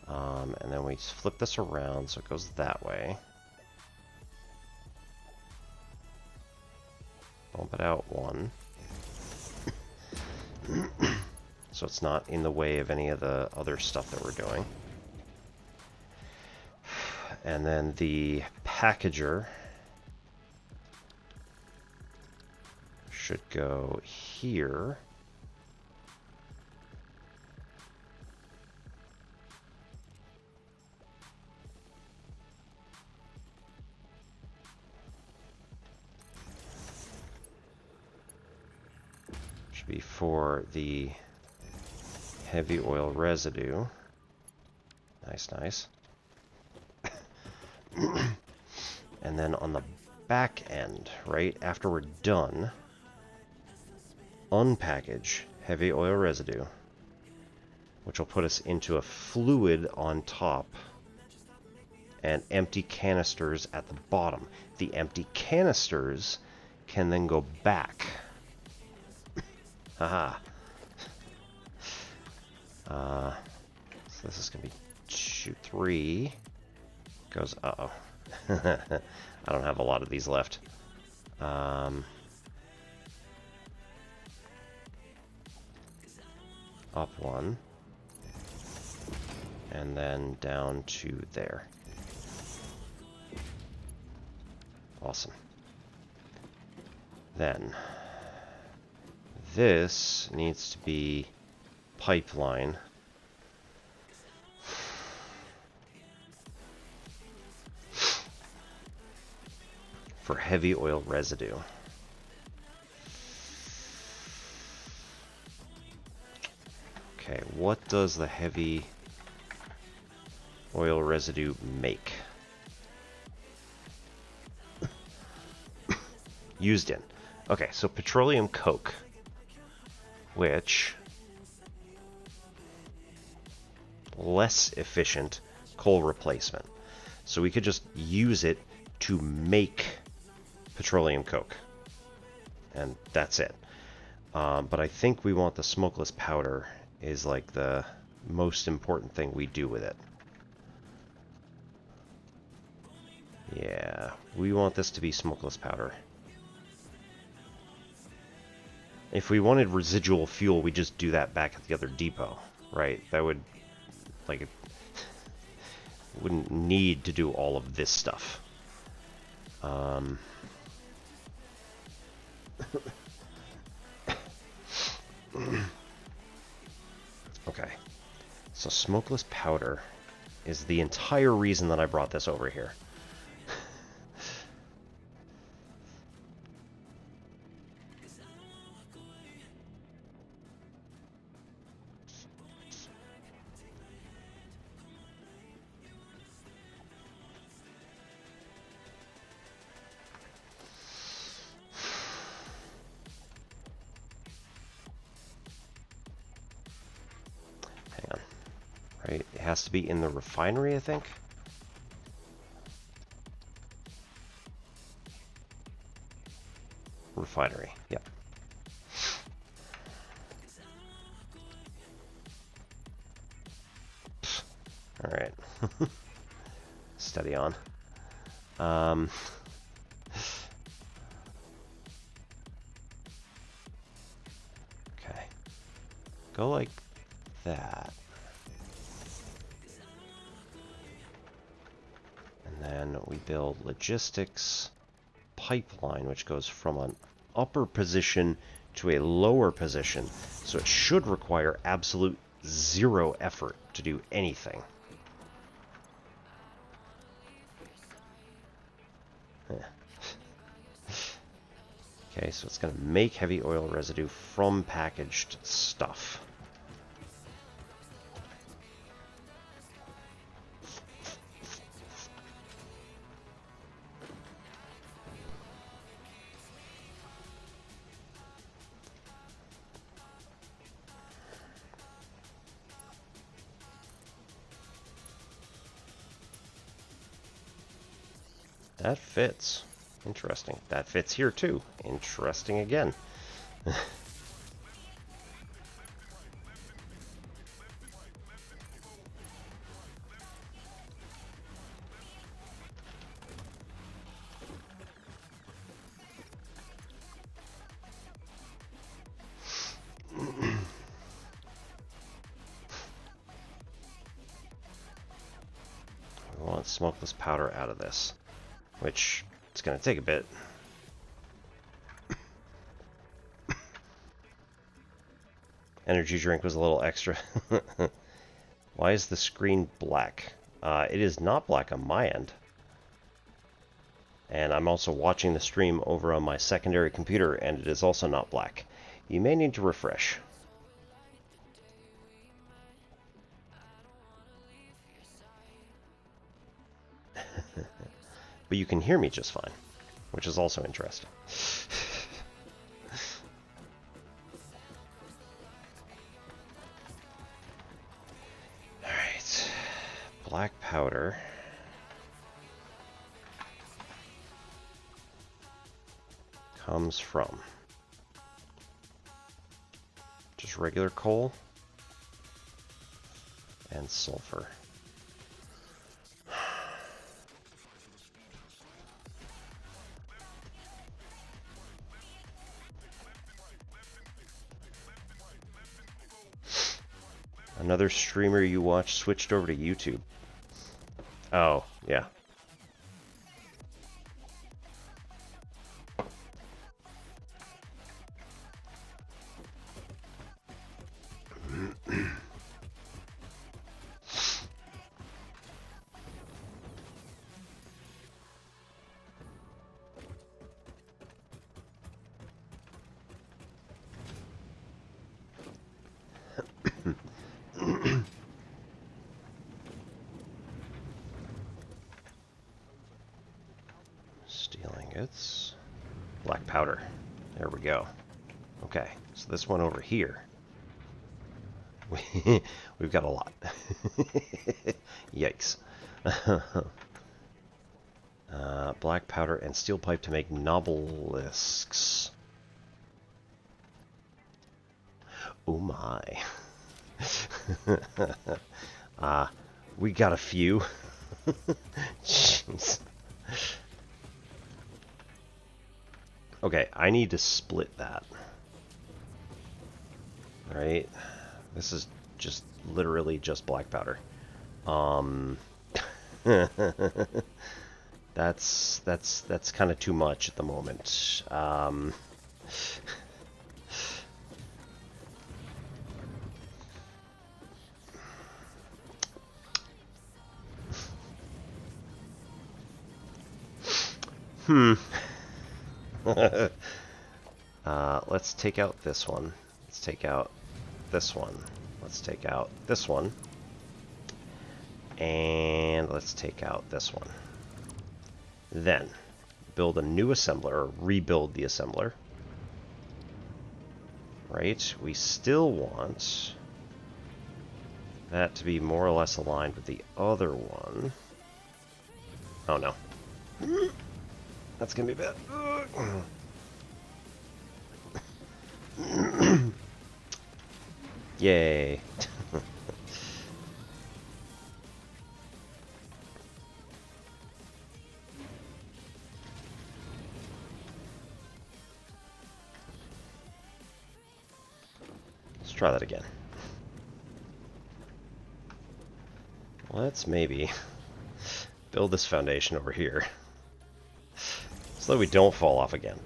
A: And then we flip this around so it goes that way. Bump it out one. So it's not in the way of any of the other stuff that we're doing. And then the packager should go here. Should be for the heavy oil residue. Nice, nice. And then on the back end, right after we're done, unpackage heavy oil residue, which will put us into a fluid on top and empty canisters at the bottom. The empty canisters can then go back. Haha. So this is going to be 2, 3. Goes, uh-oh. I don't have a lot of these left. Up one. And then down to there. Awesome. Then, this needs to be pipeline. For heavy oil residue. Okay, what does the heavy oil residue make? Used in. Okay, so petroleum coke, which less efficient coal replacement. So we could just use it to make petroleum coke, and that's it. But I think we want the smokeless powder is like the most important thing we do with it. Yeah, we want this to be smokeless powder. If we wanted residual fuel, we just do that back at the other depot, right? That would, like, wouldn't need to do all of this stuff. Okay, so smokeless powder is the entire reason that I brought this over here. Right, it has to be in the refinery, I think. Refinery, yep. All right. Steady on. Okay. Go like that. And then we build logistics pipeline, which goes from an upper position to a lower position. So it should require absolute zero effort to do anything. Okay, so it's going to make heavy oil residue from packaged stuff. That fits. Interesting. That fits here too. Interesting again. We want smokeless powder out of this, which it's going to take a bit. Energy drink was a little extra. Why is the screen black? It is not black on my end. And I'm also watching the stream over on my secondary computer, and it is also not black. You may need to refresh. But you can hear me just fine, which is also interesting. Alright. Black powder. Comes from just regular coal and sulfur. Another streamer you watch switched over to YouTube. Oh, yeah. Steel ingots. Black powder. There we go. Okay, so this one over here. We've got a lot. Yikes. Black powder and steel pipe to make nobelisks. Oh my. We got a few. Jeez. Okay, I need to split that. Alright. This is just literally just black powder. That's kind of too much at the moment. Let's take out this one. Let's take out this one. Let's take out this one. And let's take out this one. Then, build a new assembler, or rebuild the assembler. Right? We still want that to be more or less aligned with the other one. Oh no. That's gonna be bad. Yay. Let's try that again. Let's maybe build this foundation over here so that we don't fall off again.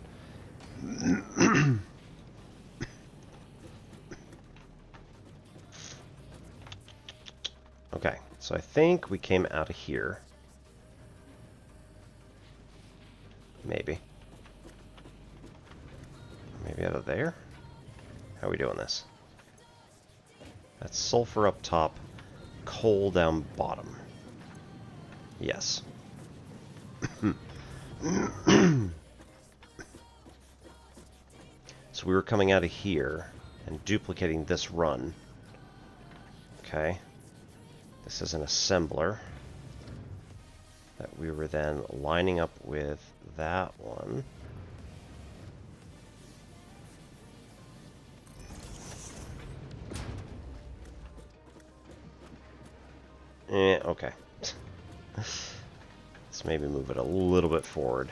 A: Okay, so I think we came out of here. Maybe. Maybe out of there? How are we doing this? That's sulfur up top, coal down bottom. Yes. So we were coming out of here and duplicating this run. Okay. This is an assembler. that we were then lining up with that one. Okay. Let's maybe move it a little bit forward.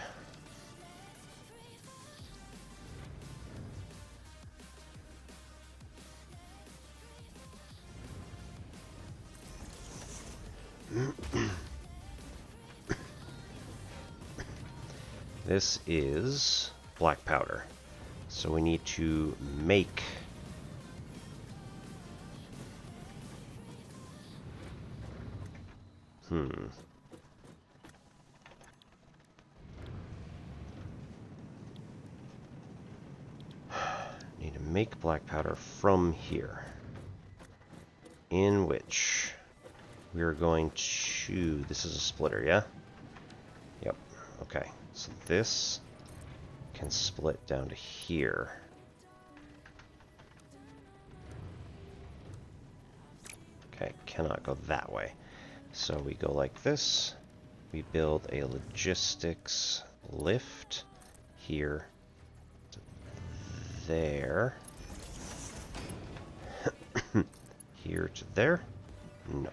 A: This is black powder. So we need to make need to make black powder from here. In which we are going to... This is a splitter, yeah? Yep. Okay. So this can split down to here. Okay, cannot go that way. So we go like this. We build a logistics lift here to there. Here to there. No.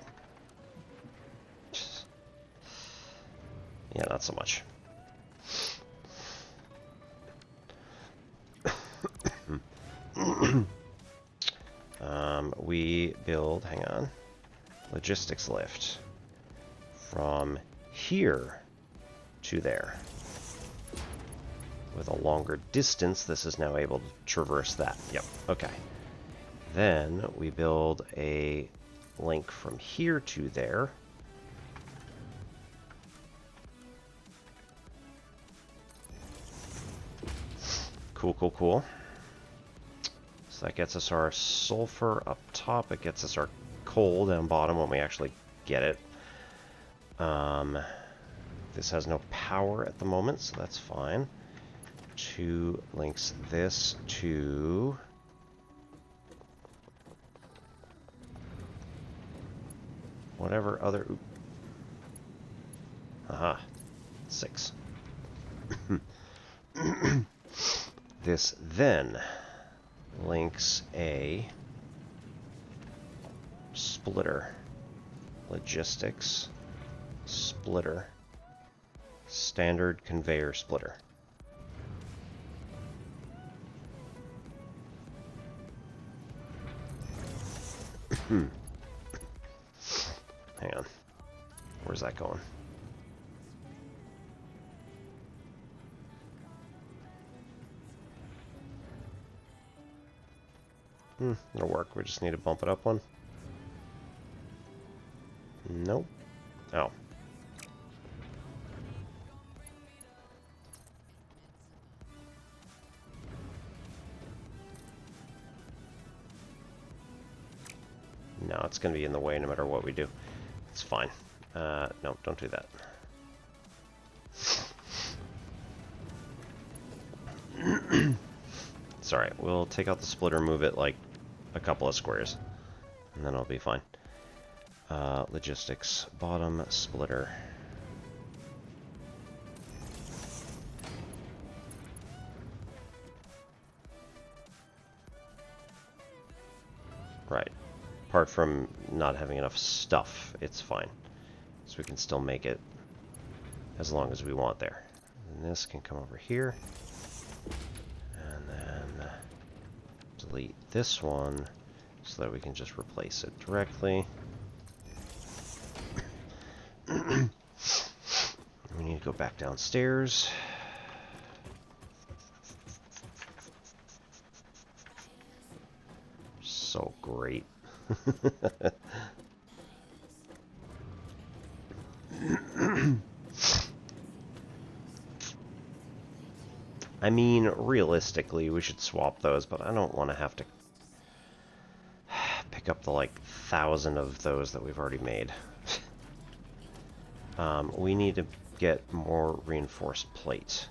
A: Yeah, not so much. We build, hang on, logistics lift from here to there. With a longer distance, this is now able to traverse that. Yep, okay. Then we build a link from here to there. Cool, cool, cool. So that gets us our sulfur up top. It gets us our coal down bottom when we actually get it. This has no power at the moment, so that's fine. 2 links this to... whatever other... Aha. 6. This then links a splitter, logistics, splitter, standard conveyor splitter. Hang on. Where's that going? It'll work. We just need to bump it up one. Nope. Oh. No, it's going to be in the way no matter what we do. It's fine. No, don't do that. It's alright. We'll take out the splitter, move it like a couple of squares, and then I'll be fine. Logistics, bottom, splitter. Right. Apart from not having enough stuff, it's fine. So we can still make it as long as we want there. And this can come over here. And then delete this one so that we can just replace it directly. We need to go back downstairs. So great. I mean, realistically, we should swap those, but I don't want to have to pick up the, like, 1,000 of those that we've already made. We need to get more reinforced plate.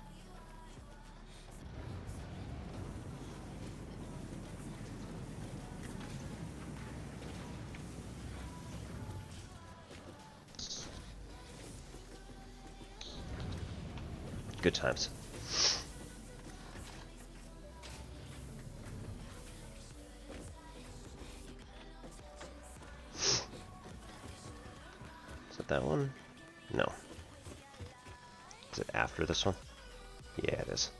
A: Good times. Is it that one? No. Is it after this one? Yeah, it is.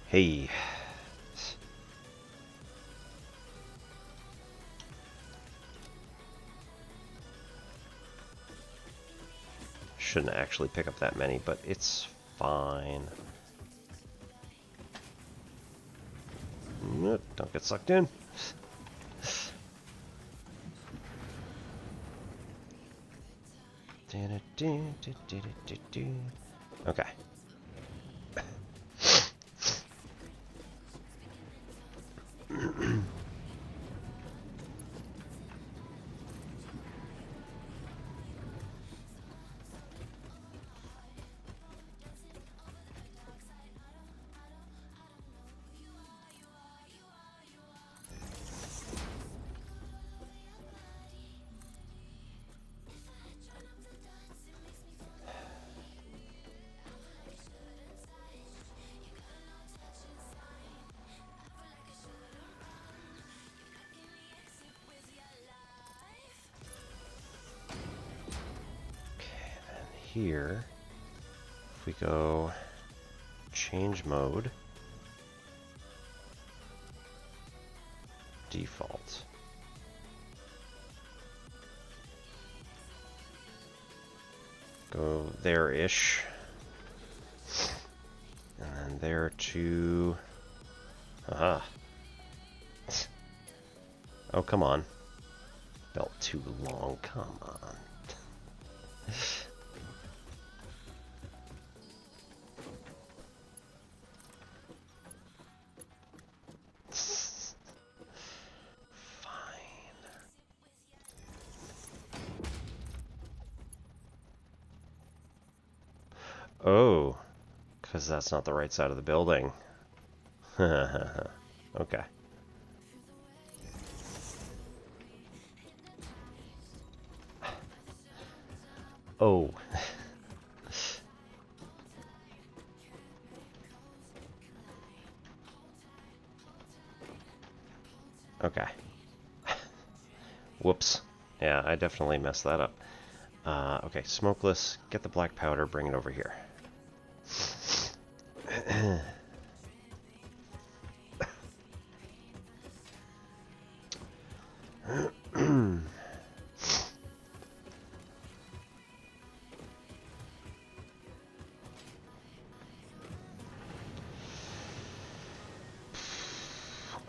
A: Hey. Shouldn't actually pick up that many, but it's fine. Nope, don't get sucked in. Okay. Here, if we go change mode, default. Go there-ish. And then there to... Aha. Oh, come on. Belt too long, come on. Oh, because that's not the right side of the building. Okay. Oh. Okay. Whoops. Yeah, I definitely messed that up. Okay, smokeless. Get the black powder, bring it over here.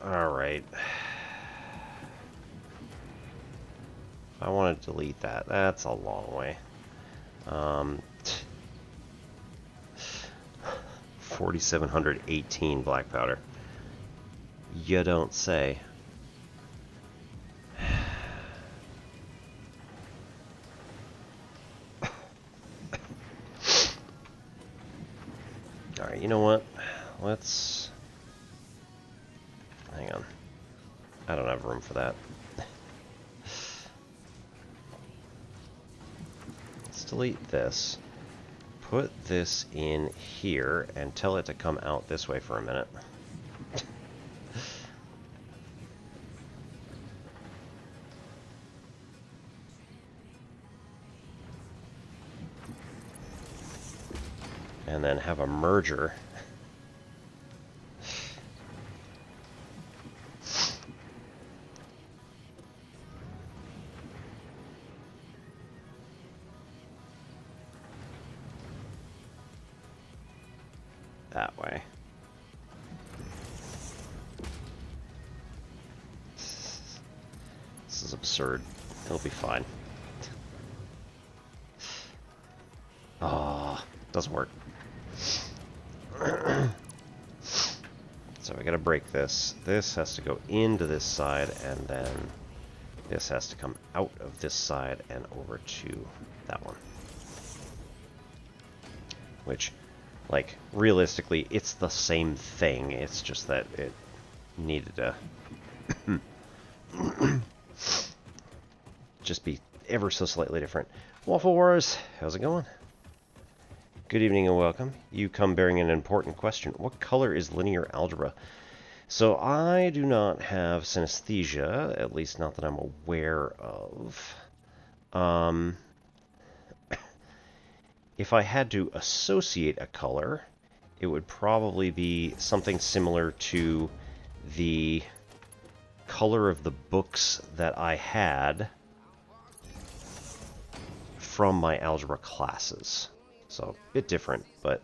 A: All right. I want to delete that. That's a long way. 4,718 black powder. You don't say. Alright, you know what? Let's... Hang on. I don't have room for that. Let's delete this. Put this in here and tell it to come out this way for a minute. And then have a merger. That way. This is absurd. It'll be fine. Ah, doesn't work. So we gotta break this. This has to go into this side, and then this has to come out of this side and over to that one. Which, like, realistically, it's the same thing. It's just that it needed to just be ever so slightly different. Waffle Wars, how's it going? Good evening and welcome. You come bearing an important question. What color is linear algebra? So I do not have synesthesia, at least not that I'm aware of. If I had to associate a color, it would probably be something similar to the color of the books that I had from my algebra classes. So, a bit different, but...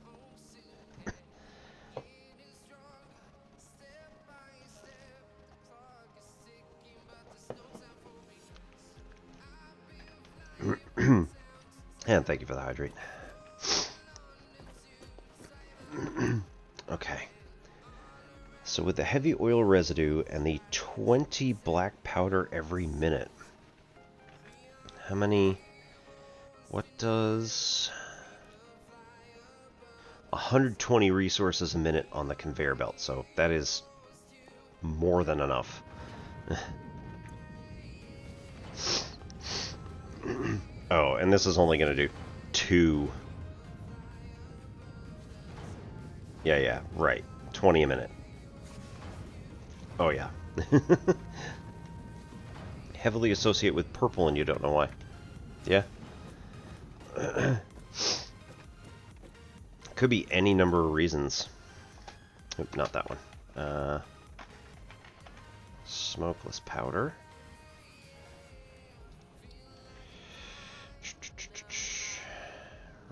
A: And thank you for the hydrate. Okay. So with the heavy oil residue and the 20 black powder every minute, how many... What does... 120 resources a minute on the conveyor belt, so that is more than enough. Oh, and this is only going to do 2. Yeah, right. 20 a minute. Oh, yeah. Heavily associate with purple and you don't know why. Yeah? Could be any number of reasons. Oop, not that one. Smokeless powder.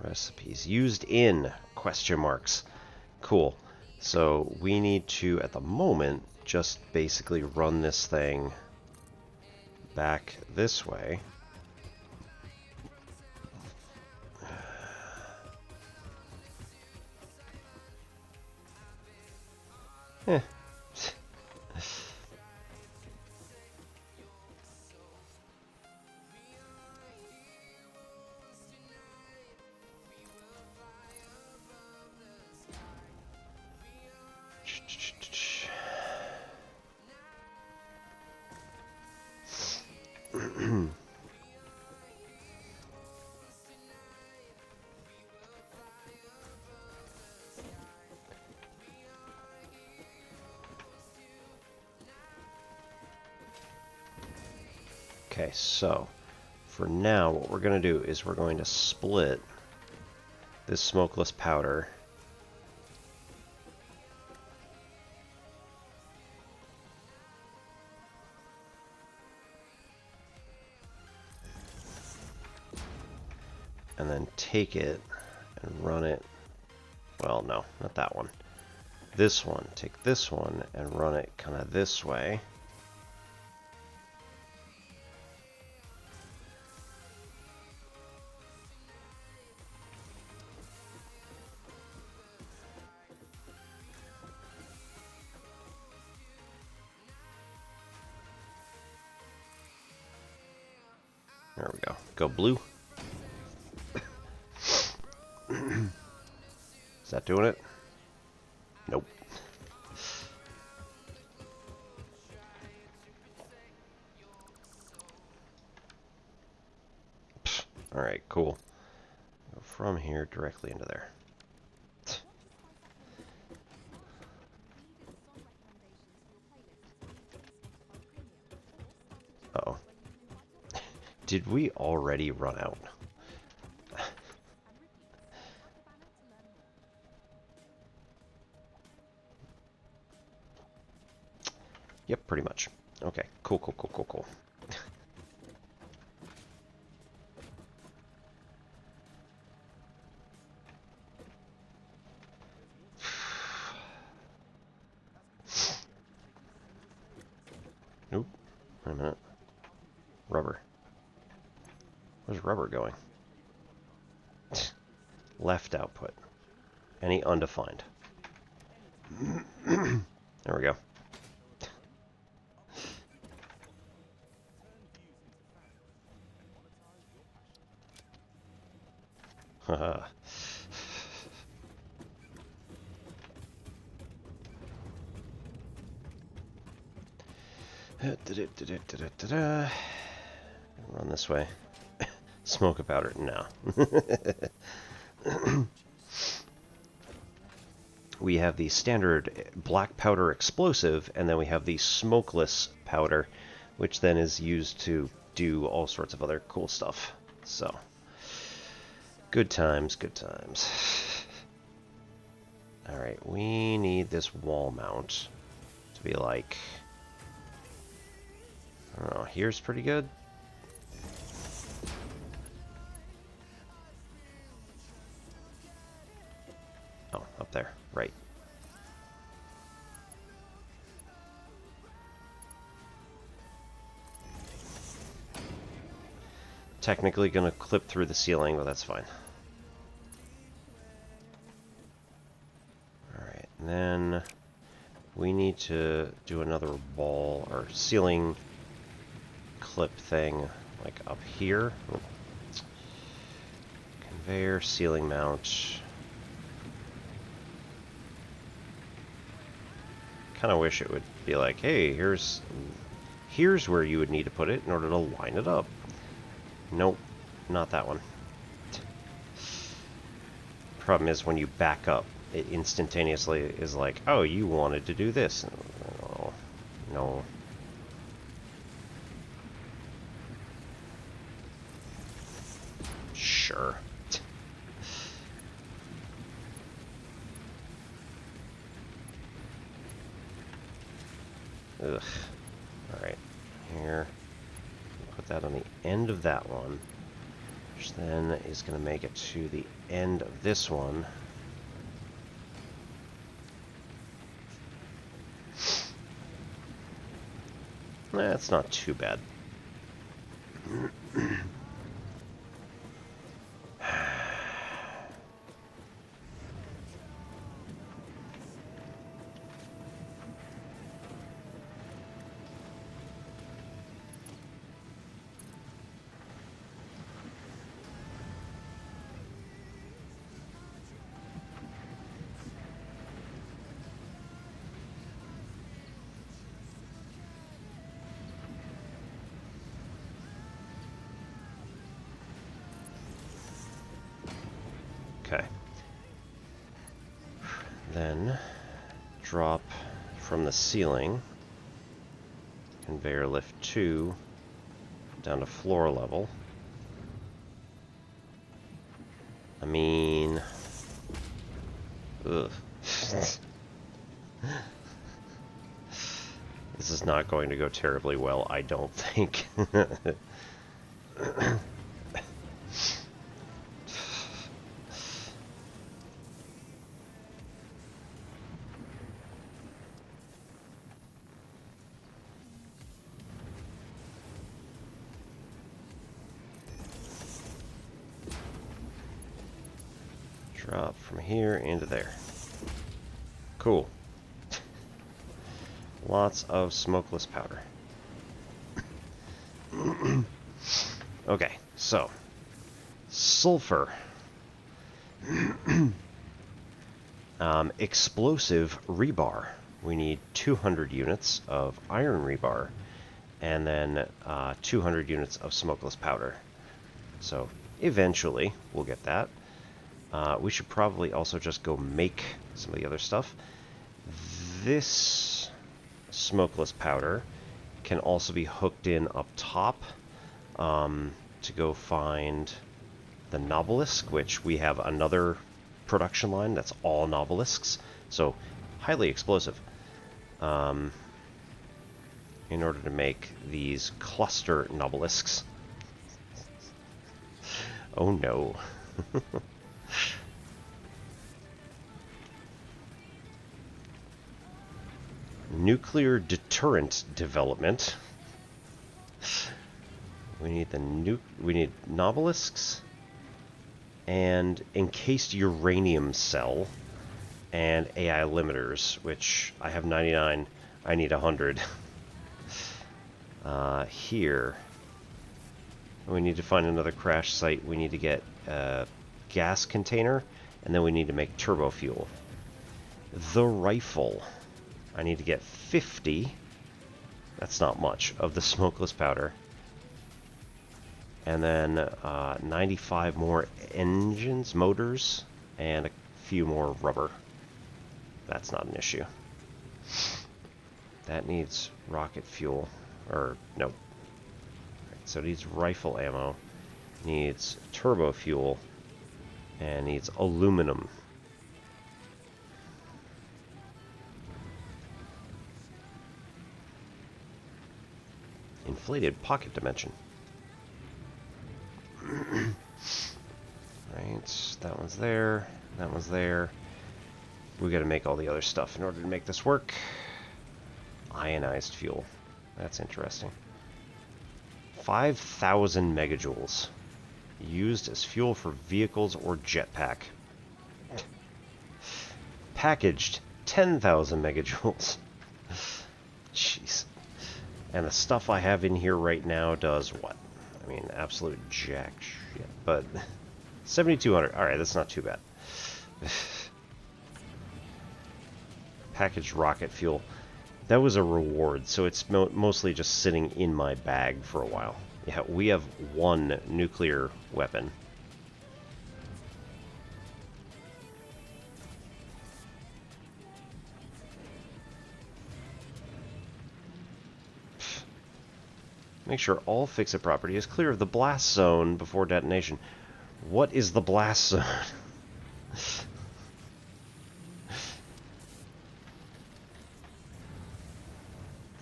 A: Recipes used in question marks. Cool. So we need to, at the moment, just basically run this thing back this way. Eh. Okay, so for now what we're going to do is we're going to split this smokeless powder and then take it and run it. Well, no, not that one. This one. Take this one and run it kind of this way. There we go. Go blue. Is that doing it? Nope. Alright, cool. Go from here directly into there. Uh-oh. Did we already run out? Yep, pretty much. Okay, cool. Nope. Wait a minute. Rubber. Where's rubber going? Left output. Any undefined. There we go. Haha. Run this way. Smoke a powder? No. We have the standard black powder explosive, and then we have the smokeless powder, which then is used to do all sorts of other cool stuff. So, good times, good times. Alright, we need this wall mount to be like, I don't know, here's pretty good. Oh, up there, right. Technically gonna clip through the ceiling, but that's fine. Alright, and then we need to do another wall or ceiling clip thing, like up here. Ooh. Conveyor, ceiling mount. Kind of wish it would be like, hey, here's where you would need to put it in order to line it up. Nope, not that one. Problem is, when you back up, it instantaneously is like, oh, you wanted to do this. Oh, no. Sure. Ugh. Alright. Here. Put that on the end of that one. Which then is going to make it to the end of this one. That's not too bad. Okay. Then drop from the ceiling, conveyor lift 2 down to floor level. I mean, ugh. This is not going to go terribly well, I don't think. Drop from here into there. Cool. Lots of smokeless powder. Okay, so sulfur. Explosive rebar. We need 200 units of iron rebar, and then 200 units of smokeless powder. So eventually we'll get that. We should probably also just go make some of the other stuff. This smokeless powder can also be hooked in up top to go find the Nobelisk, which we have another production line that's all Nobelisks, so highly explosive. In order to make these cluster Nobelisks. Oh no. Nuclear deterrent development. We need we need Nobelisks and encased uranium cell and AI limiters, which I have 99. I need 100. Here we need to find another crash site. We need to get a gas container, and then we need to make turbo fuel. The rifle. I need to get 50. That's not much of the smokeless powder. And then 95 more engines, motors, and a few more rubber. That's not an issue. That needs rocket fuel. Or, nope. So it needs rifle ammo, needs turbo fuel, and needs aluminum. Inflated pocket dimension. Right, that one's there, that one's there. We gotta make all the other stuff in order to make this work. Ionized fuel. That's interesting. 5,000 megajoules. Used as fuel for vehicles or jetpack. Packaged 10,000 megajoules. Jeez. And the stuff I have in here right now does what? I mean, absolute jack shit. But 7,200. Alright, that's not too bad. Packaged rocket fuel. That was a reward, so it's mostly just sitting in my bag for a while. Yeah, we have one nuclear weapon. Make sure all fix-it property is clear of the blast zone before detonation. What is the blast zone?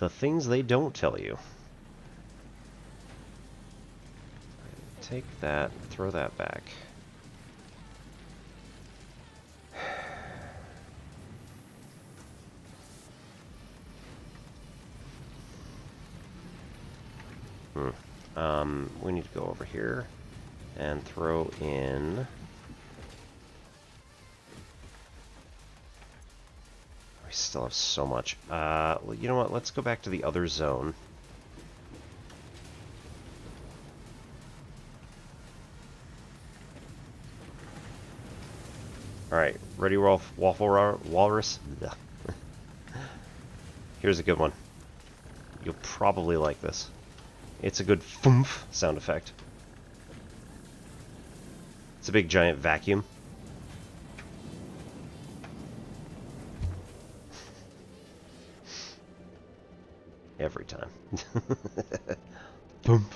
A: The things they don't tell you. Take that, throw that back. We need to go over here and throw in... We still have so much. Well, you know what? Let's go back to the other zone. Alright, ready, Waffle Walrus? Here's a good one. You'll probably like this. It's a good thoomph sound effect. It's a big giant vacuum. Every time. Thump.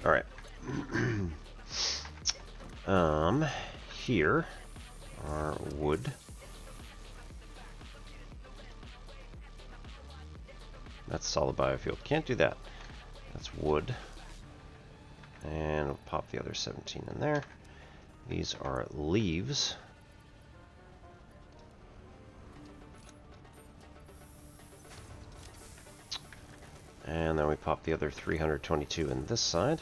A: Alright. Here are wood. That's solid biofuel. Can't do that. That's wood. And we'll pop the other 17 in there. These are leaves. And then we pop the other 322 in this side.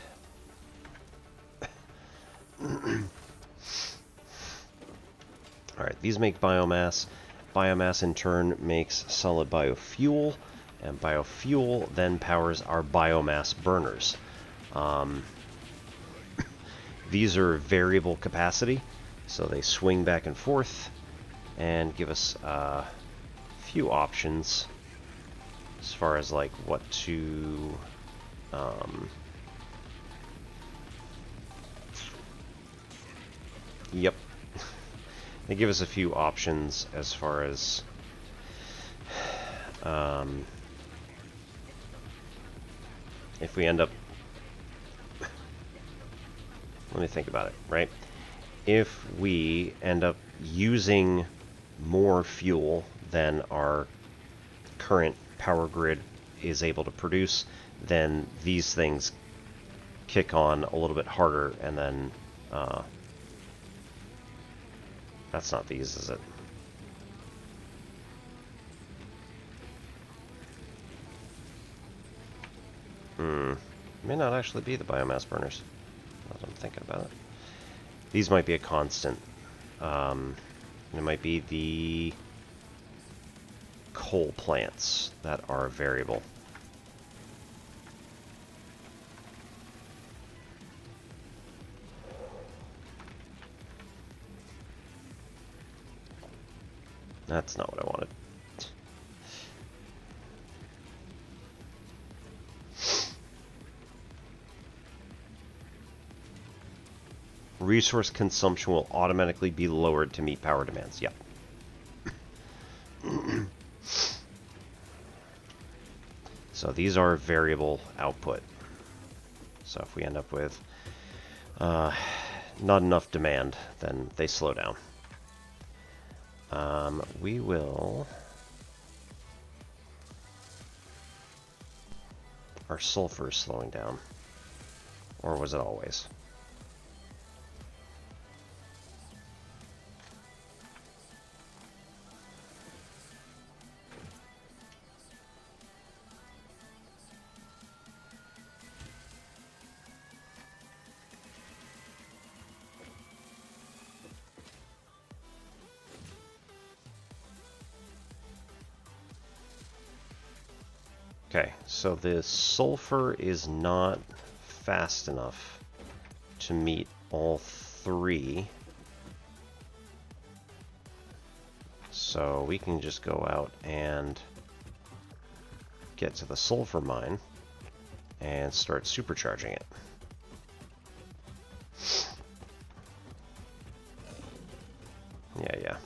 A: Alright, these make biomass. Biomass in turn makes solid biofuel. And biofuel then powers our biomass burners. These are variable capacity, so they swing back and forth and give us a few options as far as like what to Yep. They give us a few options as far as if we end up... Let me think about it, right? If we end up using more fuel than our current power grid is able to produce, then these things kick on a little bit harder, and then that's not these, is it? May not actually be the biomass burners, as I'm thinking about it. These might be a constant. It might be the coal plants that are variable. That's not what I wanted. Resource consumption will automatically be lowered to meet power demands. Yep. So these are variable output. So if we end up with not enough demand, then they slow down. We will... Our sulfur is slowing down. Or was it always? Okay, so the sulfur is not fast enough to meet all three. So we can just go out and get to the sulfur mine and start supercharging it. Yeah.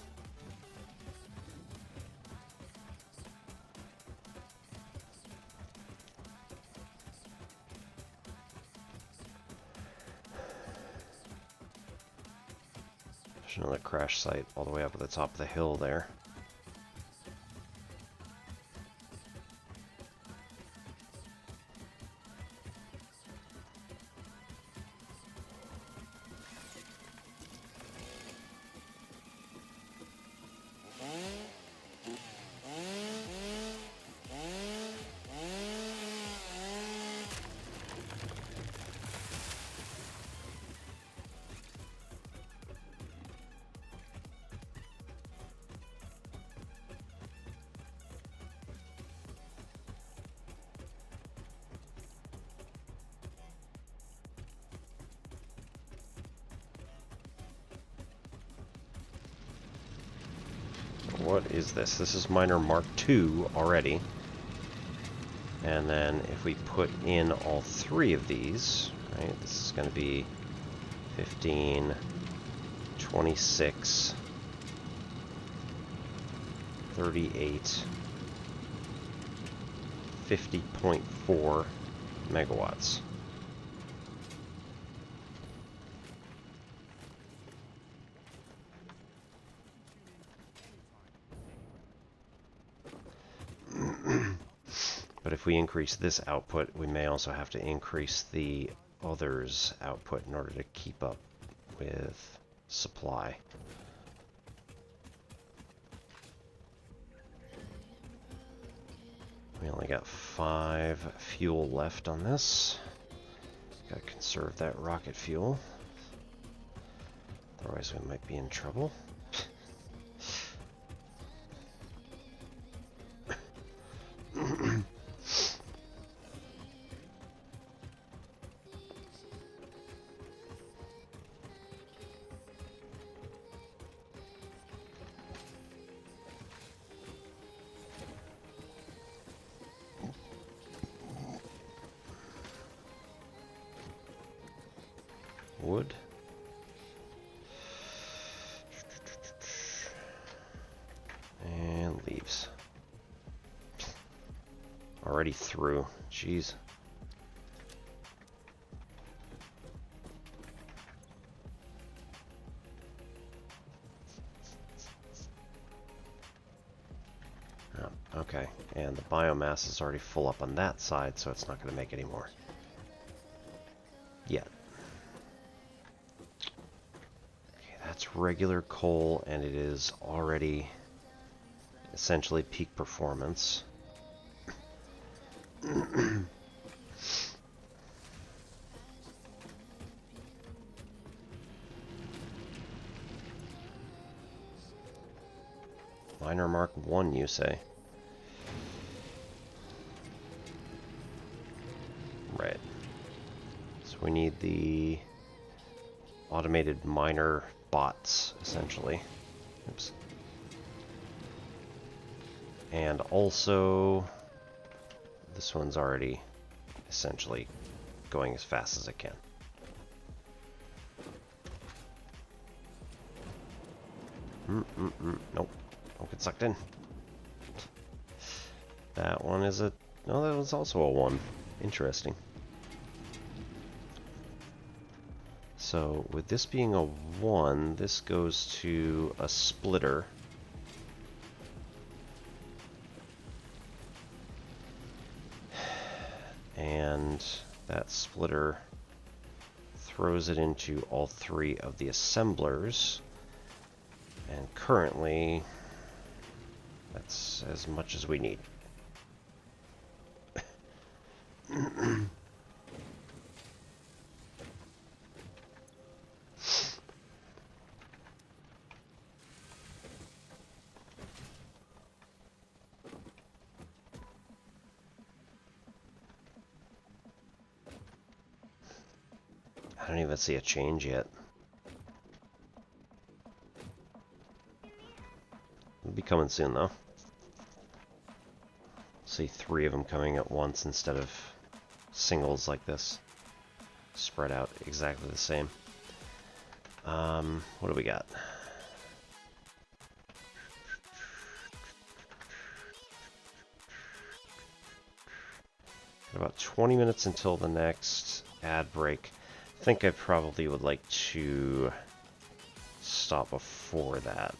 A: There's another crash site all the way up at the top of the hill there. What is this? This is miner Mark II already. And then if we put in all three of these, right, this is going to be 15, 26, 38, 50.4 megawatts. But if we increase this output, we may also have to increase the others' output in order to keep up with supply. We only got 5 fuel left on this. Gotta conserve that rocket fuel. Otherwise we might be in trouble. Wood. Already through. Jeez. Oh, okay, and the biomass is already full up on that side, so it's not going to make any more. Yet. Okay, that's regular coal, and it is already essentially peak performance. Miner Mark 1, you say? Right. So we need the automated miner bots, essentially. Oops. And also, this one's already essentially going as fast as it can. Nope. Don't get sucked in. That one is a... No, that was also a 1. Interesting. So, with this being a 1, this goes to a splitter. And that splitter throws it into all 3 of the assemblers. And currently, that's as much as we need. I don't even see a change yet. It'll be coming soon, though. See 3 of them coming at once instead of singles like this. Spread out exactly the same. What do we got? Got about 20 minutes until the next ad break. I think I probably would like to stop before that.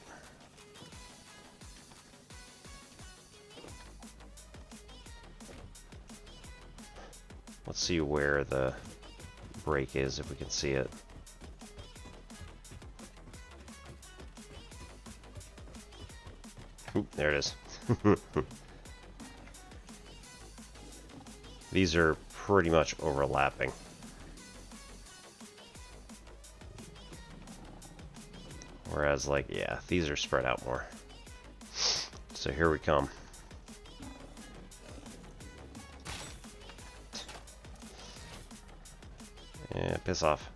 A: Let's see where the break is, if we can see it. Oop, there it is. These are pretty much overlapping. Whereas, like, yeah, these are spread out more. So here we come. Yeah, piss off.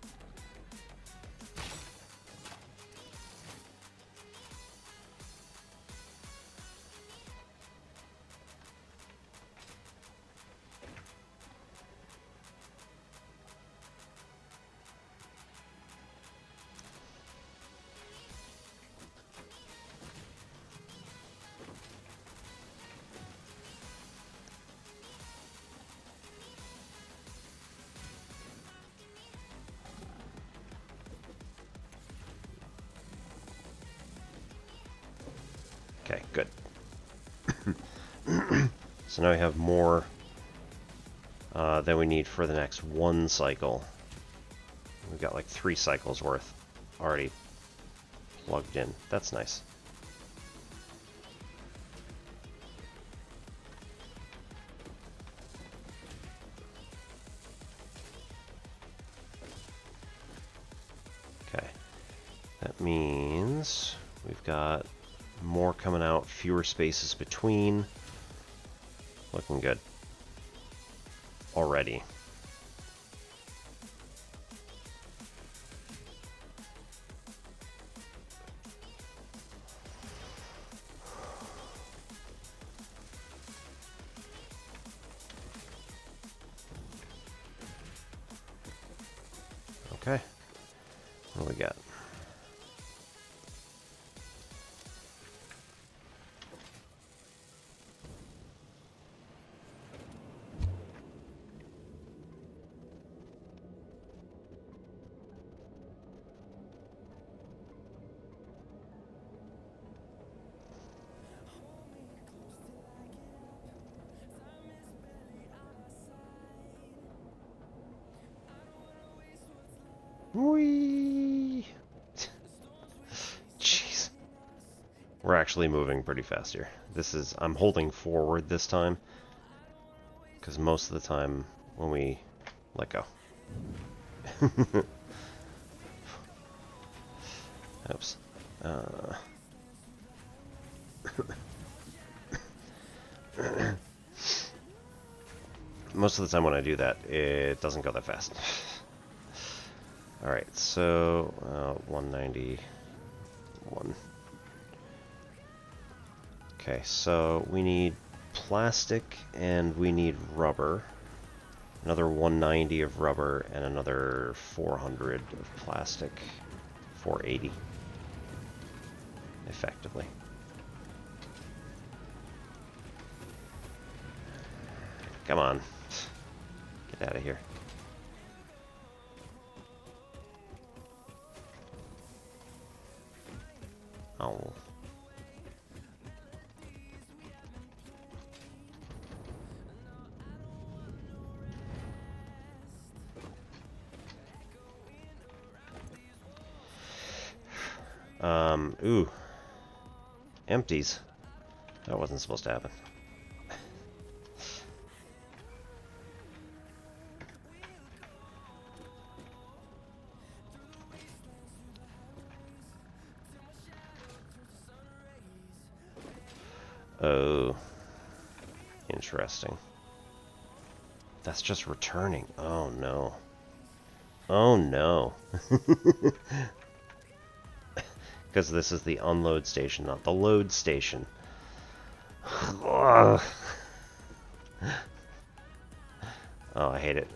A: Okay, good. So now we have more than we need for the next 1 cycle. We've got like 3 cycles worth already plugged in. That's nice. Okay. That means we've got more coming out, fewer spaces between. Looking good. Already. Okay. What do we got? Whee! Jeez. We're actually moving pretty fast here. I'm holding forward this time, because most of the time when we let go. Oops. Most of the time when I do that, it doesn't go that fast. Alright, so 191. Okay, so we need plastic and we need rubber. Another 190 of rubber and another 400 of plastic. 480. Effectively. Come on. Get out of here. Oh. Ooh. Empties. That wasn't supposed to happen. Oh. Interesting. That's just returning. Oh no. Oh no. Because this is the unload station, not the load station. Oh, I hate it.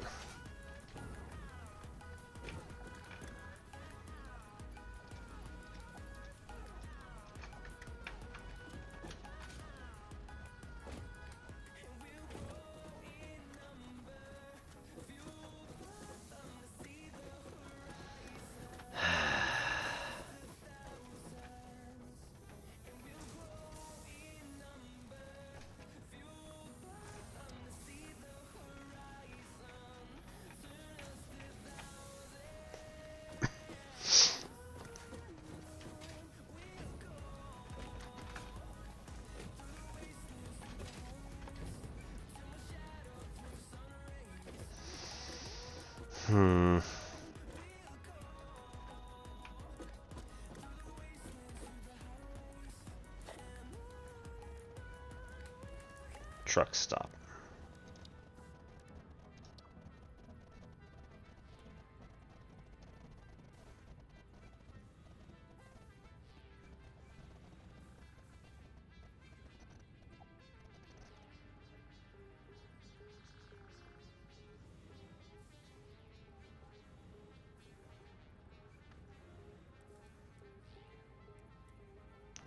A: Truck stop.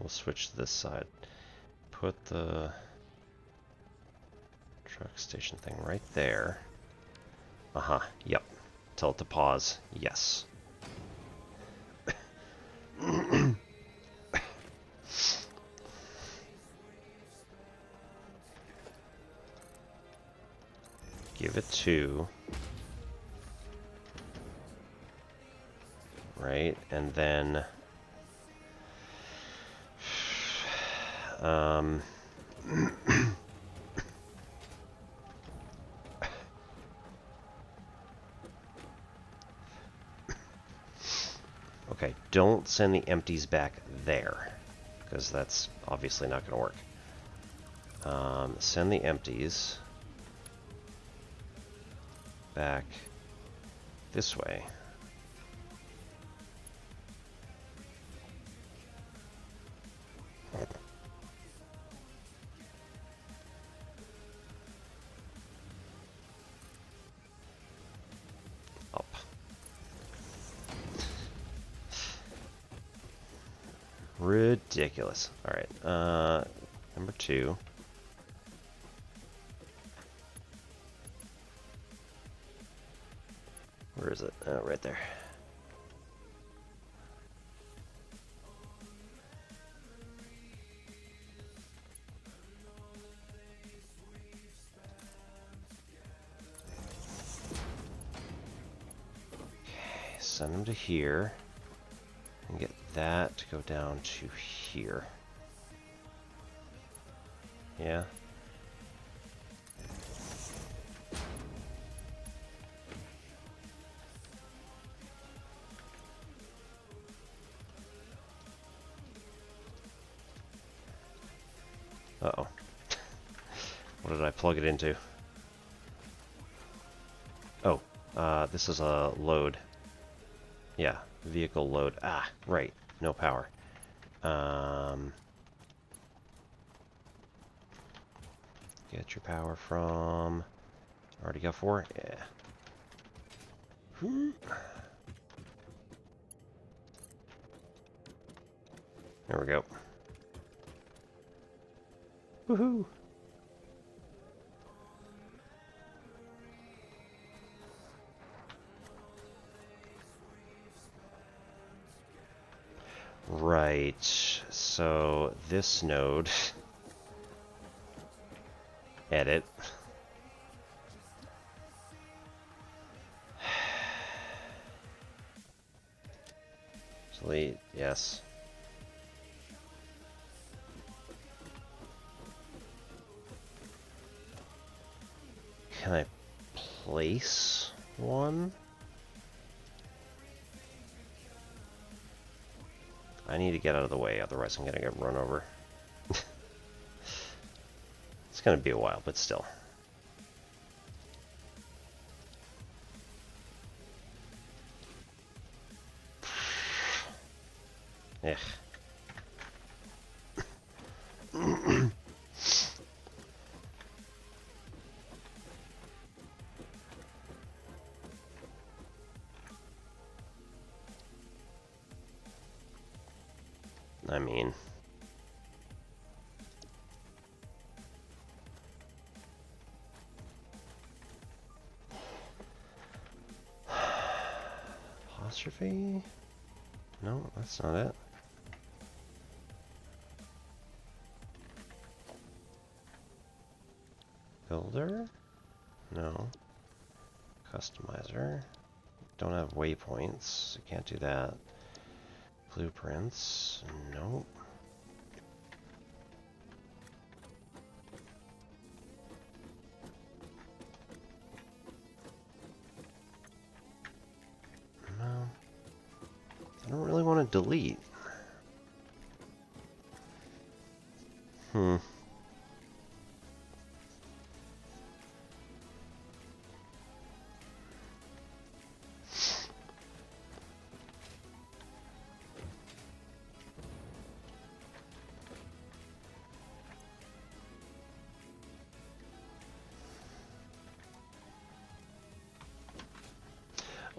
A: We'll switch to this side. Put the truck station thing right there. Uh-huh, yep. Tell it to pause. Yes. Give it 2. Right, and then... Okay, don't send the empties back there, because that's obviously not going to work. Send the empties back this way. Up. Ridiculous. Alright, number 2. Where is it? Oh, right there. send them to here. And get that to go down to here. Yeah. Uh-oh. What did I plug it into? Oh, this is a load. Yeah, vehicle load. Ah, right. No power. Get your power from... Already got 4? Yeah. There we go. Woohoo! Right, so this node, edit. Delete, yes. Can I place one? I need to get out of the way, otherwise I'm gonna get run over. It's gonna be a while, but still. Ugh. I mean... Apostrophe? No, that's not it. Builder? No. Customizer? Don't have waypoints, so can't do that. Blueprints? Nope. No. I don't really want to delete.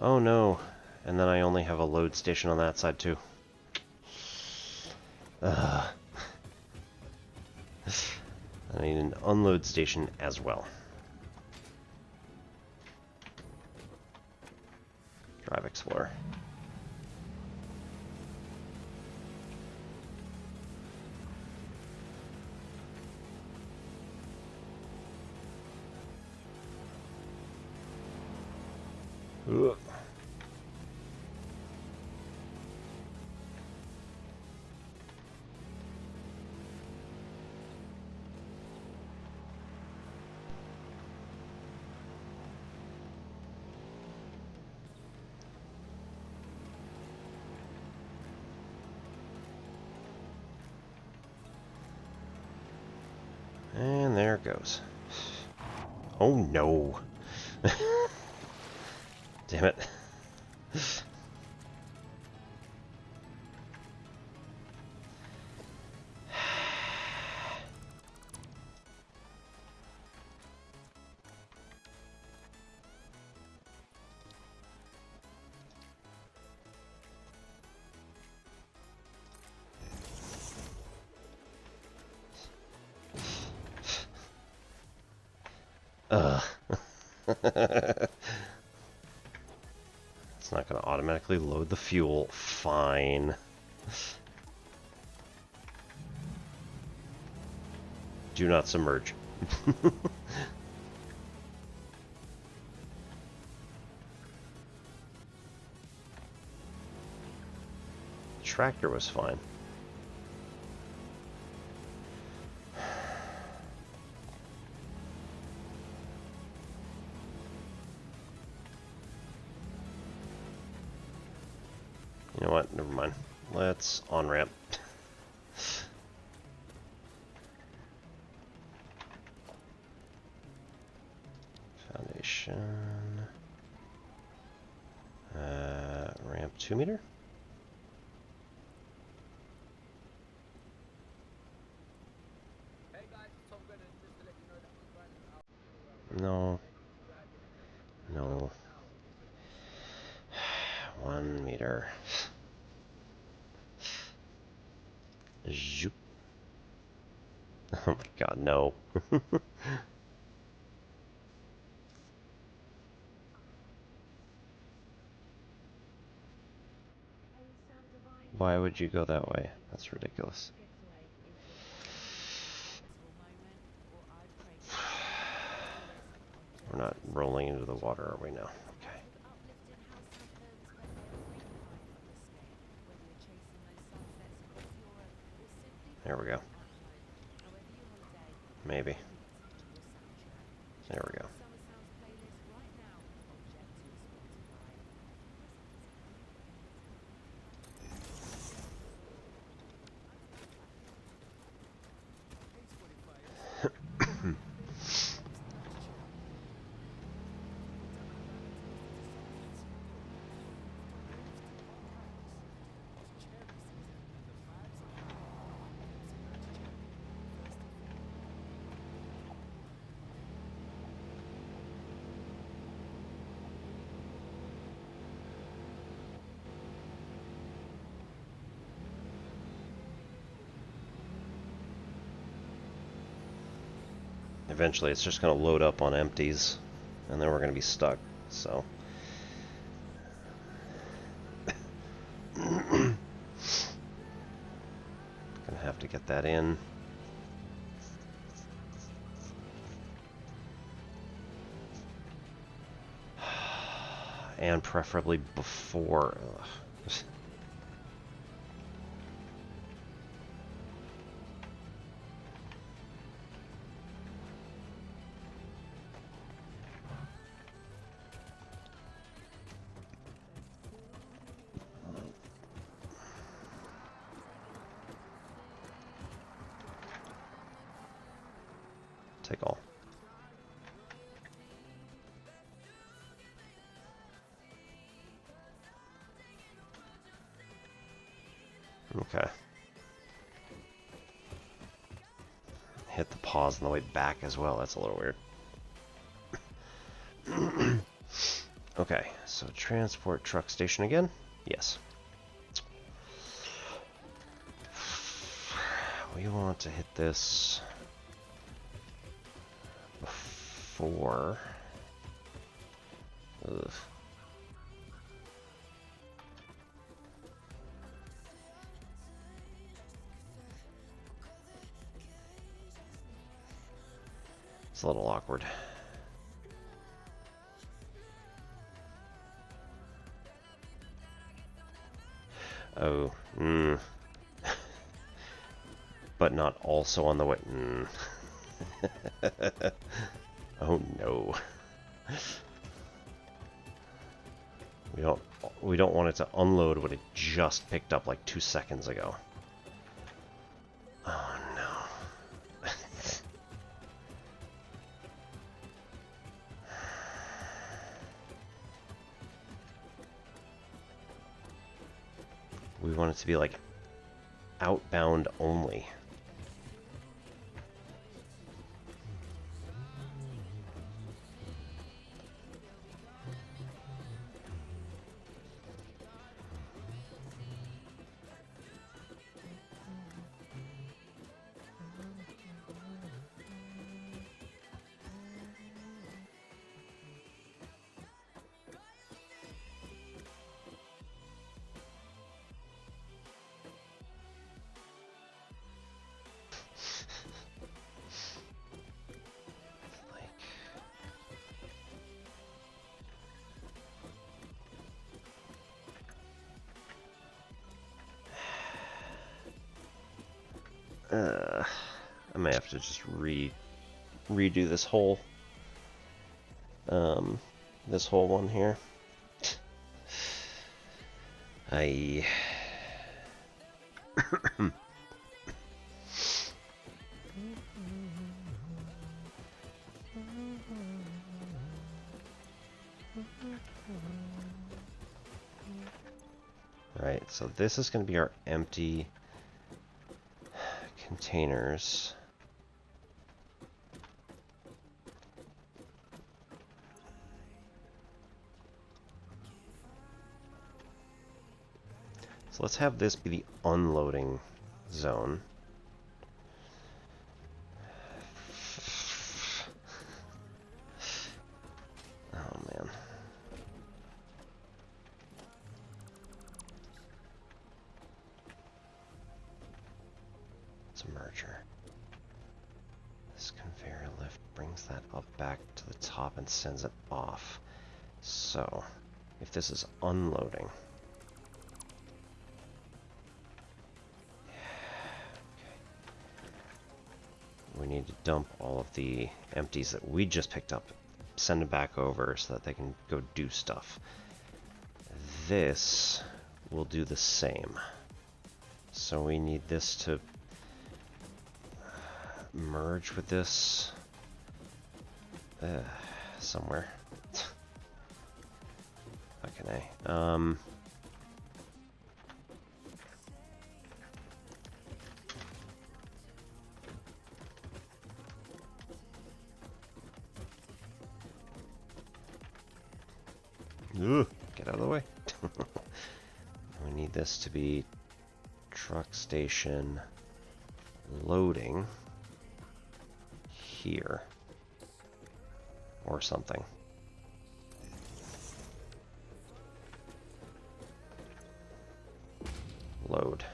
A: Oh no. And then I only have a load station on that side too. I need an unload station as well. Drive Explorer. Ugh. And there it goes. Oh no. Damn it. It's not going to automatically load the fuel. Fine. Do not submerge. tractor was fine. You know what? Never mind. Let's on-ramp. Foundation. Ramp 2 meter? No. No. 1 meter. Zoop. Oh my god, no. Why would you go that way? That's ridiculous. We're not rolling into the water, are we now? Okay. There we go. Maybe. There we go. Eventually it's just going to load up on empties, and then we're going to be stuck, so. Gonna have to get that in. And preferably before. Ugh. Take all. Okay. Hit the pause on the way back as well. That's a little weird. Okay, so transport truck station again? Yes. We want to hit this before. Ugh. It's a little awkward. Oh, but not also on the way. Oh no. We don't want it to unload what it just picked up like 2 seconds ago. Oh no. We want it to be like outbound only. I may have to just redo this whole one here. I Alright, so this is going to be our empty containers. So let's have this be the unloading zone. Oh man. It's a merger. This conveyor lift brings that up back to the top and sends it off. So, if this is unloading, we need to dump all of the empties that we just picked up, send them back over so that they can go do stuff. This will do the same. So we need this to merge with this somewhere. Fucking A. Ugh, get out of the way. We need this to be truck station loading here or something. Load.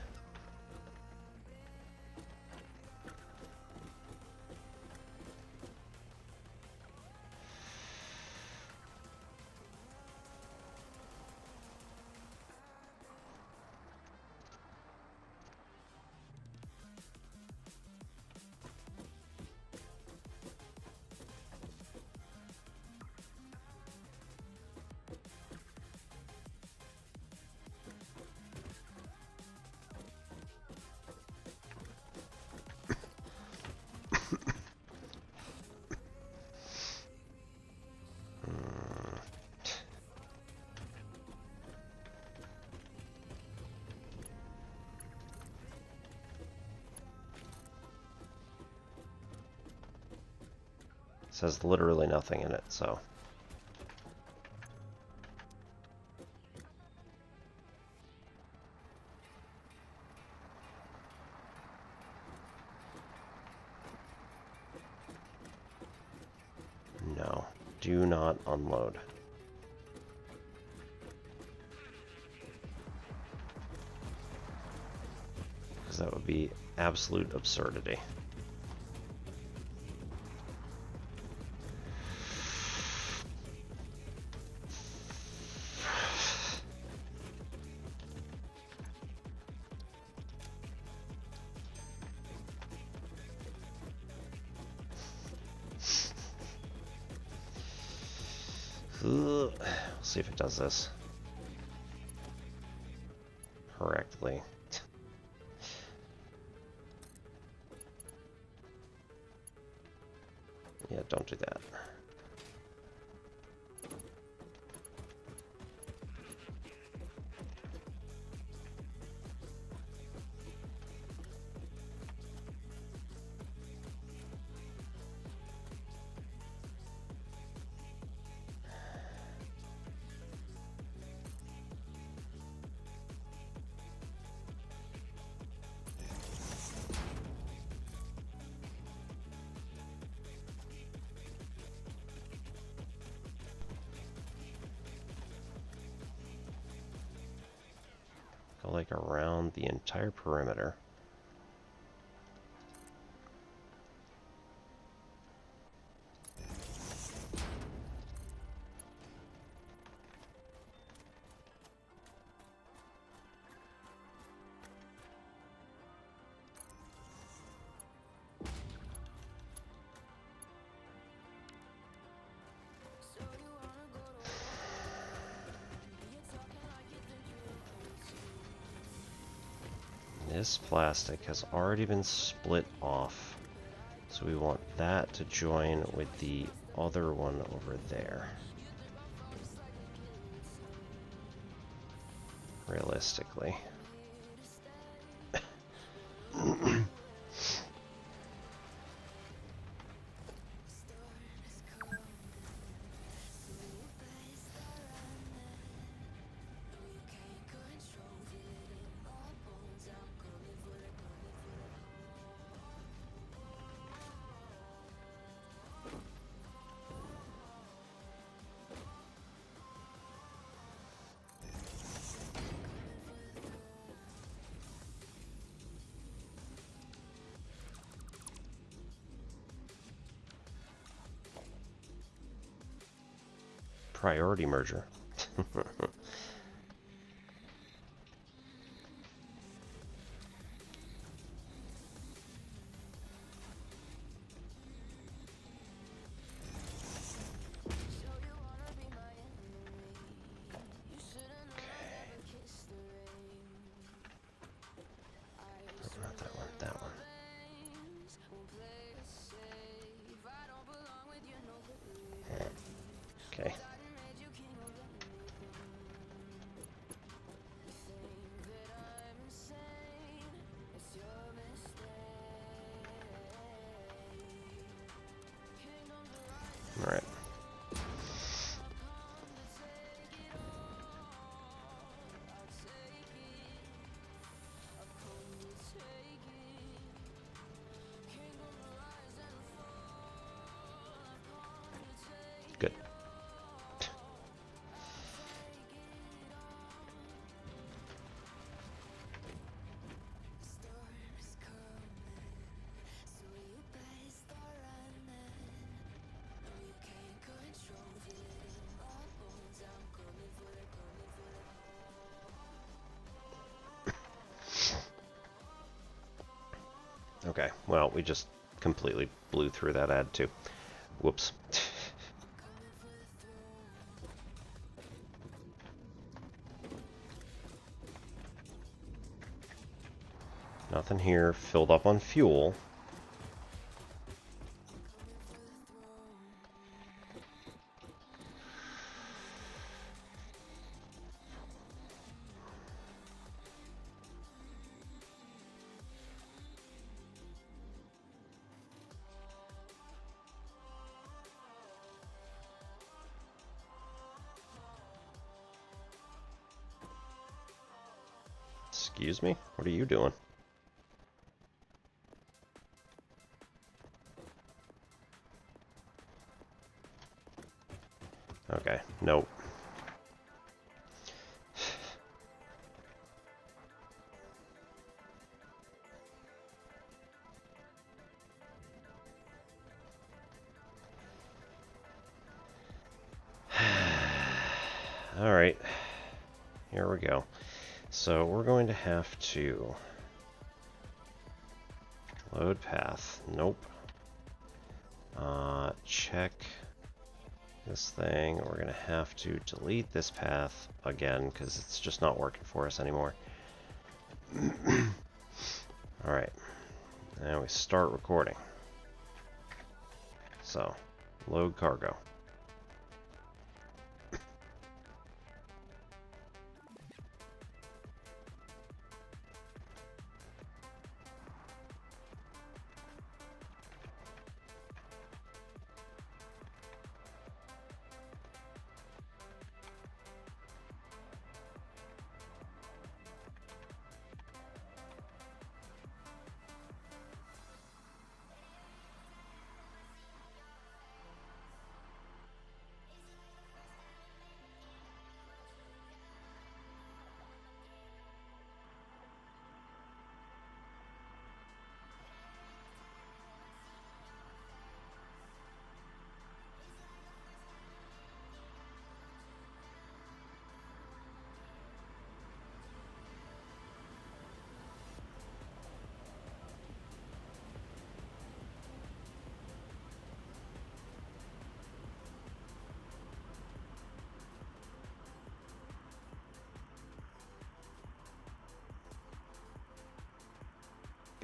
A: Says literally nothing in it, so. No, do not unload. Because that would be absolute absurdity. We'll see if it does this correctly. Yeah, don't do that. Go like around the entire perimeter. This plastic has already been split off. So we want that to join with the other one over there. Realistically. Priority merger. Not that one, that one. Okay. All right. Good. Okay, well, we just completely blew through that ad too. Whoops. Nothing here. Filled up on fuel. Excuse me? What are you doing? Okay, nope. Alright, here we go. So we're going to have to load path. Nope. Check this thing. We're going to have to delete this path again because it's just not working for us anymore. Alright, now we start recording. So, load cargo.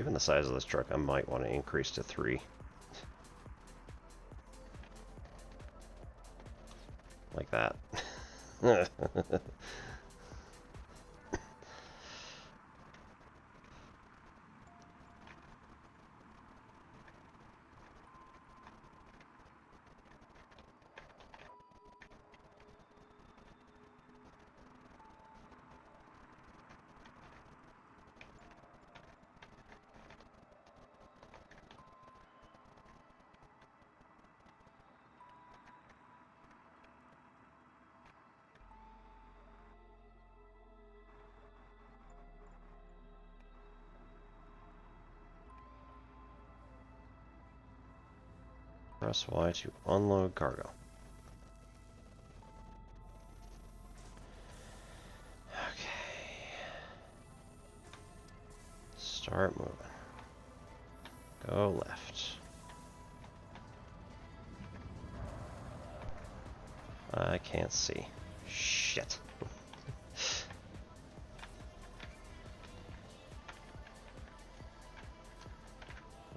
A: Given the size of this truck, I might want to increase to 3. Like that. Press Y to unload cargo. Okay. Start moving. Go left. I can't see. Shit.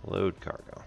A: Load cargo.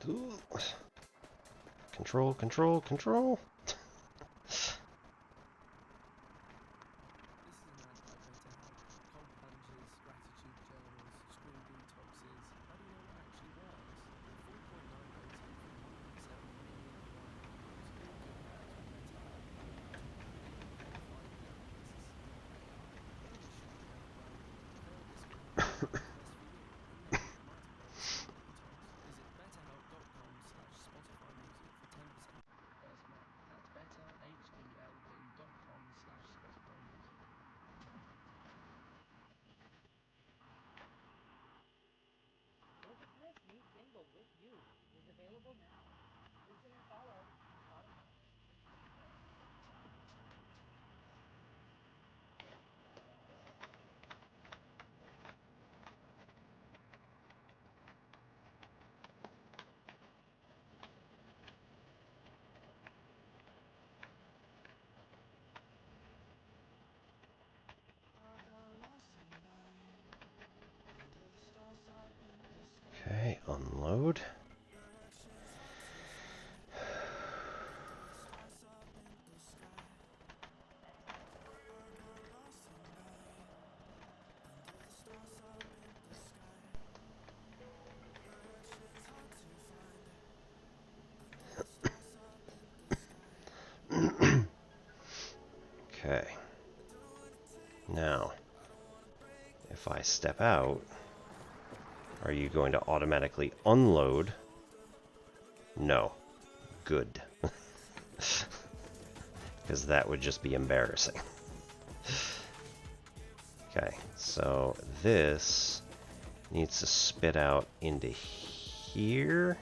A: Ooh. Control, control, control. Okay, unload. Okay. Now, if I step out, are you going to automatically unload? No. Good. Because that would just be embarrassing. Okay, so this needs to spit out into here.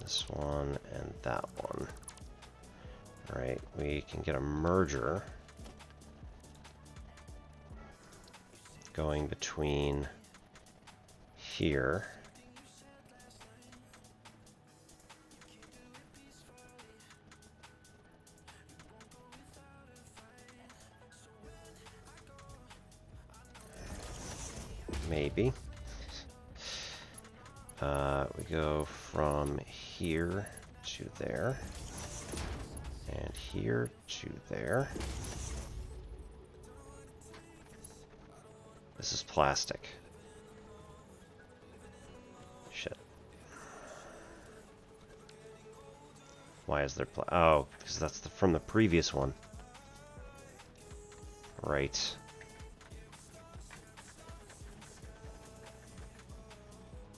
A: This one and that one. Alright, we can get a merger going between here. Maybe. We go from here to there, and here to there. This is plastic. Why is there oh, because that's from the previous one. Right.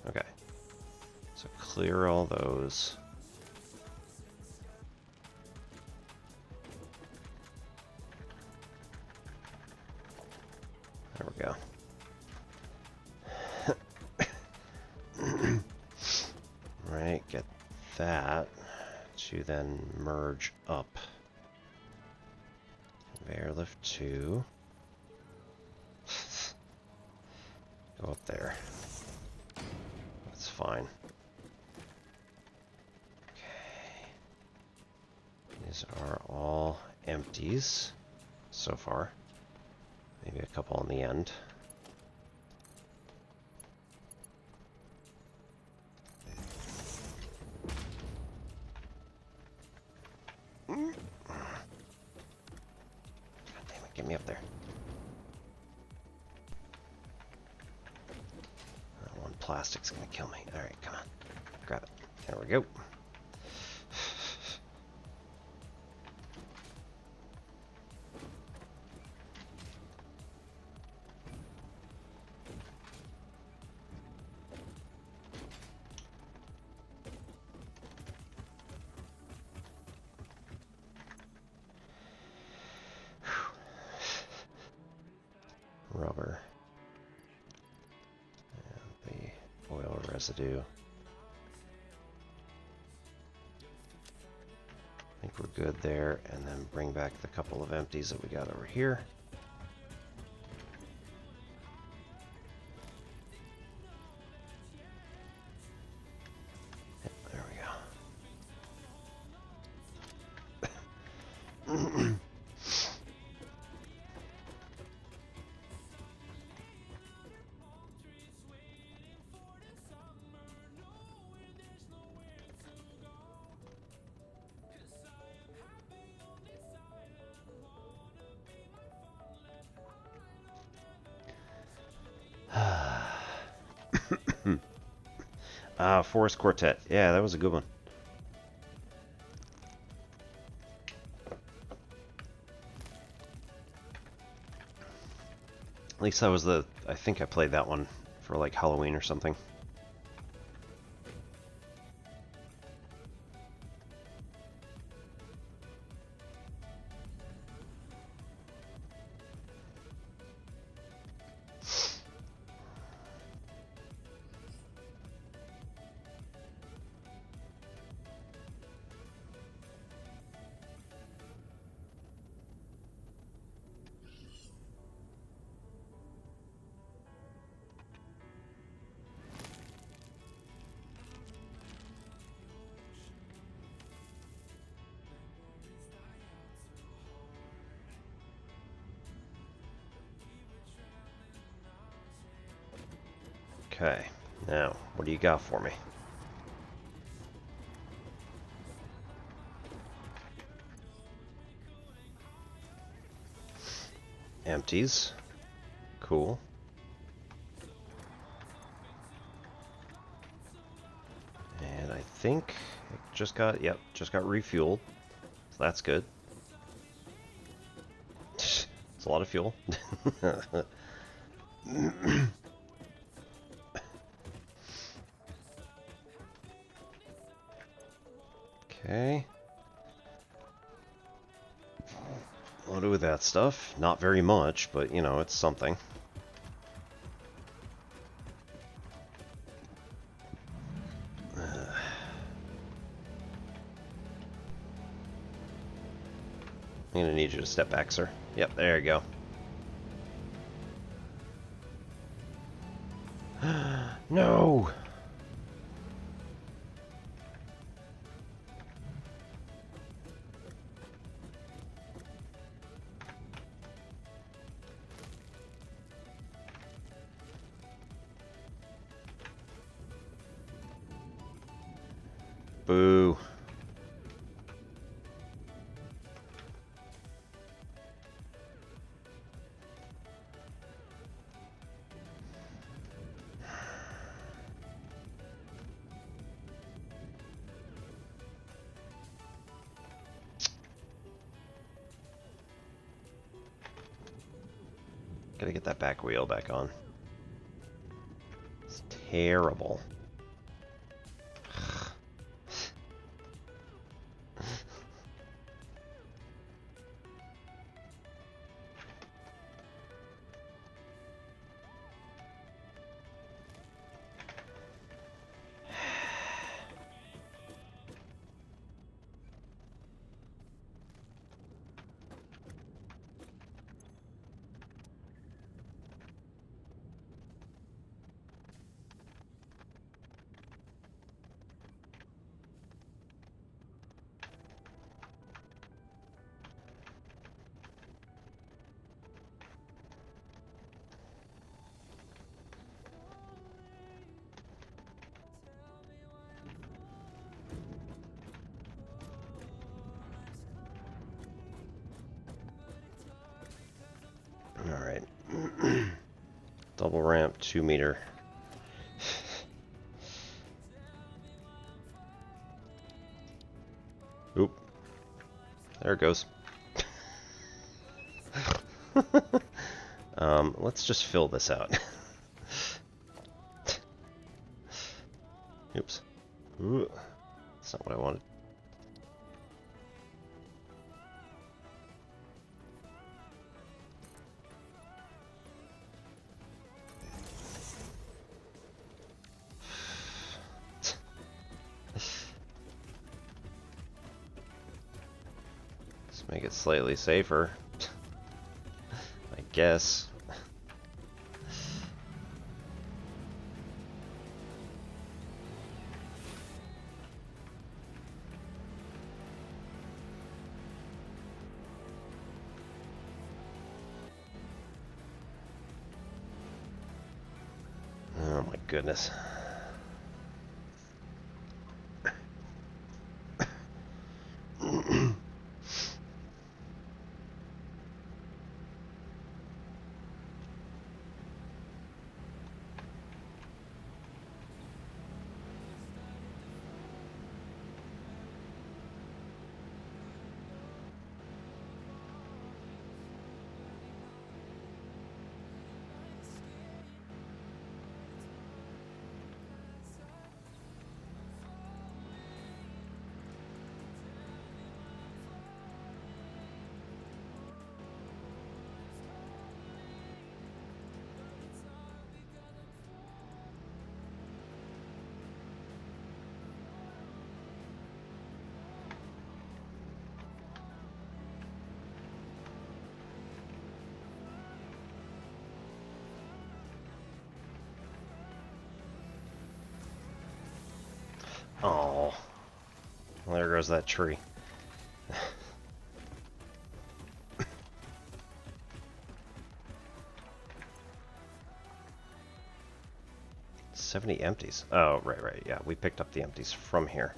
A: Okay. So clear all those. There we go. Right, get that to then merge up. Conveyor lift 2. Go up there. That's fine. Okay. These are all empties so far. Maybe a couple on the end. God damn it, get me up there. That one plastic's gonna kill me. Alright, come on. Grab it. There we go. Rubber. And the oil residue. I think we're good there, and then bring back the couple of empties that we got over here. Yep, there we go. Forest Quartet. Yeah, that was a good one. At least that was I think I played that one for like Halloween or something. Okay, now, what do you got for me? Empties. Cool. And I think it just got refueled. So that's good. It's a lot of fuel. Okay. Loaded with that stuff. Not very much, but you know, it's something. I'm gonna need you to step back, sir. Yep, there you go. No! Boo. that back wheel back on. It's terrible. Alright. Double ramp, 2 meter. Oop. There it goes. Let's just fill this out. Oops. Ooh. That's not what I wanted. Let's make it slightly safer. I guess. Oh my goodness. Oh, well, there goes that tree. 70 empties. Oh, right. Yeah, we picked up the empties from here.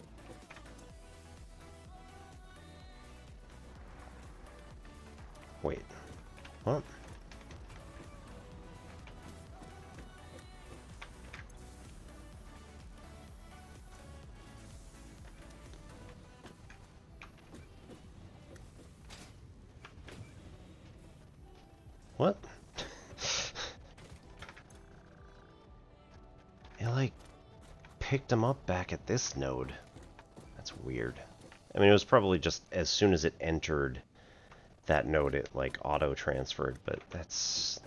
A: Wait. What? What? It, like, picked them up back at this node. That's weird. I mean, it was probably just as soon as it entered that node, it, like, auto-transferred, but that's...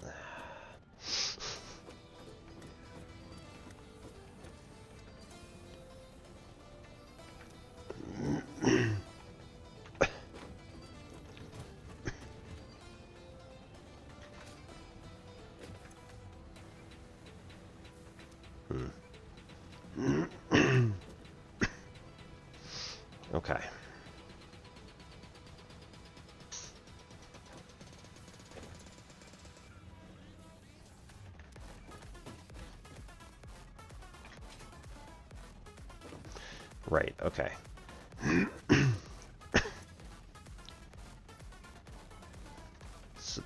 A: Okay. Right, okay. So,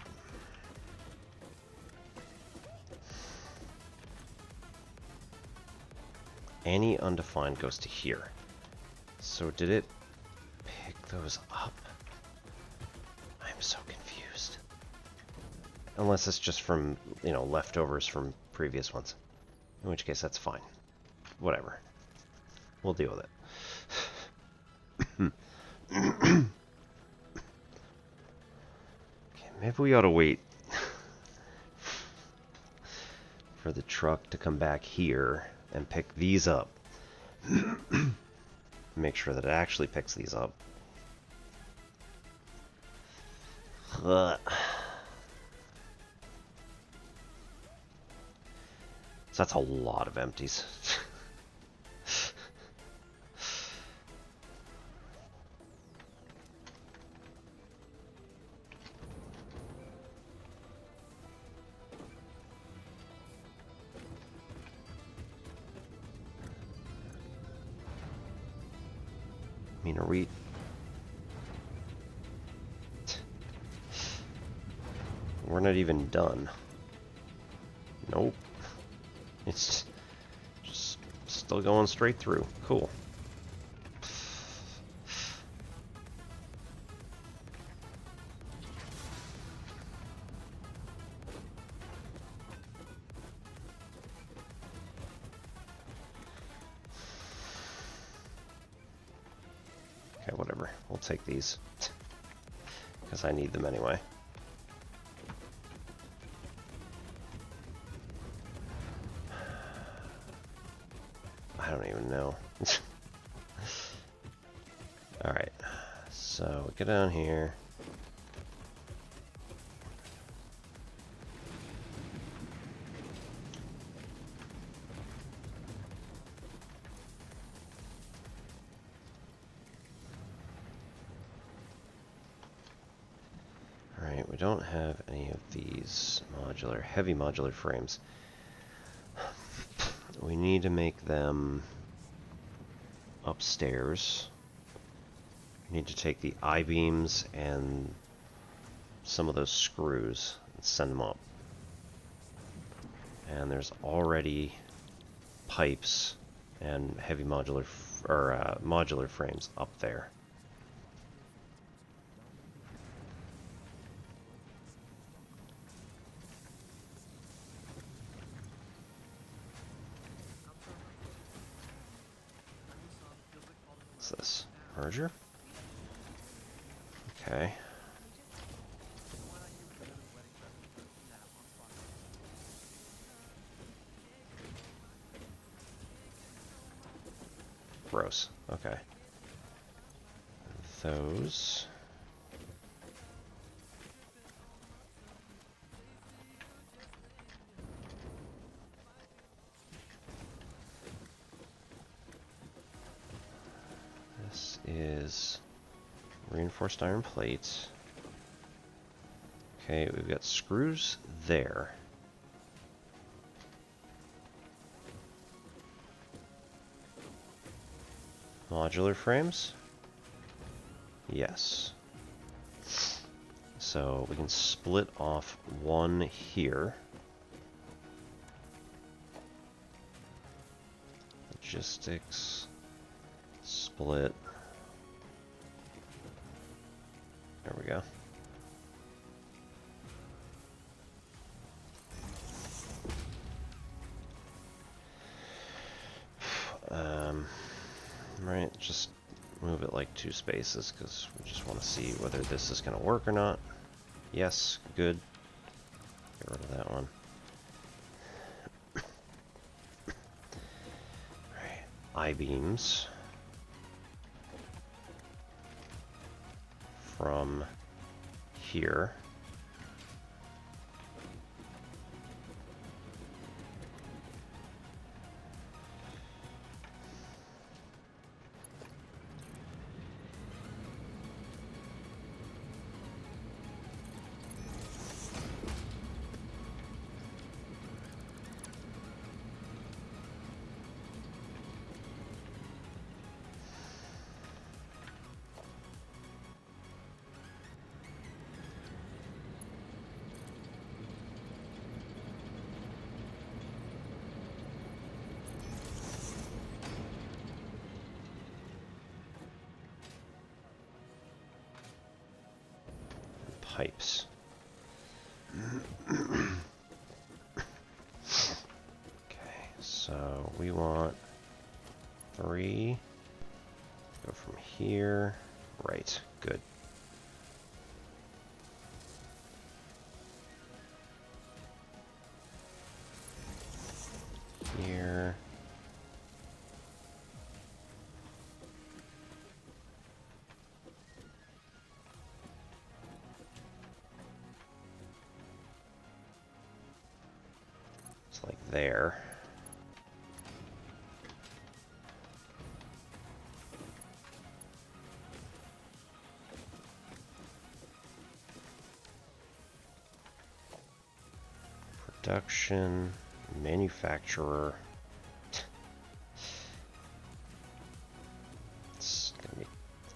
A: any undefined goes to here. So did it pick those up? I'm so confused. Unless it's just from, you know, leftovers from previous ones. In which case, that's fine. Whatever. We'll deal with it. Okay, maybe we ought to wait for the truck to come back here and pick these up. Make sure that it actually picks these up. Ugh. So that's a lot of empties. I mean, are we... We're not even done. Nope. It's just still going straight through. Cool. Okay, whatever. We'll take these. Because I need them anyway. I don't even know. Alright. So, we get down here. Alright, we don't have any of these heavy modular frames. We need to make them upstairs. We need to take the I-beams and some of those screws and send them up. And there's already pipes and heavy modular modular frames up there. What's this? Merger? Okay. Gross. Okay. Those. This is reinforced iron plates. Okay, we've got screws there. Modular frames? Yes. So we can split off one here. Logistics. Split. There we go. Right, just move it like 2 spaces because we just want to see whether this is going to work or not. Yes, good. Get rid of that one. Right, I-beams from here. Pipes. Okay, so we want 3. Go from here. Right, good. Here. It's like there. Production, manufacturer. It's gonna be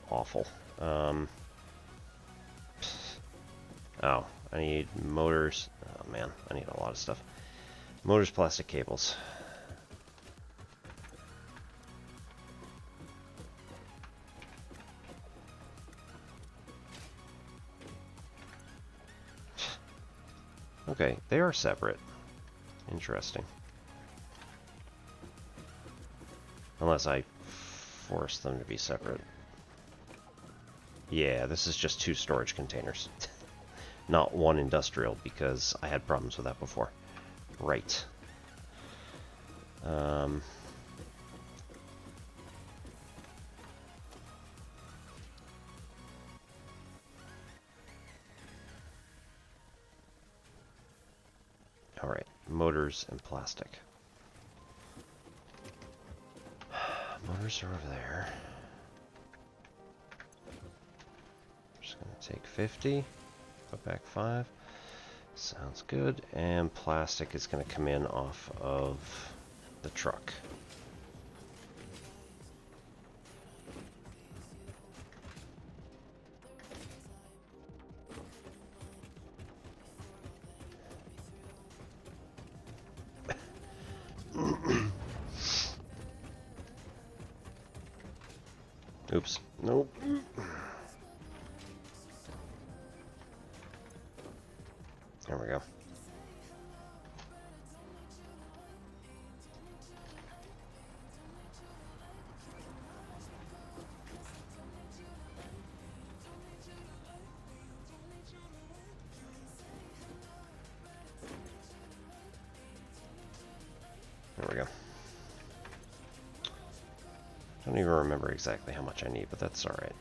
A: awful. Oh, I need motors. Oh man, I need a lot of stuff. Motors, plastic cables. Okay, they are separate. Interesting. Unless I force them to be separate. Yeah, this is just 2 storage containers. Not 1 industrial, because I had problems with that before. Right. Alright, motors and plastic. Motors are over there. Just gonna take 50, put back 5. Sounds good. And plastic is gonna come in off of the truck. Oops. Nope. There we go. There we go. Don't even remember exactly how much I need, but that's alright.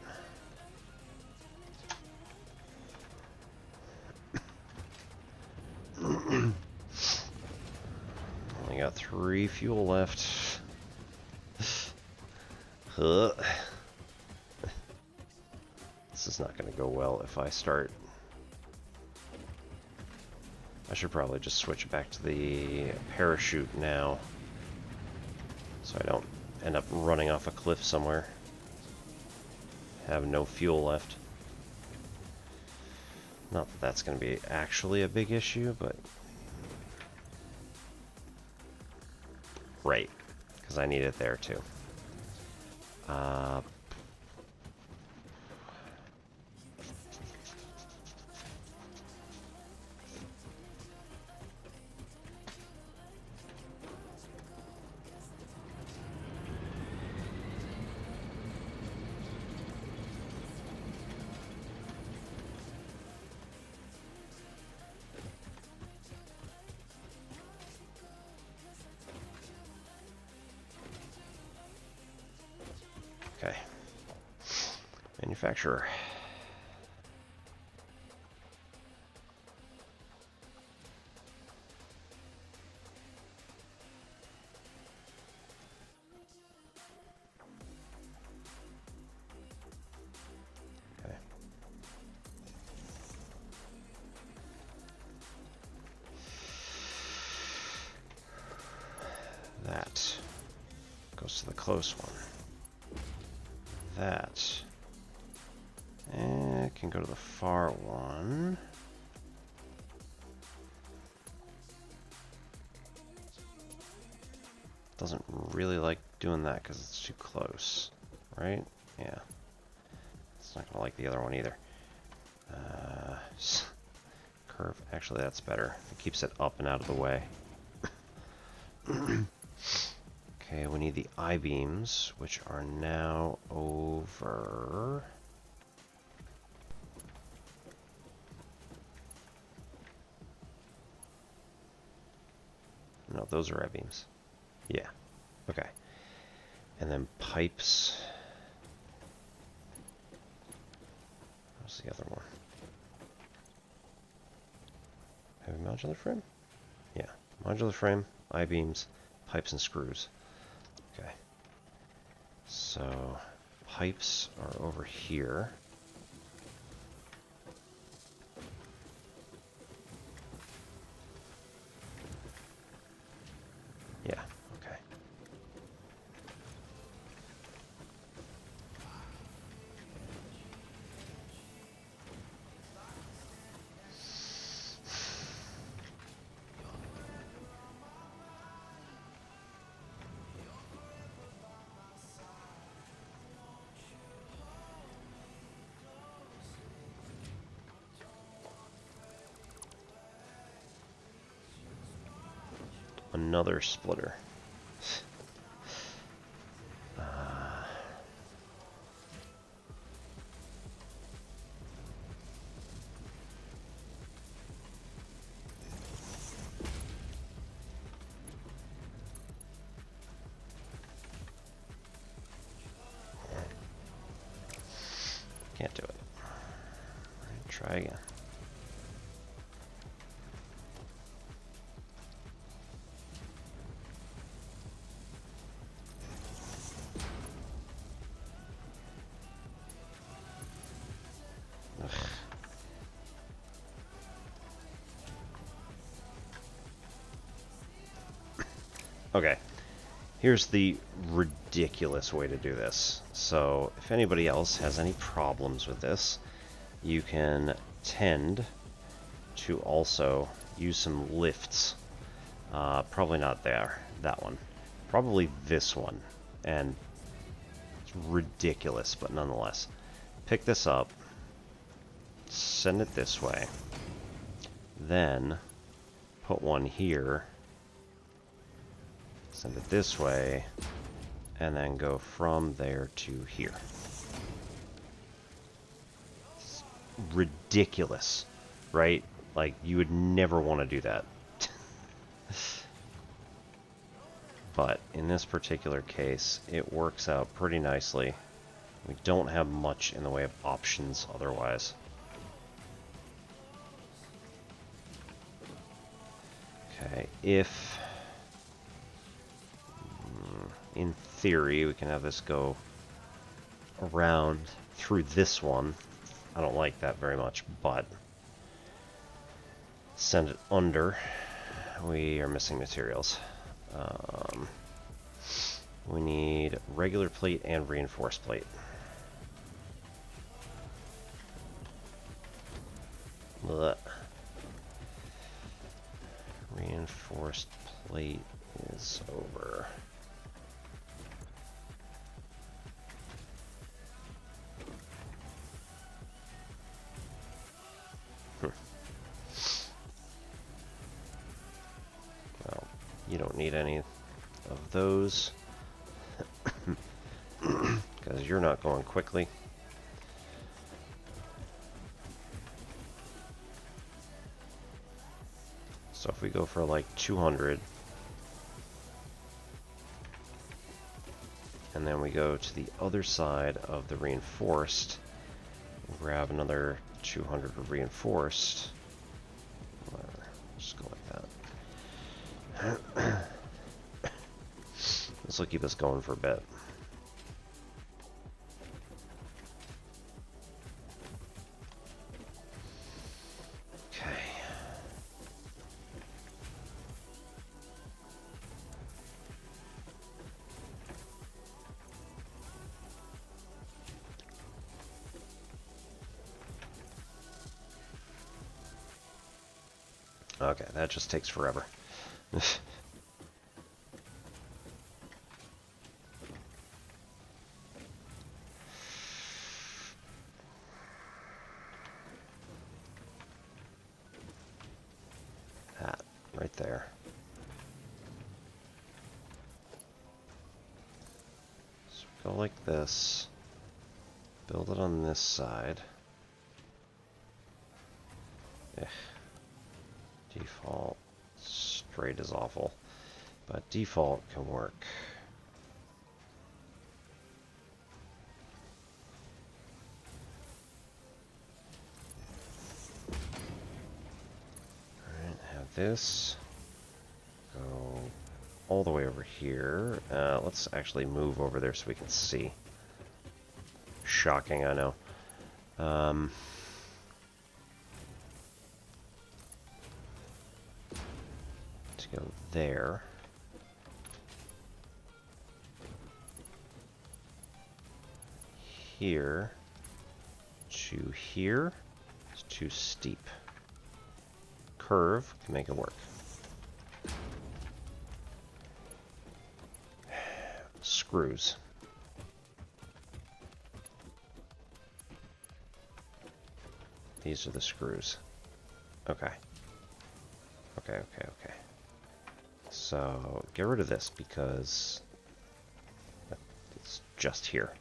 A: Only got 3 fuel left. Huh. This is not going to go well if I start. I should probably just switch back to the parachute now, so I don't end up running off a cliff somewhere. Have no fuel left. Not that that's going to be actually a big issue, but... Right, because I need it there too. Okay. Manufacturer. Okay. That goes to the close one. That can go to the far one. Doesn't really like doing that because it's too close, right? Yeah. It's not gonna like the other one either. curve. Actually, that's better. It keeps it up and out of the way. Okay, we need the I-beams, which are now over... No, those are I-beams. Yeah. Okay. And then pipes. What's the other one? Heavy modular frame? Yeah. Modular frame, I-beams, pipes and screws. Okay. So, pipes are over here. Yeah, okay. Another splitter. Can't do it. Try again. Ugh. Okay, here's the ridiculous way to do this. So if anybody else has any problems with this, you can tend to also use some lifts. Probably not there, that one. Probably this one. And it's ridiculous, but nonetheless. Pick this up, send it this way, then put one here, send it this way, and then go from there to here. It's ridiculous, right? Like, you would never want to do that. But in this particular case, it works out pretty nicely. We don't have much in the way of options otherwise. Okay, if... in theory, we can have this go around through this one. I don't like that very much, but... send it under. We are missing materials. We need regular plate and reinforced plate. Blech. Reinforced plate is over. Well, you don't need any of those because you're not going quickly. So if we go for like 200, and then we go to the other side of the reinforced, grab another 200 of reinforced, whatever, just go like that. This will keep us going for a bit. Okay, that just takes forever. there. So go like this. Build it on this side. Ugh. Default straight is awful, but default can work. Alright, have this go all the way over here. Let's actually move over there so we can see. Shocking, I know. To go there. Here to here. It's too steep. Curve can make it work. Screws. These are the screws. Okay. Okay. So get rid of this because it's just here.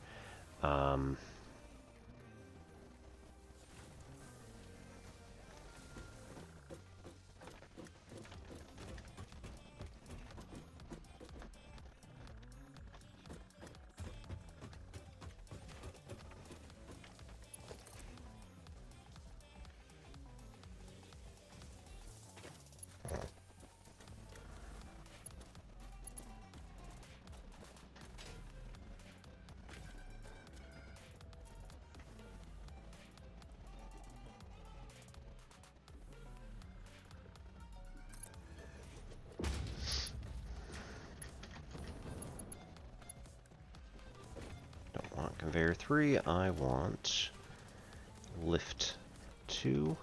A: Conveyor 3, I want lift 2.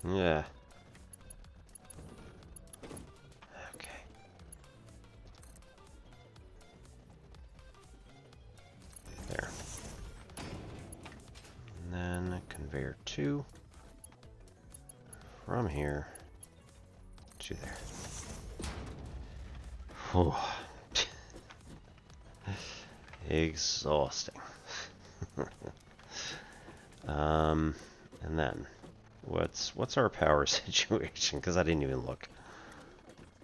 A: Yeah. Okay. There. And then conveyor 2. From here to there. Whew. Exhausting. And then what's our power situation? Because I didn't even look.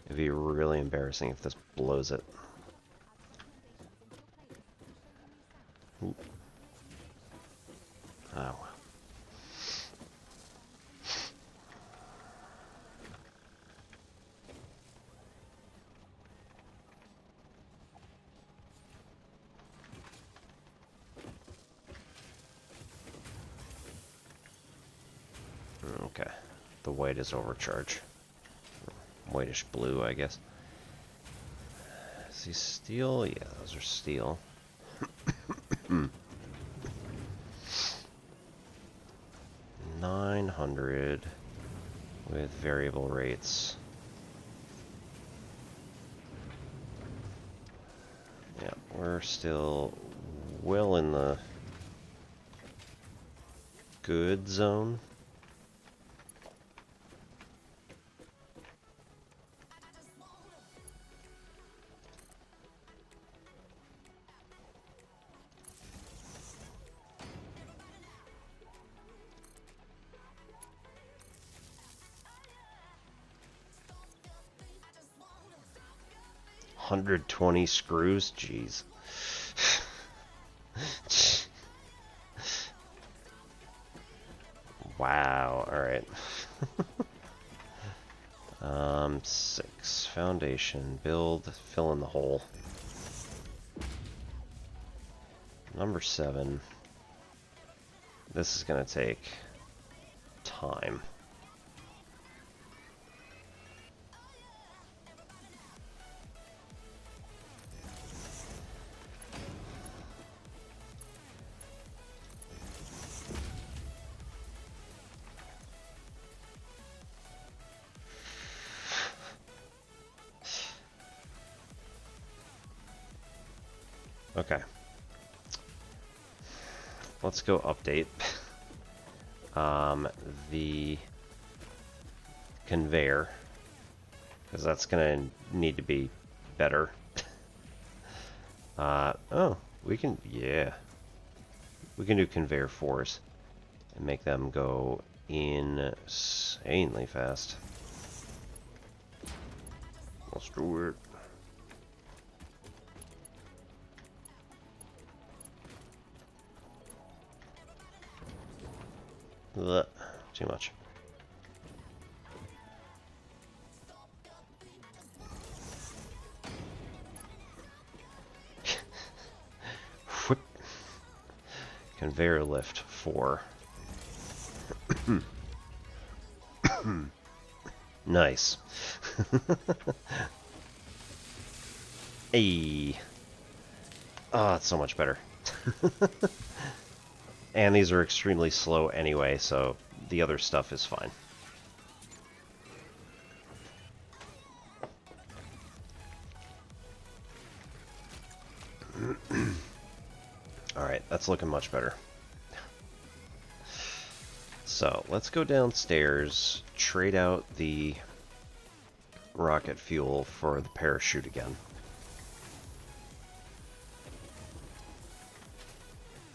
A: It'd be really embarrassing if this blows it. Ooh. Oh. Okay, the white is overcharge. Whitish blue, I guess. Is he steel? Yeah, those are steel. 900 with variable rates. Yeah, we're still well in the good zone. $120 screws? Jeez. Wow, alright. 6. Foundation, build, fill in the hole. Number 7. This is gonna take time. Okay. let's go update the conveyor, because that's going to need to be better. Oh, we can, yeah. We can do conveyor 4s and make them go insanely fast. Let's do it. Ugh, too much. Whip. Conveyor lift 4. Nice. Hey. Oh, it's so much better. And these are extremely slow anyway, so the other stuff is fine. Alright, that's looking much better. So, let's go downstairs, trade out the rocket fuel for the parachute again.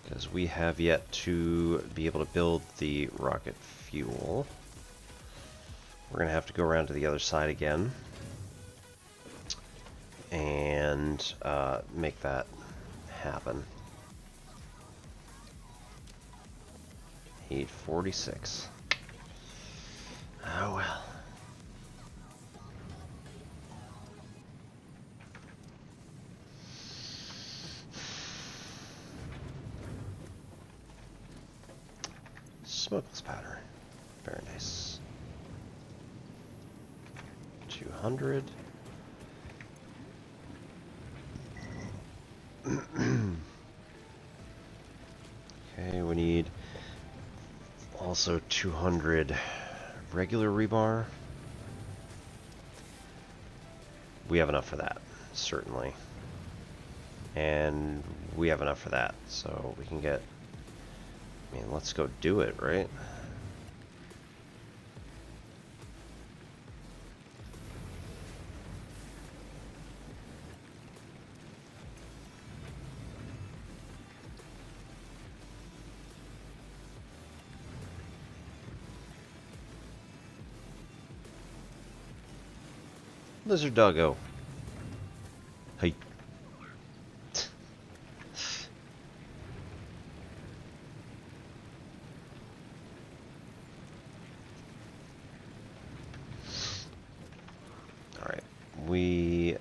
A: Because we have yet to be able to build the rocket fuel. We're going to have to go around to the other side again and make that happen. 846. Oh well. Smokeless powder. Very nice. 200. Okay, we need also 200 regular rebar. We have enough for that, certainly. And we have enough for that, so we can get... I mean, let's go do it, right? Lizard doggo. Hey. Alright. We...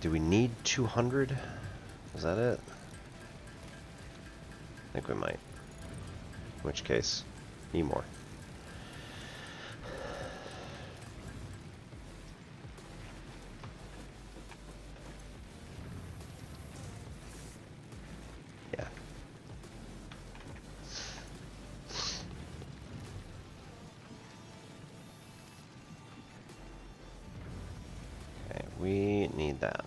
A: Do we need 200? Is that it? I think we might. In which case, need more. Yeah. Okay, we need that.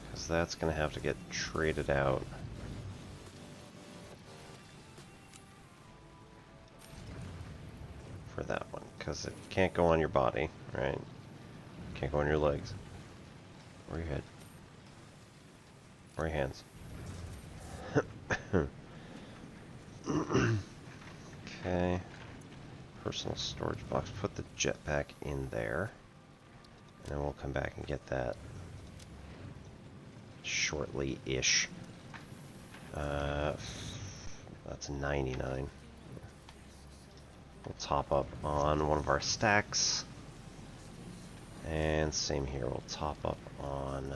A: Because that's going to have to get traded out. For that one, because it can't go on your body, right? Can't go on your legs. Or your head. Or your hands. Okay. Personal storage box. Put the jetpack in there. And then we'll come back and get that shortly-ish. That's 99. We'll top up on one of our stacks. And same here, we'll top up on...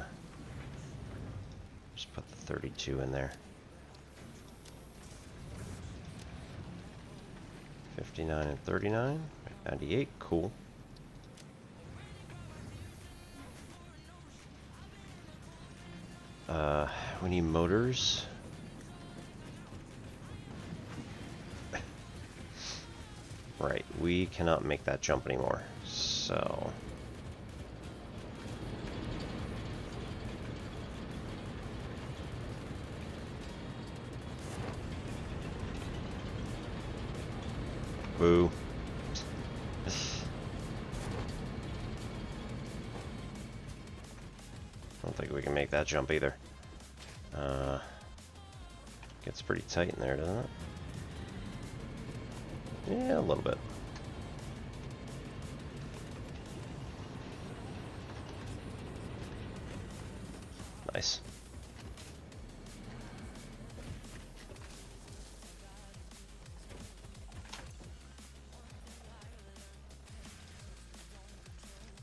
A: Just put the 32 in there. 59 and 39. 98, cool. We need motors. we cannot make that jump anymore. So... Boo. I don't think we can make that jump either. Gets pretty tight in there, doesn't it? Yeah, a little bit. Nice.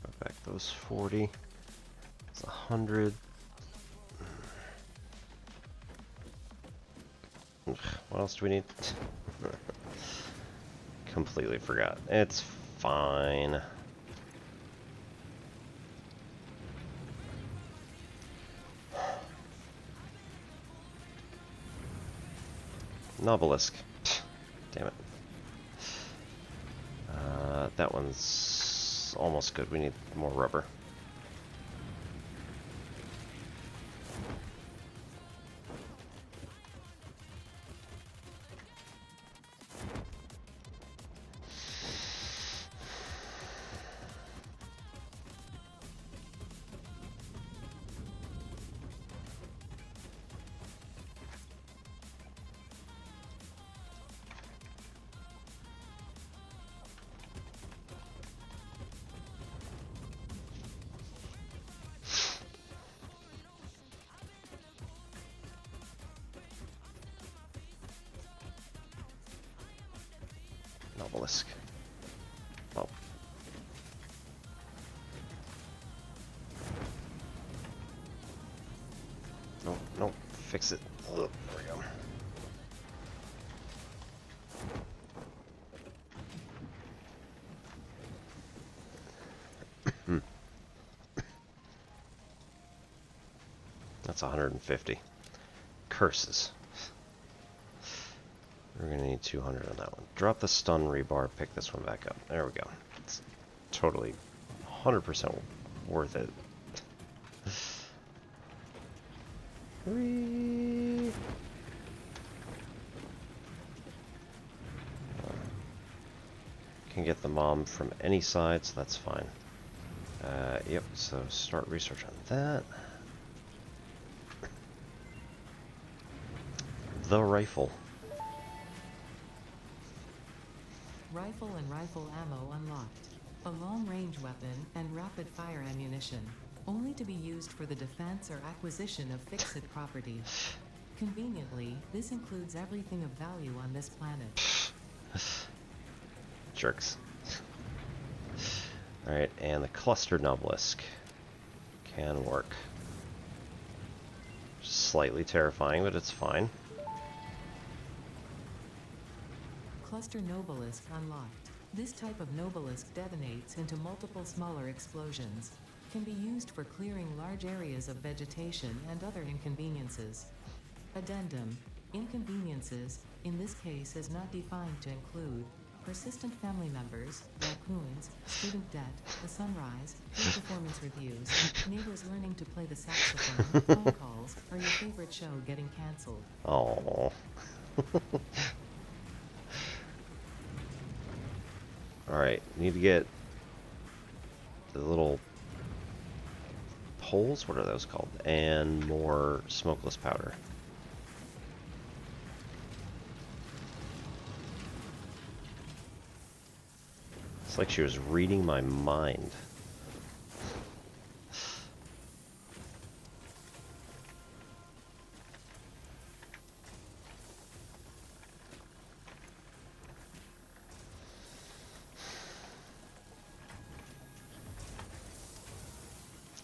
A: Go back those 40. It's 100. What else do we need? Completely forgot. It's fine. Novelisk. Damn it. That one's almost good. We need more rubber. Novelisk. Oh. No, no, fix it. Oh, there we go. That's 150. Curses. We're gonna need 200 on that one. Drop the stun rebar, pick this one back up. There we go. It's totally 100% worth it. Whee! Can get the mom from any side, so that's fine. Yep, so start research on that. The rifle.
B: Rifle and rifle ammo unlocked. A long-range weapon and rapid-fire ammunition, only to be used for the defense or acquisition of fixed property. Conveniently, this includes everything of value on this planet.
A: Jerks. Alright, and the cluster novelisk can work. Slightly terrifying, but it's fine.
B: Cluster Nobelisk unlocked. This type of Nobelisk detonates into multiple smaller explosions. Can be used for clearing large areas of vegetation and other inconveniences. Addendum. Inconveniences, in this case is not defined to include persistent family members, raccoons, student debt, the sunrise, poor performance reviews, neighbors learning to play the saxophone, phone calls, or your favorite show getting cancelled.
A: Oh. Alright, need to get the little holes, what are those called? And more smokeless powder. It's like she was reading my mind.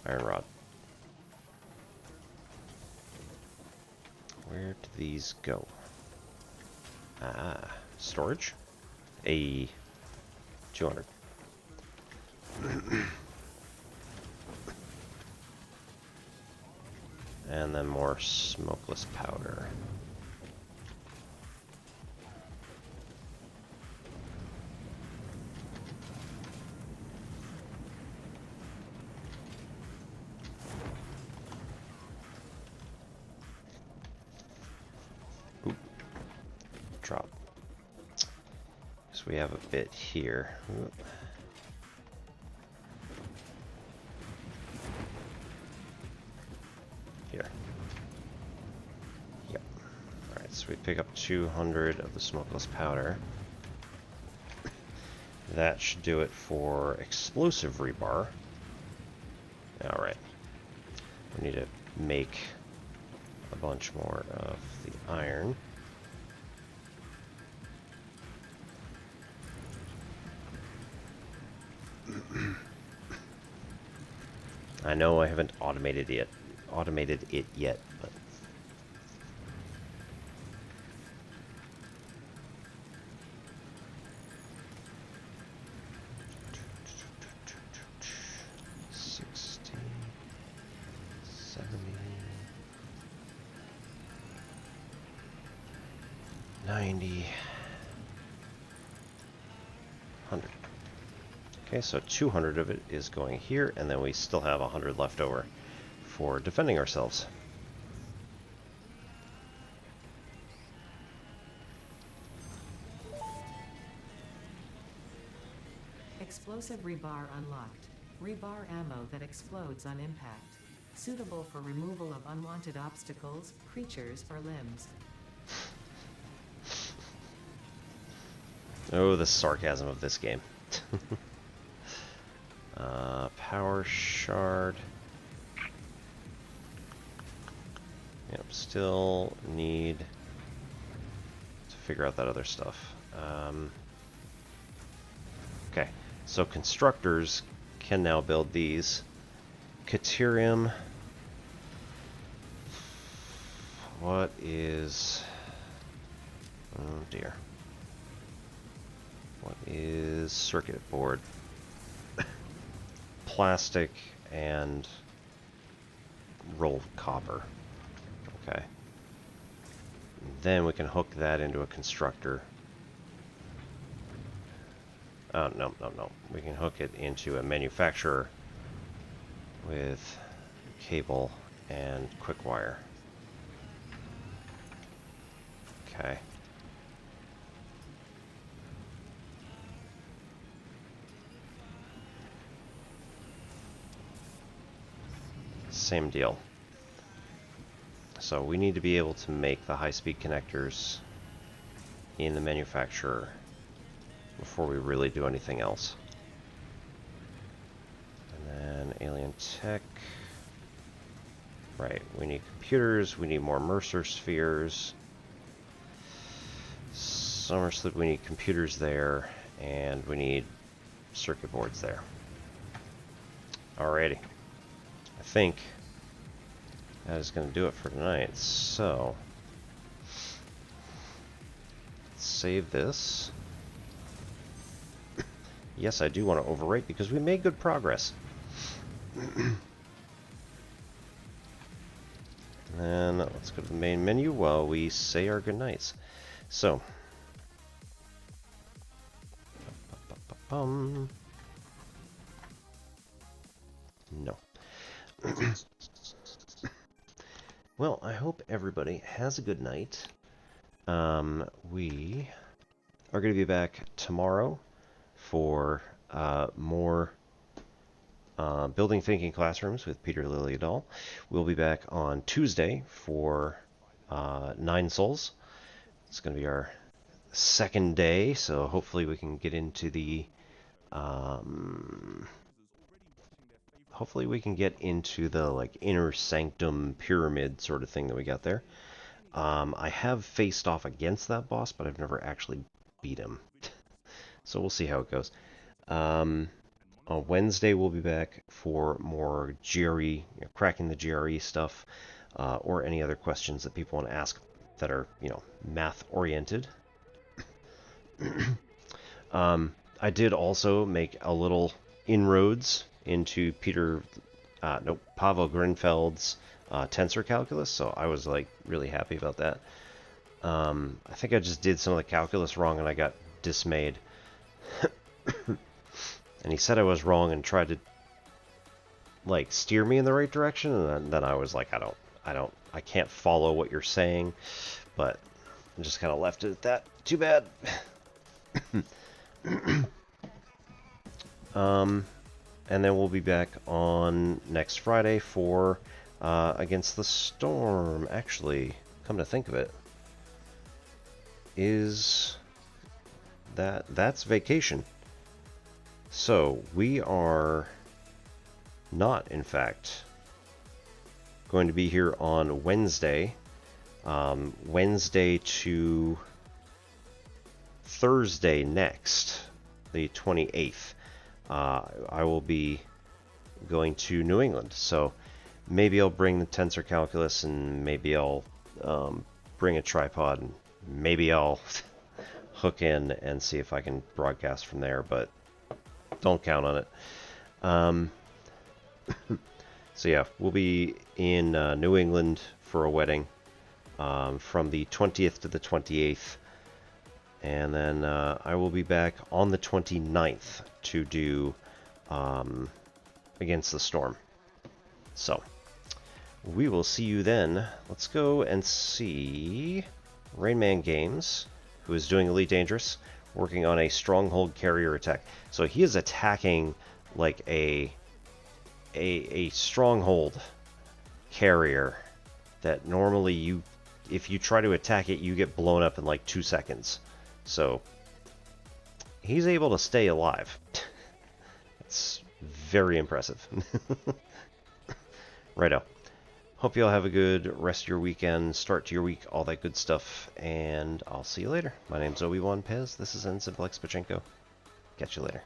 A: Iron rod. Where do these go? Ah, storage? 200. And then more smokeless powder. we have a bit here. Oop. Here. Yep. Alright, so we pick up 200 of the smokeless powder. That should do it for explosive rebar. Alright. We need to make a bunch more of the iron. I know I haven't automated it yet, but okay, so 200 of it is going here, and then we still have 100 left over for defending ourselves.
B: Explosive rebar unlocked. Rebar ammo that explodes on impact. Suitable for removal of unwanted obstacles, creatures, or limbs.
A: Oh, the sarcasm of this game. Power shard. Yep, still need to figure out that other stuff. Okay, so constructors can now build these. Caterium. What is... Oh dear. What is circuit board? Plastic and rolled copper. Okay. Then we can hook that into a constructor. Oh, no. We can hook it into a manufacturer with cable and quick wire. Okay. Same deal. So we need to be able to make the high-speed connectors in the manufacturer before we really do anything else. And then alien tech. Right, we need computers, we need more Mercer spheres. Somerset, we need computers there, and we need circuit boards there. Alrighty. I think that is going to do it for tonight. So, let's save this. Yes, I do want to overwrite because we made good progress. And let's go to the main menu while we say our goodnights. So, no. Well, I hope everybody has a good night. We are going to be back tomorrow for more Building Thinking Classrooms with Peter Liljedahl. We'll be back on Tuesday for 9 Souls. It's going to be our second day, so hopefully we can get into the like inner sanctum pyramid sort of thing that we got there. I have faced off against that boss, but I've never actually beat him. So we'll see how it goes. On Wednesday we'll be back for more GRE, cracking the GRE stuff, or any other questions that people want to ask that are, math oriented. I did also make a little inroads into Pavel Grinfeld's tensor calculus, so I was like really happy about that. I think I just did some of the calculus wrong and I got dismayed. And he said I was wrong and tried to like steer me in the right direction, and then I was like, I can't follow what you're saying, but I just kind of left it at that. Too bad. And then we'll be back on next Friday for Against the Storm. Actually, come to think of it, that's vacation. So we are not, in fact, going to be here on Wednesday. Wednesday to Thursday next, the 28th. I will be going to New England, so maybe I'll bring the tensor calculus, and maybe I'll bring a tripod, and maybe I'll hook in and see if I can broadcast from there, but don't count on it. So yeah, we'll be in New England for a wedding from the 20th to the 28th, and then I will be back on the 29th to do Against the Storm. So we will see you then. Let's go and see Rain Man Games, who is doing Elite Dangerous, working on a stronghold carrier attack. So he is attacking like a stronghold carrier that normally if you try to attack it, you get blown up in like 2 seconds. So he's able to stay alive. It's very impressive. Righto. Hope you all have a good rest of your weekend, start to your week, all that good stuff, and I'll see you later. My name's Obi-Wan Pez. This is Ensign Pachenko. Catch you later.